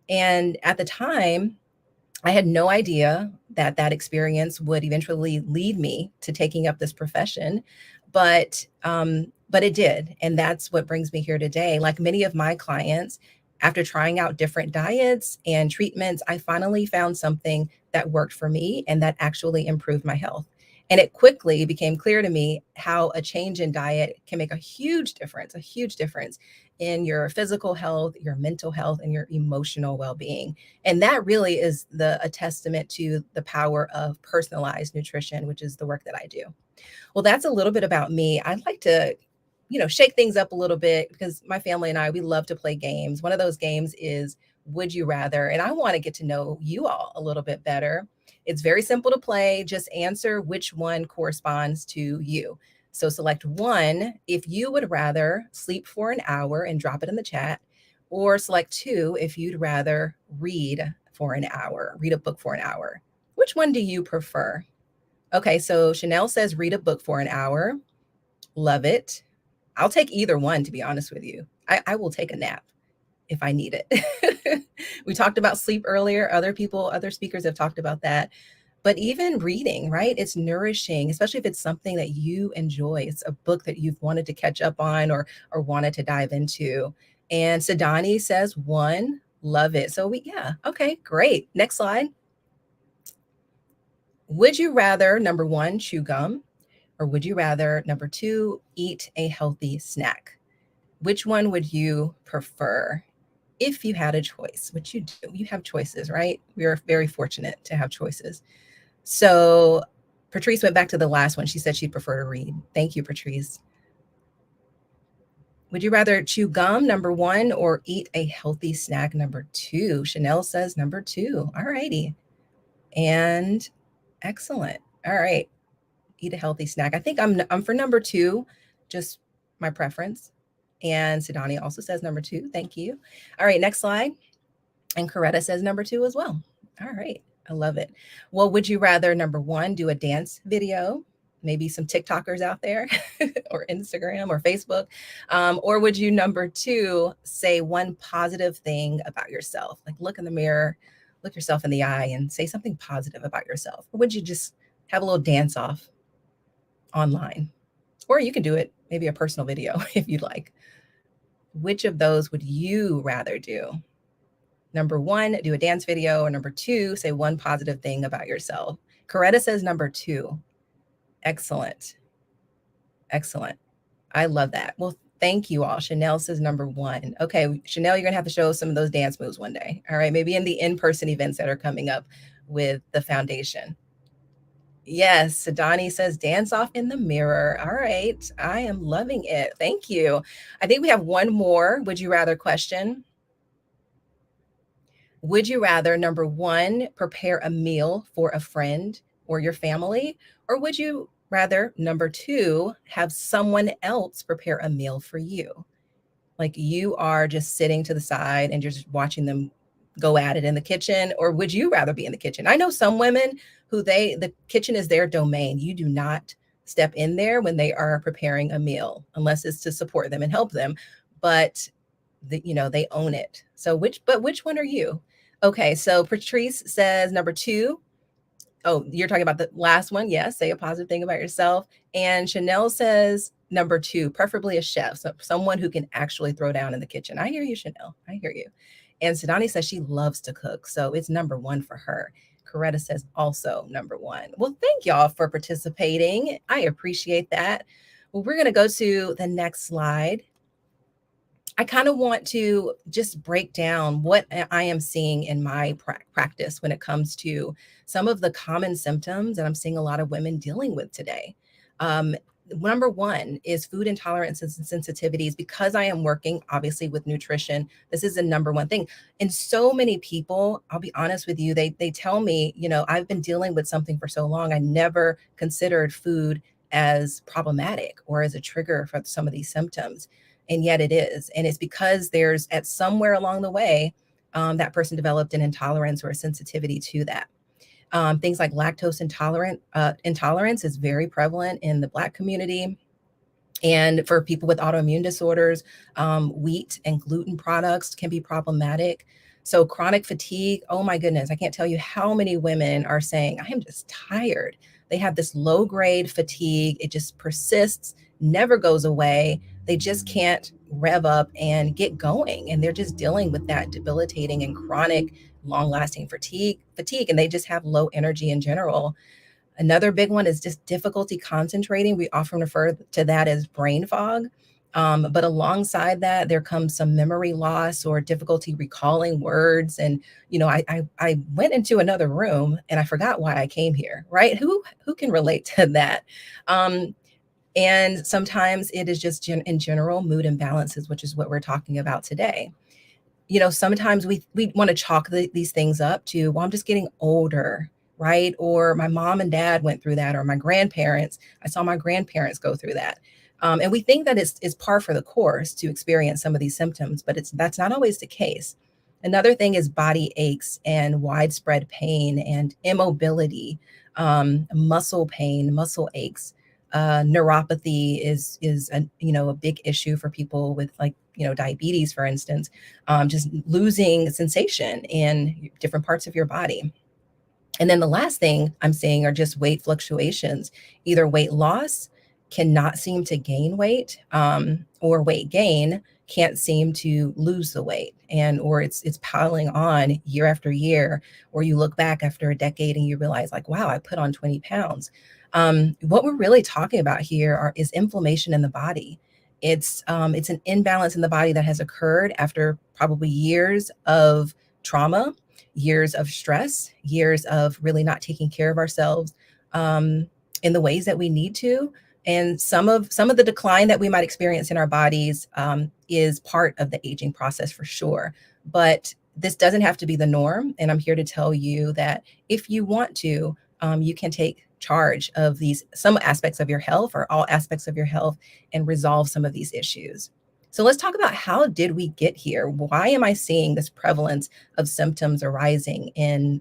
And at the time, I had no idea that that experience would eventually lead me to taking up this profession, but it did, and that's what brings me here today. Like many of my clients, after trying out different diets and treatments, I finally found something that worked for me and that actually improved my health. And it quickly became clear to me how a change in diet can make a huge difference in your physical health, your mental health, and your emotional well-being. And that really is a testament to the power of personalized nutrition, which is the work that I do. Well, that's a little bit about me. I'd like to shake things up a little bit, because my family and I, we love to play games. One of those games is Would You Rather? And I want to get to know you all a little bit better. It's very simple to play. Just answer which one corresponds to you. So select one if you would rather sleep for an hour and drop it in the chat, or select two if you'd rather read for an hour, read a book for an hour. Which one do you prefer? Okay, so Chanel says read a book for an hour. Love it. I'll take either one, to be honest with you. I will take a nap if I need it. We talked about sleep earlier. Other speakers have talked about that. But even reading, right? It's nourishing, especially if it's something that you enjoy. It's a book that you've wanted to catch up on or wanted to dive into. And Sadani says one, love it. So yeah, okay, great. Next slide. Would you rather, number one, chew gum, or would you rather, number two, eat a healthy snack? Which one would you prefer if you had a choice? Which you do. You have choices, right? We are very fortunate to have choices. So Patrice went back to the last one. She said she'd prefer to read. Thank you, Patrice. Would you rather chew gum, number one, or eat a healthy snack, number two? Chanel says number two. All righty. And excellent. All right. Eat a healthy snack. I think I'm for number two, just my preference. And Sidani also says number two. Thank you. All right, next slide. And Coretta says number two as well. All right. I love it. Well, would you rather, number one, do a dance video? Maybe some TikTokers out there or Instagram or Facebook. Or would you, number two, say one positive thing about yourself? Like look in the mirror, look yourself in the eye and say something positive about yourself. Or would you just have a little dance off online? Or you can do it, maybe a personal video if you'd like. Which of those would you rather do? Number one, do a dance video, or number two, say one positive thing about yourself. Coretta says number two. Excellent. Excellent. I love that. Well, thank you all. Chanel says number one. Okay, Chanel, you're going to have to show us some of those dance moves one day. All right, maybe in the in-person events that are coming up with the foundation. Yes, Sadani says dance off in the mirror. All right, I am loving it. Thank you. I think we have one more would you rather question. Would you rather, number one, prepare a meal for a friend or your family? Or would you rather, number two, have someone else prepare a meal for you? Like you are just sitting to the side and just watching them go at it in the kitchen? Or would you rather be in the kitchen? I know some women who the kitchen is their domain. You do not step in there when they are preparing a meal, unless it's to support them and help them. But they own it. So which one are you? Okay, so Patrice says number two. Oh, you're talking about the last one. Yes, say a positive thing about yourself. And Chanel says number two, preferably a chef, so someone who can actually throw down in the kitchen. I hear you, Chanel. I hear you. And Sidani says she loves to cook, so it's number one for her. Coretta says also number one. Well, thank y'all for participating. I appreciate that. Well, we're going to go to the next slide. I kind of want to just break down what I am seeing in my practice when it comes to some of the common symptoms that I'm seeing a lot of women dealing with today. Number one is food intolerances and sensitivities. Because I am working obviously with nutrition, this is the number one thing. And so many people, I'll be honest with you, they tell me, I've been dealing with something for so long. I never considered food as problematic or as a trigger for some of these symptoms. And yet it is. And it's because there's at somewhere along the way, that person developed an intolerance or a sensitivity to that. Things like lactose intolerance is very prevalent in the Black community. And for people with autoimmune disorders, wheat and gluten products can be problematic. So chronic fatigue, oh my goodness, I can't tell you how many women are saying, I am just tired. They have this low grade fatigue. It just persists, never goes away. They just can't rev up and get going. And they're just dealing with that debilitating and chronic, long lasting fatigue, and they just have low energy in general. Another big one is just difficulty concentrating. We often refer to that as brain fog. But alongside that, there comes some memory loss or difficulty recalling words. And, I went into another room and I forgot why I came here, right? Who can relate to that? And sometimes it is just in general mood imbalances, which is what we're talking about today. Sometimes we want to chalk these things up to, well, I'm just getting older, right? Or my mom and dad went through that, or my grandparents. I saw my grandparents go through that. And we think that it's par for the course to experience some of these symptoms, but that's not always the case. Another thing is body aches and widespread pain and immobility, muscle pain, muscle aches. Neuropathy is a big issue for people with, like, diabetes, for instance. Just losing sensation in different parts of your body. And then the last thing I'm seeing are just weight fluctuations, either weight loss, cannot seem to gain weight, or weight gain, can't seem to lose the weight, and or it's piling on year after year, or you look back after a decade and you realize, like, wow, I put on 20 pounds. What we're really talking about here is inflammation in the body. It's an imbalance in the body that has occurred after probably years of trauma, years of stress, years of really not taking care of ourselves, in the ways that we need to. And some of the decline that we might experience in our bodies, is part of the aging process for sure. But this doesn't have to be the norm. And I'm here to tell you that if you want to, you can take charge of some aspects of your health, or all aspects of your health, and resolve some of these issues. So let's talk about, how did we get here? Why am I seeing this prevalence of symptoms arising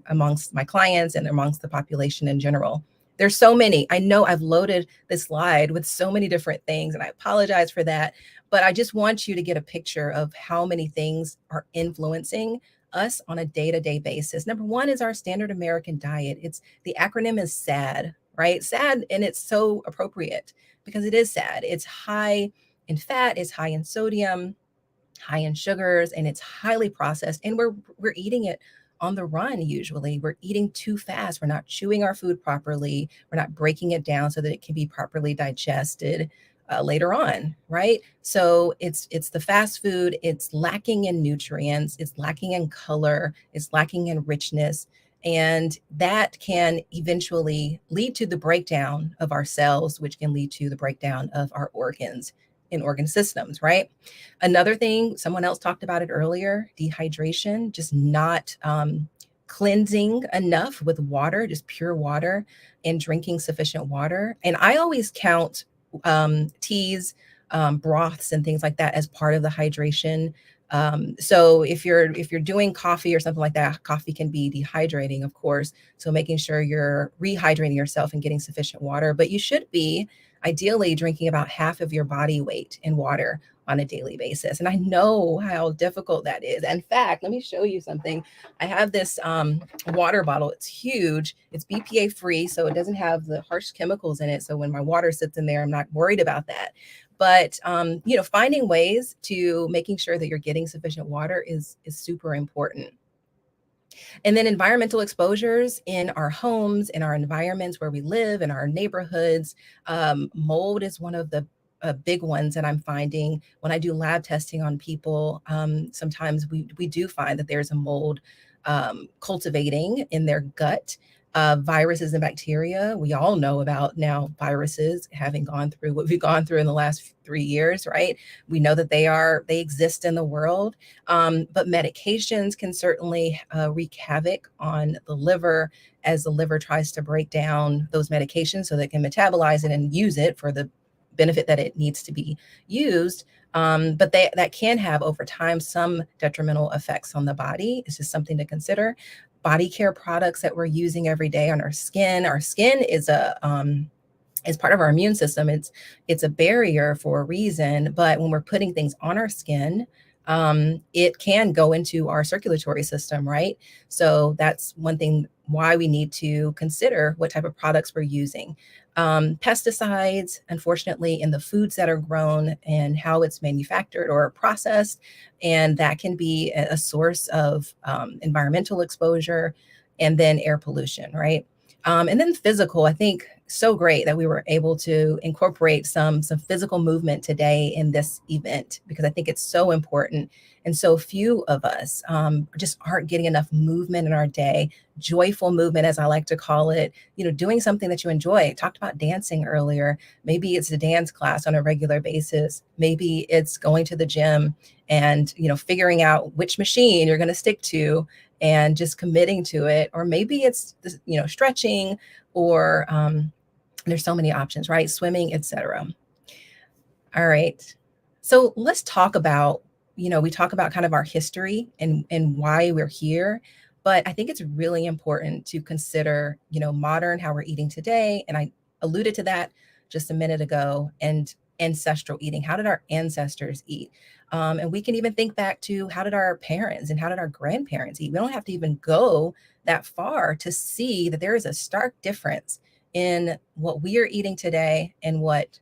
amongst my clients and amongst the population in general? There's so many. I know I've loaded this slide with so many different things, and I apologize for that. But I just want you to get a picture of how many things are influencing us on a day-to-day basis. Number one is our standard American diet. The acronym is SAD, right? SAD, and it's so appropriate because it is sad. It's high in fat, it's high in sodium, high in sugars, and it's highly processed. And we're eating it on the run. Usually we're eating too fast. We're not chewing our food properly. We're not breaking it down so that it can be properly digested later on, right? So it's the fast food. It's lacking in nutrients. It's lacking in color. It's lacking in richness. And that can eventually lead to the breakdown of our cells, which can lead to the breakdown of our organs in organ systems, right? Another thing, someone else talked about it earlier, dehydration, just not cleansing enough with water, just pure water, and drinking sufficient water. And I always count teas, broths, and things like that as part of the hydration. So if you're doing coffee or something like that, coffee can be dehydrating, of course. So making sure you're rehydrating yourself and getting sufficient water, but you should be ideally drinking about half of your body weight in water on a daily basis. And I know how difficult that is. In fact, let me show you something. I have this water bottle. It's huge. It's BPA free, so it doesn't have the harsh chemicals in it. So when my water sits in there, I'm not worried about that. But finding ways to making sure that you're getting sufficient water is super important. And then environmental exposures in our homes, in our environments where we live, in our neighborhoods. Mold is one of the big ones that I'm finding when I do lab testing on people. Sometimes we do find that there's a mold cultivating in their gut. Viruses and bacteria. We all know about now viruses, having gone through what we've gone through in the last 3 years, right? We know that they exist in the world. But medications can certainly wreak havoc on the liver as the liver tries to break down those medications so that it can metabolize it and use it for the benefit that it needs to be used. But that can have over time some detrimental effects on the body. It's just something to consider. Body care products that we're using every day on our skin. Our skin is part of our immune system. It's a barrier for a reason, but when we're putting things on our skin, it can go into our circulatory system, right? So that's one thing why we need to consider what type of products we're using. Pesticides, unfortunately, in the foods that are grown and how it's manufactured or processed, and that can be a source of environmental exposure, and then air pollution, right? And then physical, I think so great that we were able to incorporate some physical movement today in this event, because I think it's so important. And so few of us just aren't getting enough movement in our day, joyful movement, as I like to call it, doing something that you enjoy. I talked about dancing earlier. Maybe it's a dance class on a regular basis. Maybe it's going to the gym and, figuring out which machine you're going to stick to and just committing to it. Or maybe it's, stretching, or there's so many options, right? Swimming, etc. All right. So let's talk about, we talk about kind of our history and why we're here. But I think it's really important to consider, modern, how we're eating today. And I alluded to that just a minute ago, and ancestral eating. How did our ancestors eat? And we can even think back to, how did our parents and how did our grandparents eat? We don't have to even go that far to see that there is a stark difference in what we are eating today and what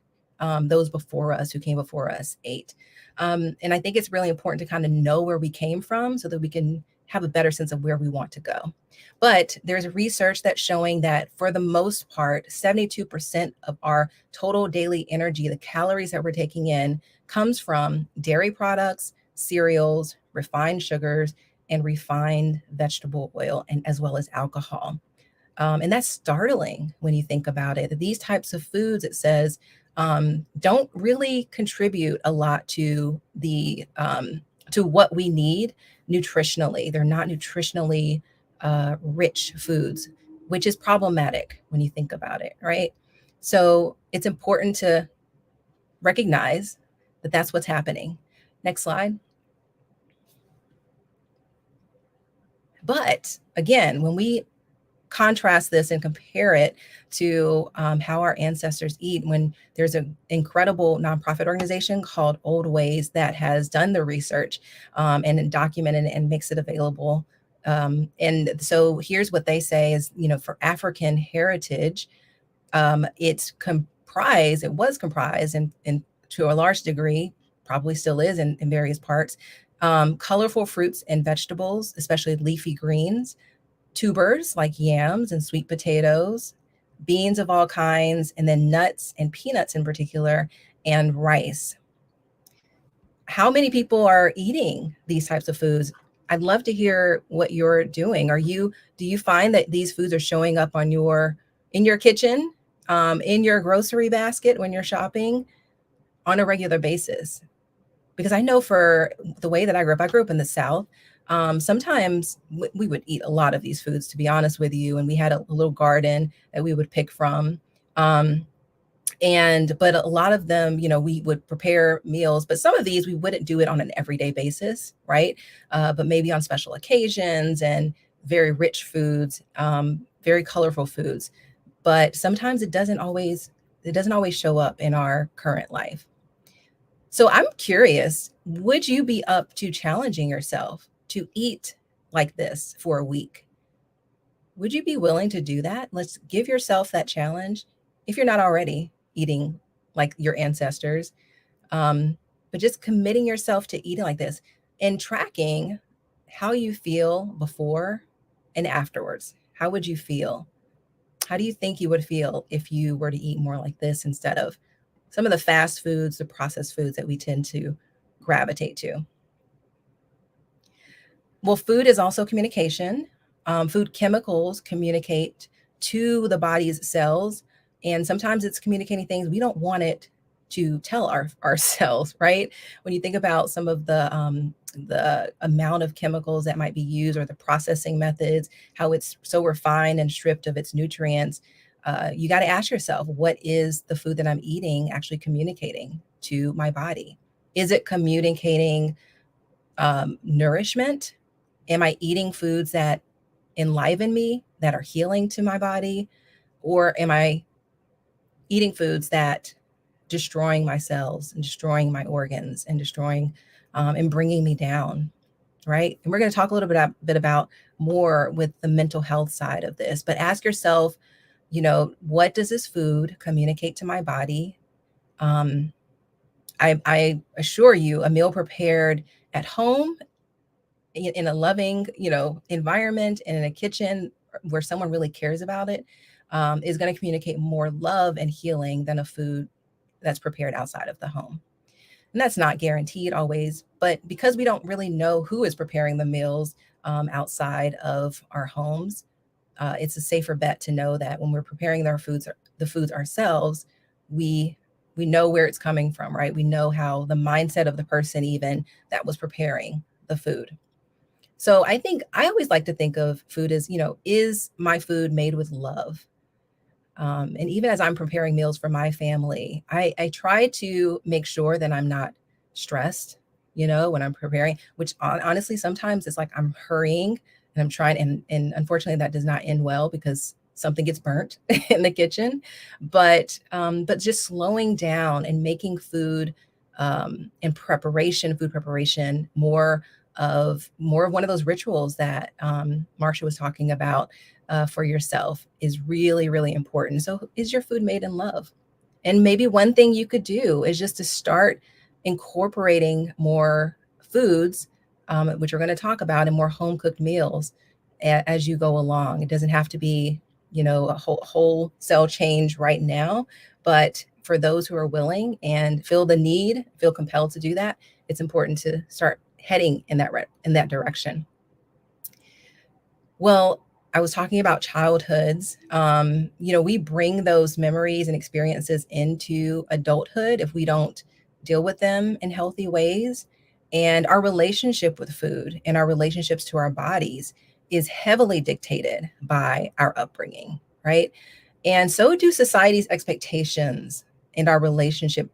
those before us, who came before us, ate. And I think it's really important to kind of know where we came from so that we can have a better sense of where we want to go. But there's research that's showing that for the most part, 72% of our total daily energy, the calories that we're taking in, comes from dairy products, cereals, refined sugars, and refined vegetable oil, and as well as alcohol. And that's startling when you think about it. That these types of foods, it says, don't really contribute a lot to the to what we need nutritionally. They're not nutritionally rich foods, which is problematic when you think about it, right? So it's important to recognize that that's what's happening. Next slide. But again, when we contrast this and compare it to how our ancestors eat, when there's an incredible nonprofit organization called Old Ways that has done the research and documented it and makes it available. And so here's what they say is, for African heritage, it was comprised and to a large degree, probably still is in various parts, colorful fruits and vegetables, especially leafy greens, tubers like yams and sweet potatoes, beans of all kinds, and then nuts and peanuts in particular, and rice. How many people are eating these types of foods? I'd love to hear what you're doing. Do you find that these foods are showing up in your kitchen, in your grocery basket when you're shopping on a regular basis? Because I know for the way that I grew up in the South. Sometimes we would eat a lot of these foods, to be honest with you, and we had a little garden that we would pick from. But a lot of them, we would prepare meals, but some of these we wouldn't do it on an everyday basis, right? But maybe on special occasions, and very rich foods, very colorful foods. But sometimes it doesn't always show up in our current life. So I'm curious, would you be up to challenging yourself to eat like this for a week? Would you be willing to do that? Let's give yourself that challenge if you're not already eating like your ancestors. But just committing yourself to eating like this and tracking how you feel before and afterwards. How would you feel? How do you think you would feel if you were to eat more like this instead of some of the fast foods, the processed foods that we tend to gravitate to? Well, food is also communication. Food chemicals communicate to the body's cells, and sometimes it's communicating things we don't want it to tell our cells, right? When you think about some of the amount of chemicals that might be used, or the processing methods, how it's so refined and stripped of its nutrients, you got to ask yourself, what is the food that I'm eating actually communicating to my body? Is it communicating nourishment? Am I eating foods that enliven me, that are healing to my body? Or am I eating foods that destroying my cells and destroying my organs and destroying and bringing me down, right? And we're going to talk a little bit about more with the mental health side of this, but ask yourself, what does this food communicate to my body? I assure you, a meal prepared at home in a loving, environment, and in a kitchen where someone really cares about it, is going to communicate more love and healing than a food that's prepared outside of the home. And that's not guaranteed always, but because we don't really know who is preparing the meals outside of our homes, it's a safer bet to know that when we're preparing the foods ourselves, we we know where it's coming from, right? We know how the mindset of the person even that was preparing the food. So I think I always like to think of food as, is my food made with love? And even as I'm preparing meals for my family, I try to make sure that I'm not stressed, when I'm preparing, which honestly, sometimes it's like I'm hurrying and I'm trying, and unfortunately that does not end well because something gets burnt in the kitchen. But just slowing down and making food preparation more of one of those rituals that Marsha was talking about for yourself is really, really important. So, is your food made in love? And maybe one thing you could do is just to start incorporating more foods, which we're going to talk about, and more home cooked meals as you go along. It doesn't have to be, a wholesale change right now, but for those who are willing and feel compelled to do that, it's important to start heading in that direction. Well, I was talking about childhoods. We bring those memories and experiences into adulthood if we don't deal with them in healthy ways. And our relationship with food and our relationships to our bodies is heavily dictated by our upbringing, right? And so do society's expectations in the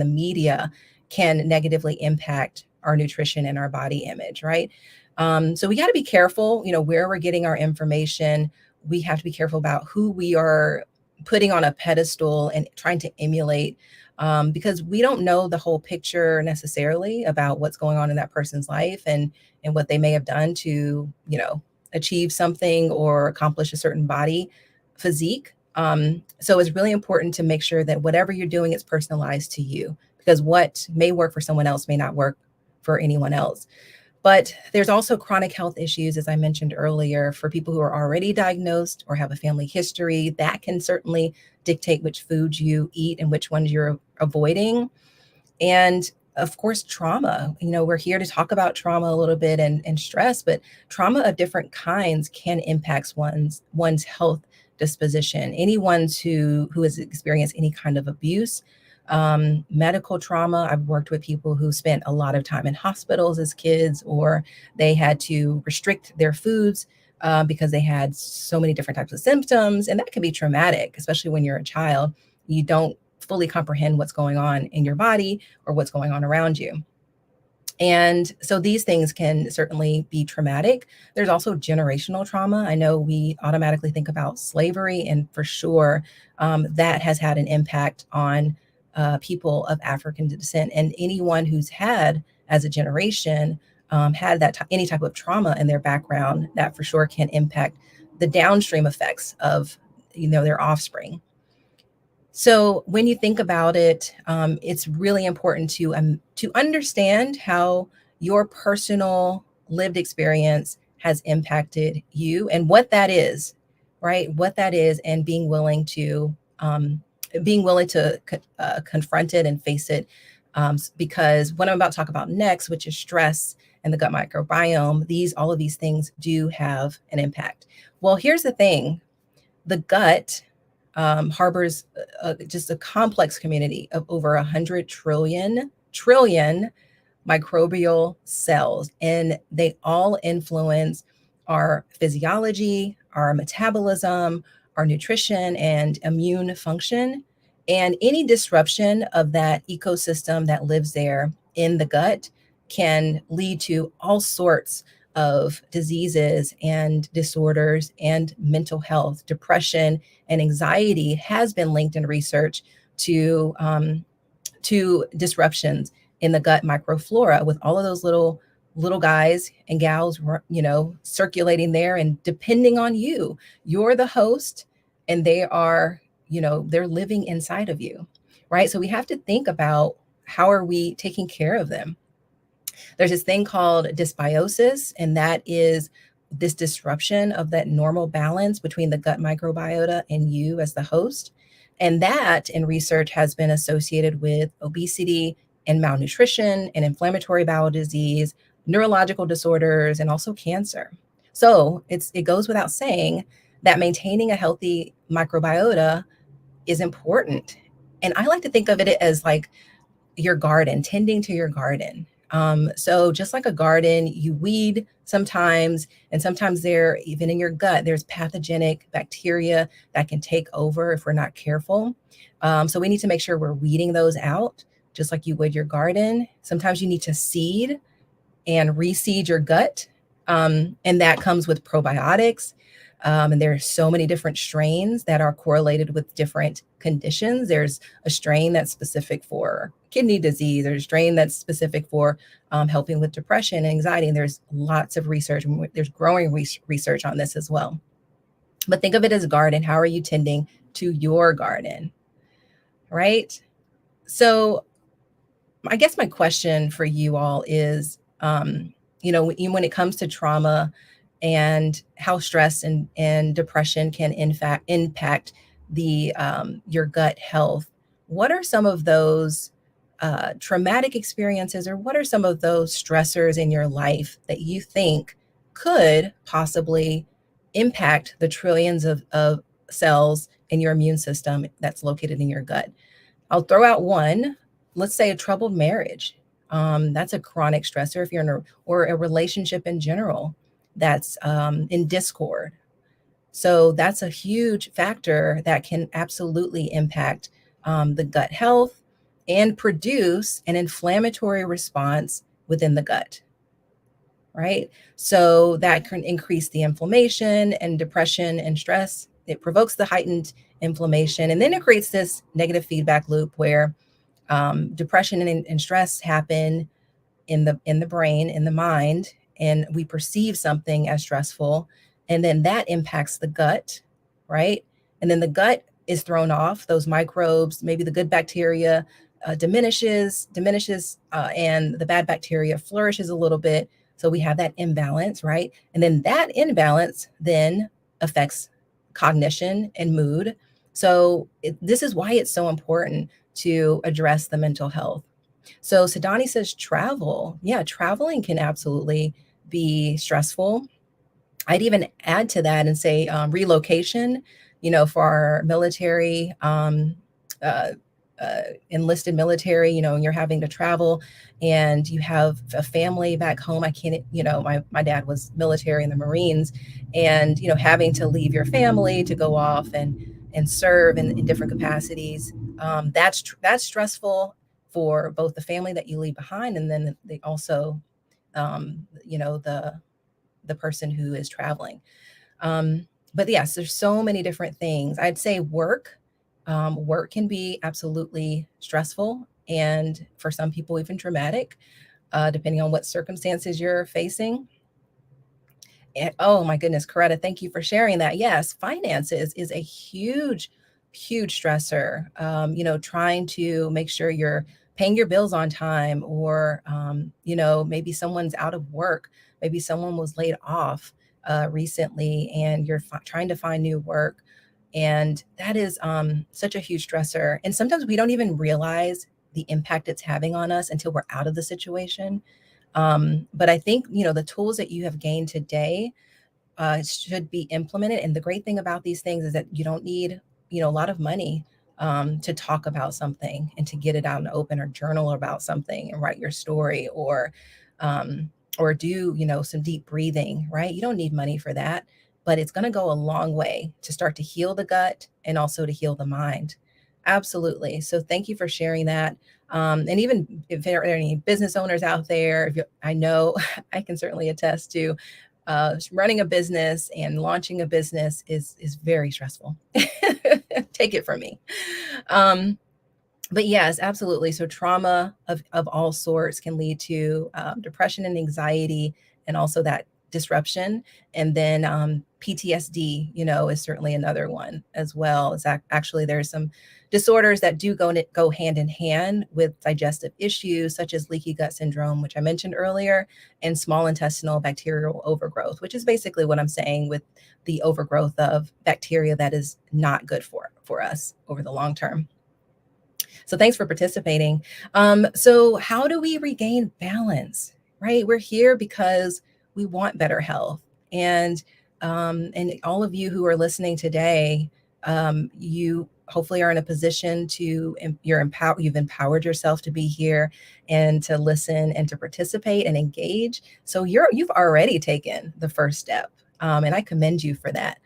media can negatively impact our nutrition and our body image, right? So we got to be careful, where we're getting our information. We have to be careful about who we are putting on a pedestal and trying to emulate, because we don't know the whole picture necessarily about what's going on in that person's life and what they may have done to, achieve something or accomplish a certain body physique. So it's really important to make sure that whatever you're doing is personalized to you, because what may work for someone else may not work for anyone else. But there's also chronic health issues, as I mentioned earlier, for people who are already diagnosed or have a family history. That can certainly dictate which foods you eat and which ones you're avoiding. And of course, trauma. We're here to talk about trauma a little bit and stress, but trauma of different kinds can impact one's health disposition. Anyone who has experienced any kind of abuse, medical trauma. I've worked with people who spent a lot of time in hospitals as kids, or they had to restrict their foods because they had so many different types of symptoms. And that can be traumatic, especially when you're a child. You don't fully comprehend what's going on in your body or what's going on around you. And so these things can certainly be traumatic. There's also generational trauma. I know we automatically think about slavery, and for sure, that has had an impact on people of African descent. And anyone who's had, as a generation, had any type of trauma in their background, that for sure can impact the downstream effects of their offspring. So when you think about it, it's really important to understand how your personal lived experience has impacted you and what that is, right? What that is, and being willing to confront it and face it, because what I'm about to talk about next, which is stress and the gut microbiome, all of these things do have an impact. Well, here's the thing: the gut harbors just a complex community of over 100 trillion microbial cells, and they all influence our physiology, our metabolism, our nutrition, and immune function. And any disruption of that ecosystem that lives there in the gut can lead to all sorts of diseases and disorders and mental health. Depression and anxiety has been linked in research to disruptions in the gut microflora, with all of those little guys and gals, circulating there. And depending on you, you're the host, and they're living inside of you, right? So we have to think about, how are we taking care of them? There's this thing called dysbiosis, and that is this disruption of that normal balance between the gut microbiota and you as the host. And that in research has been associated with obesity and malnutrition and inflammatory bowel disease, neurological disorders, and also cancer. So it goes without saying that maintaining a healthy microbiota is important. And I like to think of it as like your garden, tending to your garden. So just like a garden, you weed sometimes, and sometimes there, even in your gut, there's pathogenic bacteria that can take over if we're not careful. So we need to make sure we're weeding those out, just like you would your garden. Sometimes you need to seed and reseed your gut. And that comes with probiotics. And there are so many different strains that are correlated with different conditions. There's a strain that's specific for kidney disease. There's a strain that's specific for helping with depression and anxiety. And there's lots of research. There's growing research on this as well. But think of it as a garden. How are you tending to your garden? Right? So I guess my question for you all is, when it comes to trauma and how stress and depression can in fact impact the your gut health, what are some of those traumatic experiences, or what are some of those stressors in your life that you think could possibly impact the trillions of cells in your immune system that's located in your gut? I'll throw out one. Let's say a troubled marriage. That's a chronic stressor if you're in or a relationship in general that's in discord. So that's a huge factor that can absolutely impact the gut health and produce an inflammatory response within the gut, right? So that can increase the inflammation and depression and stress. It provokes the heightened inflammation, and then it creates this negative feedback loop where depression and stress happen in the brain, in the mind, and we perceive something as stressful, and then that impacts the gut, right? And then the gut is thrown off. Those microbes, maybe the good bacteria diminishes, and the bad bacteria flourishes a little bit. So we have that imbalance, right? And then that imbalance then affects cognition and mood. So this is why it's so important to address the mental health. So Sadani says travel. Yeah, traveling can absolutely be stressful. I'd even add to that and say relocation, for our military, enlisted military, and you're having to travel and you have a family back home. I can't, my dad was military in the Marines, and, having to leave your family to go off and serve in different capacities. That's stressful for both the family that you leave behind, and then they also, the person who is traveling. But yes, there's so many different things. I'd say work can be absolutely stressful, and for some people even traumatic, depending on what circumstances you're facing. And, oh my goodness, Coretta, thank you for sharing that. Yes, finances is a huge stressor. Trying to make sure you're paying your bills on time, or maybe someone's out of work, maybe someone was laid off recently, and you're trying to find new work, and that is such a huge stressor. And sometimes we don't even realize the impact it's having on us until we're out of the situation. But I think the tools that you have gained today should be implemented. And the great thing about these things is that you don't need, a lot of money to talk about something and to get it out in the open, or journal about something and write your story, or do, some deep breathing, right? You don't need money for that, but it's going to go a long way to start to heal the gut and also to heal the mind. Absolutely. So thank you for sharing that. And even if there are any business owners out there, I know I can certainly attest to running a business and launching a business is very stressful. Take it from me. But yes, absolutely. So trauma of all sorts can lead to depression and anxiety, and also that disruption. And then PTSD, is certainly another one as well. Actually, there's some disorders that do go hand in hand with digestive issues, such as leaky gut syndrome, which I mentioned earlier, and small intestinal bacterial overgrowth, which is basically what I'm saying with the overgrowth of bacteria that is not good for us over the long term. So thanks for participating. So how do we regain balance, right? We're here because we want better health. And all of you who are listening today, you hopefully are in a position to, you've empowered yourself to be here and to listen and to participate and engage. So you've already taken the first step. And I commend you for that.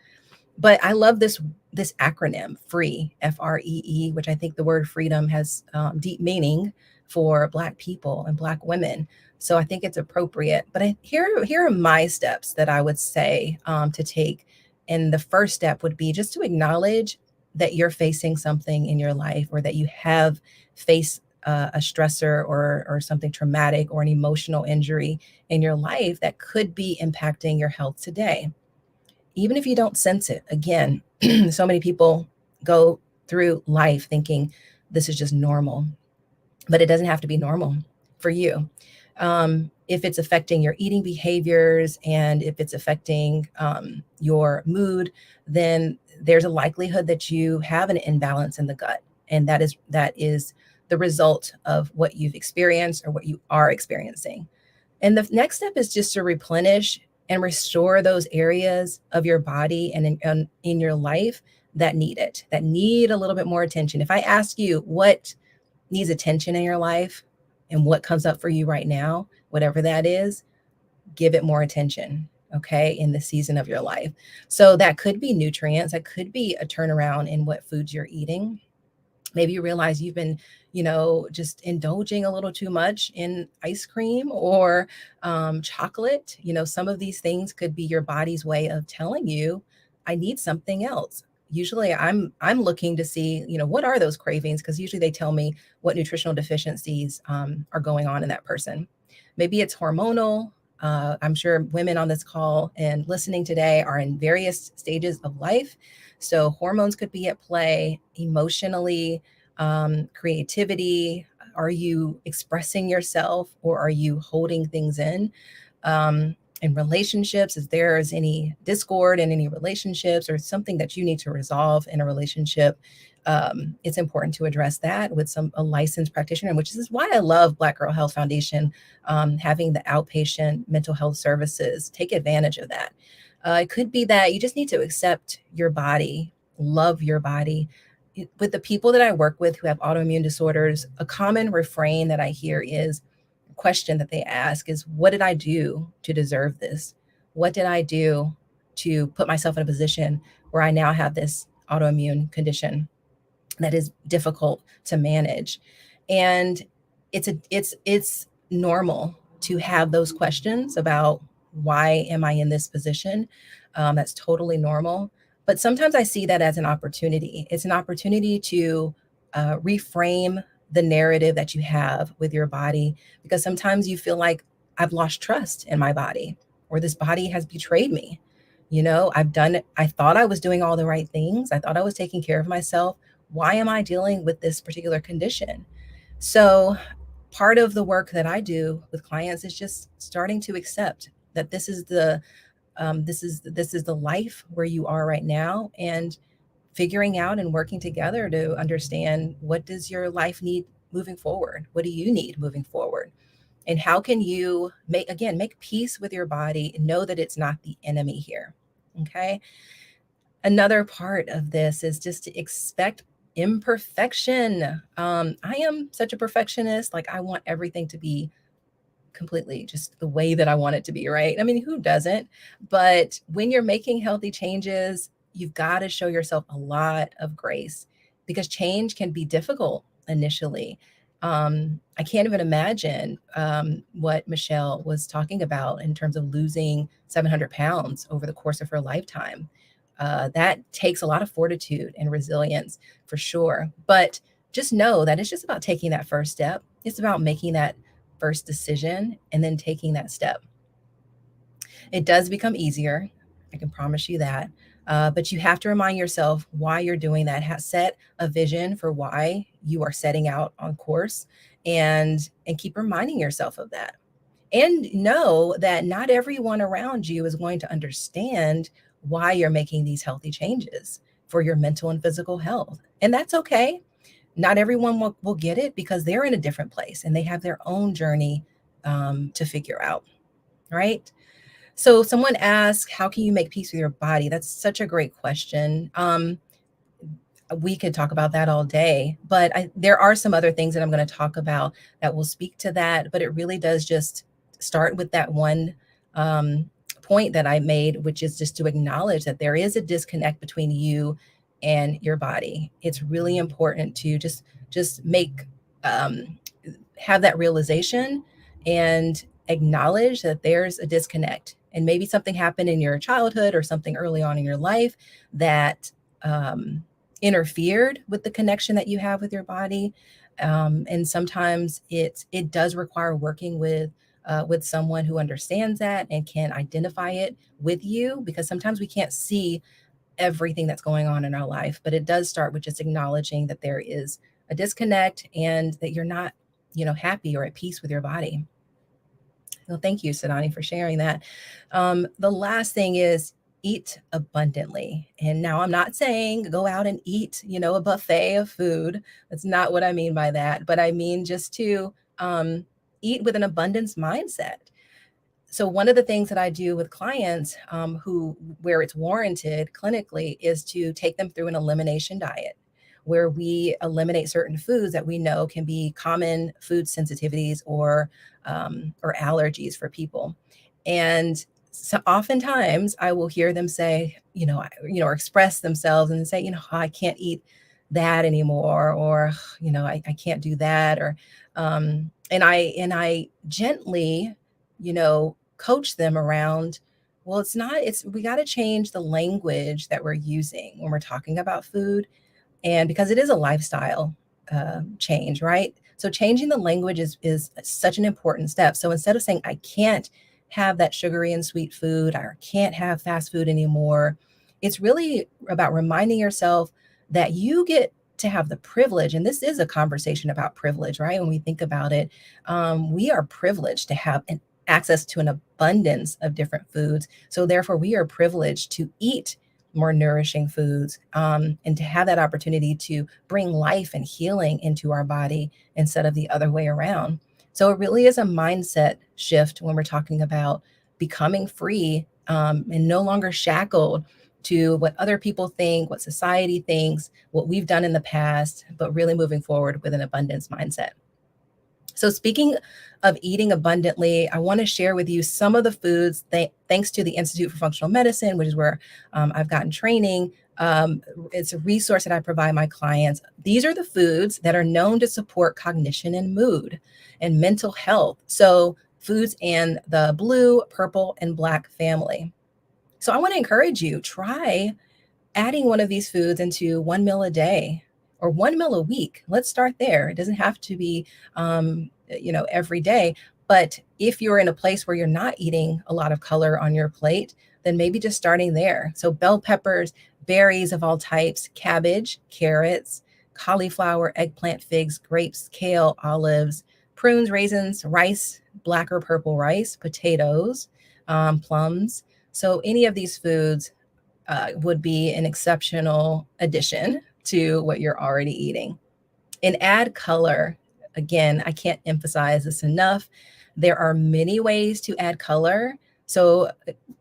But I love this acronym, FREE, FREE, which I think the word freedom has deep meaning for Black people and Black women. So I think it's appropriate. But here are my steps that I would say to take. And the first step would be just to acknowledge that you're facing something in your life, or that you have faced a stressor or something traumatic or an emotional injury in your life that could be impacting your health today. Even if you don't sense it. Again, so many people go through life thinking this is just normal, but it doesn't have to be normal for you. If it's affecting your eating behaviors and if it's affecting your mood, then there's a likelihood that you have an imbalance in the gut. And that is the result of what you've experienced or what you are experiencing. And the next step is just to replenish and restore those areas of your body and in your life that need it, that need a little bit more attention. If I ask you what needs attention in your life and what comes up for you right now, whatever that is, give it more attention, okay, in the season of your life. So that could be nutrients, that could be a turnaround in what foods you're eating. Maybe you realize you've been, just indulging a little too much in ice cream or chocolate. Some of these things could be your body's way of telling you, I need something else. Usually I'm looking to see, what are those cravings? Because usually they tell me what nutritional deficiencies are going on in that person. Maybe it's hormonal. I'm sure women on this call and listening today are in various stages of life. So hormones could be at play, emotionally, creativity. Are you expressing yourself or are you holding things in? In relationships, if there is any discord in any relationships or something that you need to resolve in a relationship, it's important to address that with a licensed practitioner, which is why I love Black Girl Health Foundation, having the outpatient mental health services. Take advantage of that. It could be that you just need to accept your body, love your body. With the people that I work with who have autoimmune disorders, a common refrain that I hear is, question that they ask is, what did I do to deserve this? What did I do to put myself in a position where I now have this autoimmune condition that is difficult to manage? And it's normal to have those questions about, why am I in this position? That's totally normal. But sometimes I see that as an opportunity. It's an opportunity to reframe the narrative that you have with your body, because sometimes you feel like, I've lost trust in my body, or this body has betrayed me. I thought I was doing all the right things. I thought I was taking care of myself. Why am I dealing with this particular condition? So part of the work that I do with clients is just starting to accept that this is the life where you are right now, and figuring out and working together to understand, what does your life need moving forward? What do you need moving forward? And how can you make peace with your body and know that it's not the enemy here? Okay. Another part of this is just to expect imperfection. I am such a perfectionist. Like, I want everything to be completely just the way that I want it to be, right? I mean, who doesn't? But when you're making healthy changes, you've got to show yourself a lot of grace, because change can be difficult initially. I can't even imagine what Michelle was talking about in terms of losing 700 pounds over the course of her lifetime. That takes a lot of fortitude and resilience for sure. But just know that it's just about taking that first step. It's about making that first decision and then taking that step. It does become easier. I can promise you that. But you have to remind yourself why you're doing that. Set a vision for why you are setting out on course, and keep reminding yourself of that. And know that not everyone around you is going to understand why you're making these healthy changes for your mental and physical health. And that's okay. Not everyone will get it because they're in a different place and they have their own journey to figure out, right? So, someone asked, how can you make peace with your body? That's such a great question. We could talk about that all day, but there are some other things that I'm going to talk about that will speak to that. But it really does just start with that one point that I made, which is just to acknowledge that there is a disconnect between you and your body. It's really important to just make um, have that realization and acknowledge that there's a disconnect. And maybe something happened in your childhood or something early on in your life that interfered with the connection that you have with your body. And sometimes it does require working with someone who understands that and can identify it with you, because sometimes we can't see everything that's going on in our life. But it does start with just acknowledging that there is a disconnect and that you're not, happy or at peace with your body. Well, thank you, Sadani, for sharing that. The last thing is eat abundantly. And now I'm not saying go out and eat, a buffet of food. That's not what I mean by that. But I mean just to eat with an abundance mindset. So one of the things that I do with clients where it's warranted clinically is to take them through an elimination diet, where we eliminate certain foods that we know can be common food sensitivities or allergies for people. And so oftentimes I will hear them say, or express themselves and say, I can't eat that anymore, or I can't do that, or and I gently, coach them around, well, we got to change the language that we're using when we're talking about food. And because it is a lifestyle change, right? So changing the language is such an important step. So instead of saying, I can't have that sugary and sweet food, or can't have fast food anymore, it's really about reminding yourself that you get to have the privilege. And this is a conversation about privilege, right? When we think about it, we are privileged to have access to an abundance of different foods. So therefore, we are privileged to eat more nourishing foods, and to have that opportunity to bring life and healing into our body instead of the other way around. So it really is a mindset shift when we're talking about becoming free, and no longer shackled to what other people think, what society thinks, what we've done in the past, but really moving forward with an abundance mindset. So speaking of eating abundantly, I want to share with you some of the foods, thanks to the Institute for Functional Medicine, which is where I've gotten training. It's a resource that I provide my clients. These are the foods that are known to support cognition and mood and mental health. So foods in the blue, purple, and black family. So I want to encourage you, try adding one of these foods into one meal a day or one meal a week. Let's start there. It doesn't have to be, every day. But if you're in a place where you're not eating a lot of color on your plate, then maybe just starting there. So bell peppers, berries of all types, cabbage, carrots, cauliflower, eggplant, figs, grapes, kale, olives, prunes, raisins, rice, black or purple rice, potatoes, plums. So any of these foods would be an exceptional addition to what you're already eating. And add color. Again, I can't emphasize this enough. There are many ways to add color. So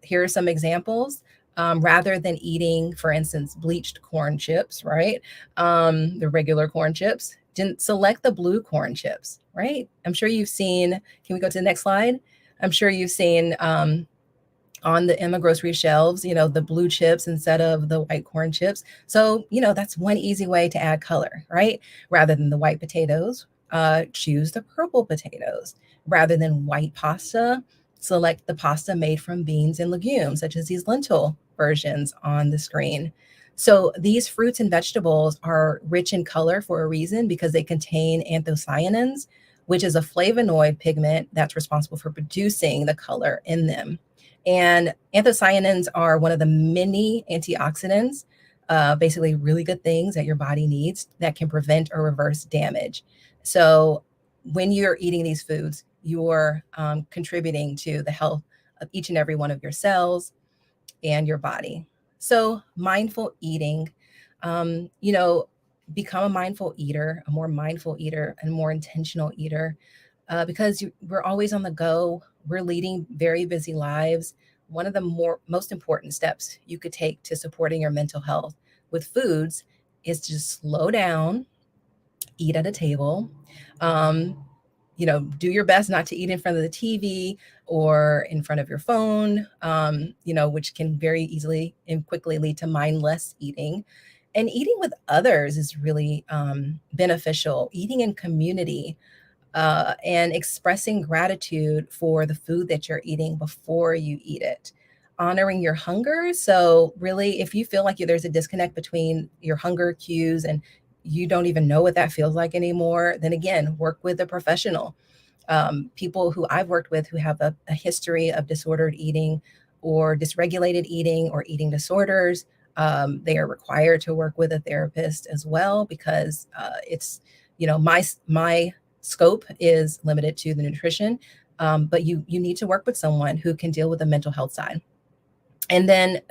here are some examples. Rather than eating, for instance, bleached corn chips, right? The regular corn chips, select the blue corn chips, right? I'm sure you've seen, can we go to the next slide? I'm sure you've seen on the grocery shelves, the blue chips instead of the white corn chips. So, that's one easy way to add color, right? Rather than the white potatoes, choose the purple potatoes. Rather than white pasta, select the pasta made from beans and legumes, such as these lentil versions on the screen. So these fruits and vegetables are rich in color for a reason, because they contain anthocyanins, which is a flavonoid pigment that's responsible for producing the color in them. And anthocyanins are one of the many antioxidants, basically really good things that your body needs that can prevent or reverse damage. So when you're eating these foods, you're contributing to the health of each and every one of your cells and your body. So mindful eating, you know, become a mindful eater, a more mindful eater, and more intentional eater, because we're always on the go. We're leading very busy lives. One of the most important steps you could take to supporting your mental health with foods is to just slow down, eat at a table. Um, do your best not to eat in front of the TV or in front of your phone, which can very easily and quickly lead to mindless eating. And eating with others is really beneficial. Eating in community, and expressing gratitude for the food that you're eating before you eat it. Honoring your hunger. So, really, if you feel like there's a disconnect between your hunger cues and you don't even know what that feels like anymore, then again, work with a professional. People who I've worked with who have a history of disordered eating or dysregulated eating or eating disorders, they are required to work with a therapist as well, because it's, my scope is limited to the nutrition, but you need to work with someone who can deal with the mental health side. And then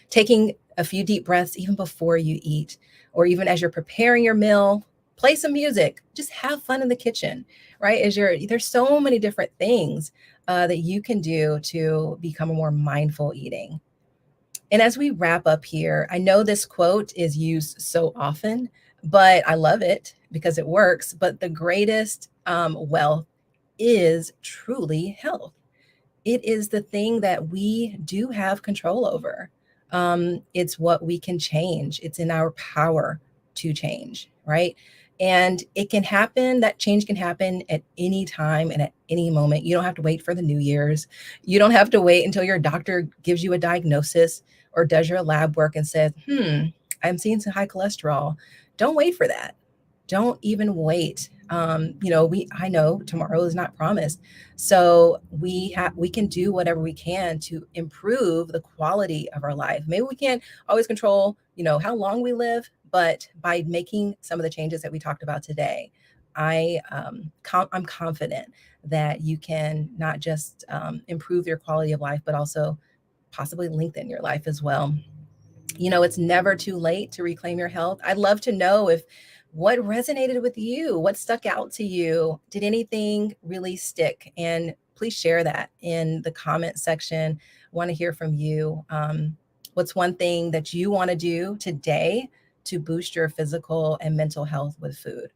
taking a few deep breaths even before you eat, or even as you're preparing your meal, play some music, just have fun in the kitchen, right? There's so many different things that you can do to become a more mindful eating. And as we wrap up here, I know this quote is used so often, but I love it because it works. But the greatest wealth is truly health. It is the thing that we do have control over. It's what we can change. It's in our power to change, right? And it can happen, that change can happen at any time and at any moment. You don't have to wait for the New Year's. You don't have to wait until your doctor gives you a diagnosis or does your lab work and says, I'm seeing some high cholesterol. Don't wait for that. Don't even wait. I know tomorrow is not promised. So we can do whatever we can to improve the quality of our life. Maybe we can't always control, how long we live, but by making some of the changes that we talked about today, I'm confident that you can not just improve your quality of life, but also possibly lengthen your life as well. It's never too late to reclaim your health. I'd love to know if what resonated with you, what stuck out to you, did anything really stick? And please share that in the comment section. I want to hear from you. What's one thing that you want to do today to boost your physical and mental health with food?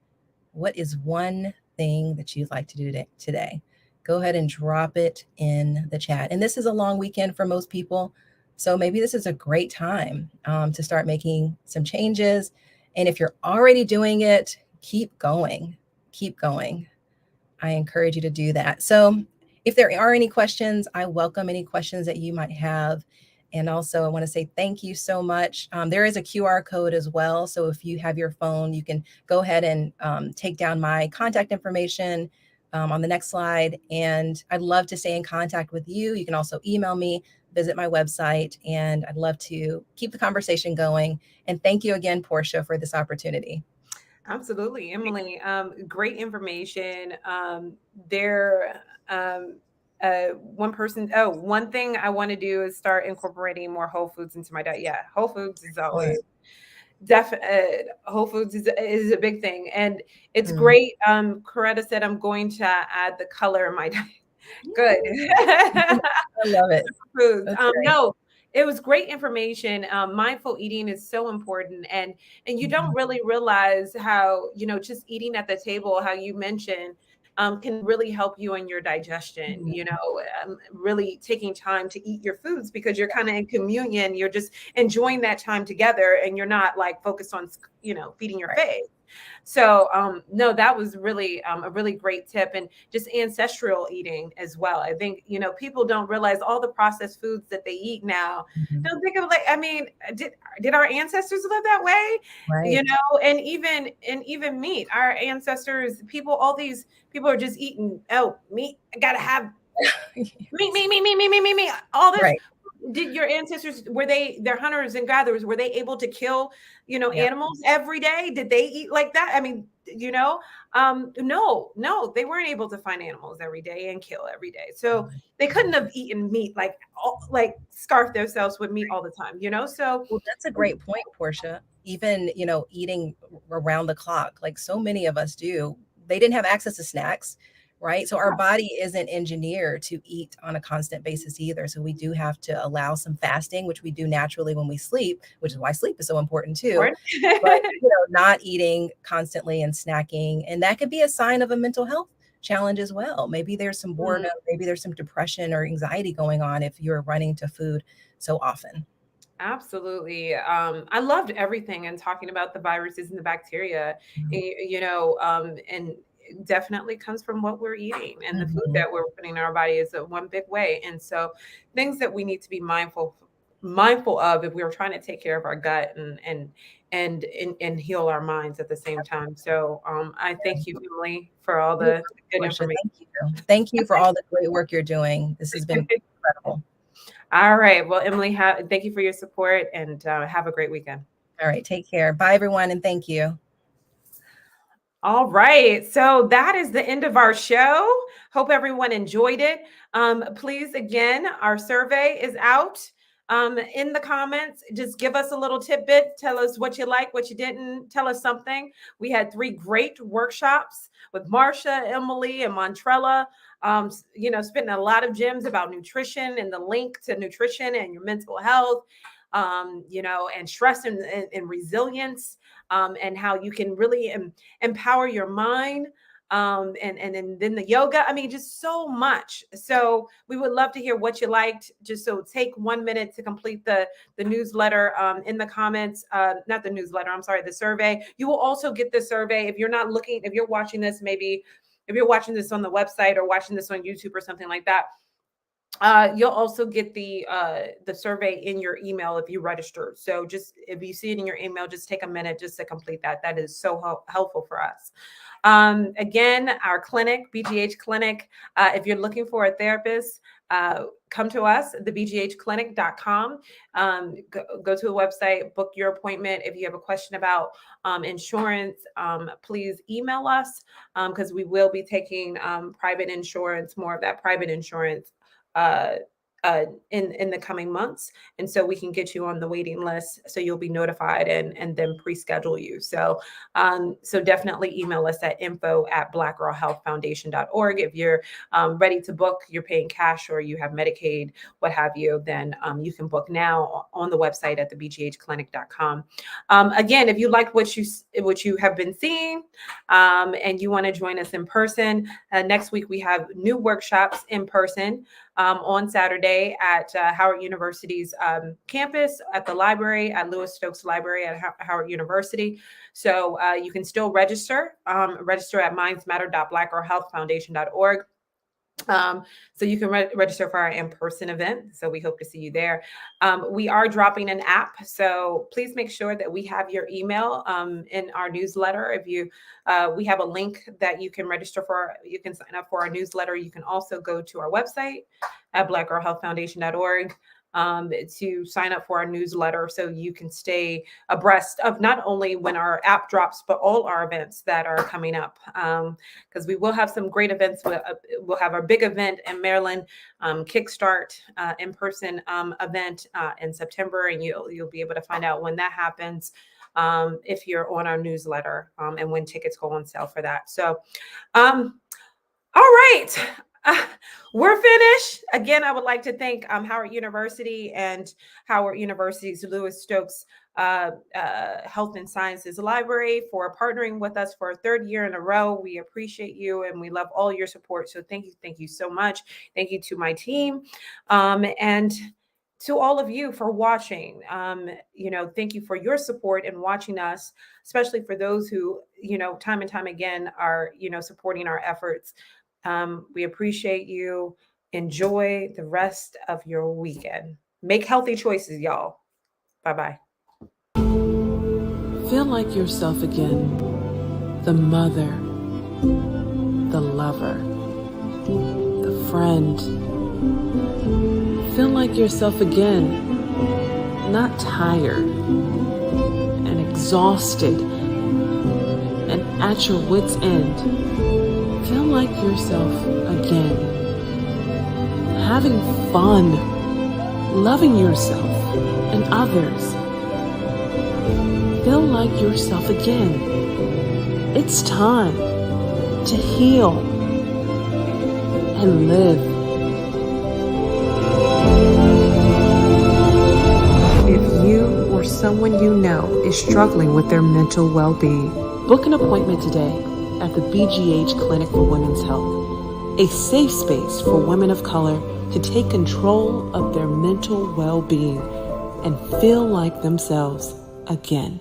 What is one thing that you'd like to do today? Go ahead and drop it in the chat. And this is a long weekend for most people. So maybe this is a great time to start making some changes. And if you're already doing it, keep going. Keep going. I encourage you to do that. So if there are any questions, I welcome any questions that you might have. And also, I want to say thank you so much. There is a QR code as well. So if you have your phone, you can go ahead and take down my contact information on the next slide. And I'd love to stay in contact with you. You can also email me, visit my website, and I'd love to keep the conversation going. And thank you again, Portia, for this opportunity. Absolutely, Emily. Great information. There, one thing I want to do is start incorporating more whole foods into my diet. Yeah, whole foods is always Whole Foods is a big thing, and it's great. Coretta said I'm going to add the color in my diet. Good. I love it. Foods. That's great. No, it was great information. Mindful eating is so important, and you don't really realize how, just eating at the table, how you mentioned, can really help you in your digestion. Really taking time to eat your foods because you're kind of in communion. You're just enjoying that time together, and you're not like focused on, feeding your face. So, no, that was really a really great tip, and just ancestral eating as well. I think, people don't realize all the processed foods that they eat now. Don't think of, like, I mean, did our ancestors live that way? Right. And even meat, our ancestors, all these people are just eating, meat. I gotta have Me, all this. Right. Did your ancestors, were they're hunters and gatherers, were they able to kill, Yeah. animals every day? Did they eat like that? I mean, no, they weren't able to find animals every day and kill every day. So they couldn't have eaten meat like scarf themselves with meat all the time, So Well, that's a great point, Portia. Even, eating around the clock, like so many of us do, they didn't have access to snacks, right? So our body isn't engineered to eat on a constant basis either. So we do have to allow some fasting, which we do naturally when we sleep, which is why sleep is so important too. important. But, not eating constantly and snacking, and that could be a sign of a mental health challenge as well. Maybe there's some boredom, maybe there's some depression or anxiety going on if you're running to food so often. Absolutely. I loved everything and talking about the viruses and the bacteria, and it definitely comes from what we're eating and the food Mhm. that we're putting in our body is a one big way. And so things that we need to be mindful of if we were trying to take care of our gut and heal our minds at the same time. So I thank you, Emily, for all You're the welcome, good Portia. information. Thank you. Thank you for all the great work you're doing. This has been incredible. All right. Well, Emily, thank you for your support and have a great weekend. All right. Take care. Bye, everyone. And thank you. All right. So that is the end of our show. Hope everyone enjoyed it. Please, again, our survey is out in the comments. Just give us a little tidbit. Tell us what you like, what you didn't. Tell us something. We had 3 great workshops with Marcia, Emily, and Montrella. Spitting a lot of gems about nutrition and the link to nutrition and your mental health, and stress and resilience, and how you can really empower your mind, and then the yoga. I mean, just so much. So we would love to hear what you liked. Just so take 1 minute to complete the newsletter in the comments. Not the newsletter, I'm sorry, the survey. You will also get the survey if you're watching this, maybe if you're watching this on the website or watching this on YouTube or something like that. You'll also get the survey in your email if you register. So just if you see it in your email, just take a minute just to complete that. That is so helpful for us. Again, our clinic, BGH Clinic, if you're looking for a therapist, come to us, thebghclinic.com. Go to the website, book your appointment. If you have a question about insurance, please email us because we will be taking private insurance, more of that private insurance uh, in the coming months, and so we can get you on the waiting list, so you'll be notified and then pre-schedule you. So definitely email us at info@blackgirlhealthfoundation.org. If you're ready to book, you're paying cash or you have Medicaid, what have you, then you can book now on the website at thebghclinic.com. Again, if you like what you have been seeing, and you want to join us in person, next week we have new workshops in person on Saturday at Howard University's campus at the library, at Lewis Stokes Library at Howard University. So you can still register at mindsmatter.blackgirlhealthfoundation.org. So you can register for our in-person event. So we hope to see you there. We are dropping an app, so please make sure that we have your email in our newsletter. If we have a link that you can register for. You can sign up for our newsletter. You can also go to our website at blackgirlhealthfoundation.org to sign up for our newsletter, so you can stay abreast of not only when our app drops, but all our events that are coming up. Because we will have some great events. We'll have our big event in Maryland, Kickstart in-person event in September, and you'll be able to find out when that happens if you're on our newsletter, and when tickets go on sale for that. So, all right. We're finished. Again, I would like to thank Howard University and Howard University's Lewis Stokes Health and Sciences Library for partnering with us for a 3rd year in a row. We appreciate you and we love all your support. So thank you so much. Thank you to my team, and to all of you for watching. Thank you for your support and watching us, especially for those who, time and time again are, supporting our efforts. We appreciate you. Enjoy the rest of your weekend. Make healthy choices, y'all. Bye-bye. Feel like yourself again. The mother, the lover, the friend. Feel like yourself again, not tired and exhausted and at your wit's end. Feel like yourself again, having fun, loving yourself and others. Feel like yourself again. It's time to heal and live. If you or someone you know is struggling with their mental well-being, book an appointment today at the BGH Clinic for Women's Health, a safe space for women of color to take control of their mental well-being and feel like themselves again.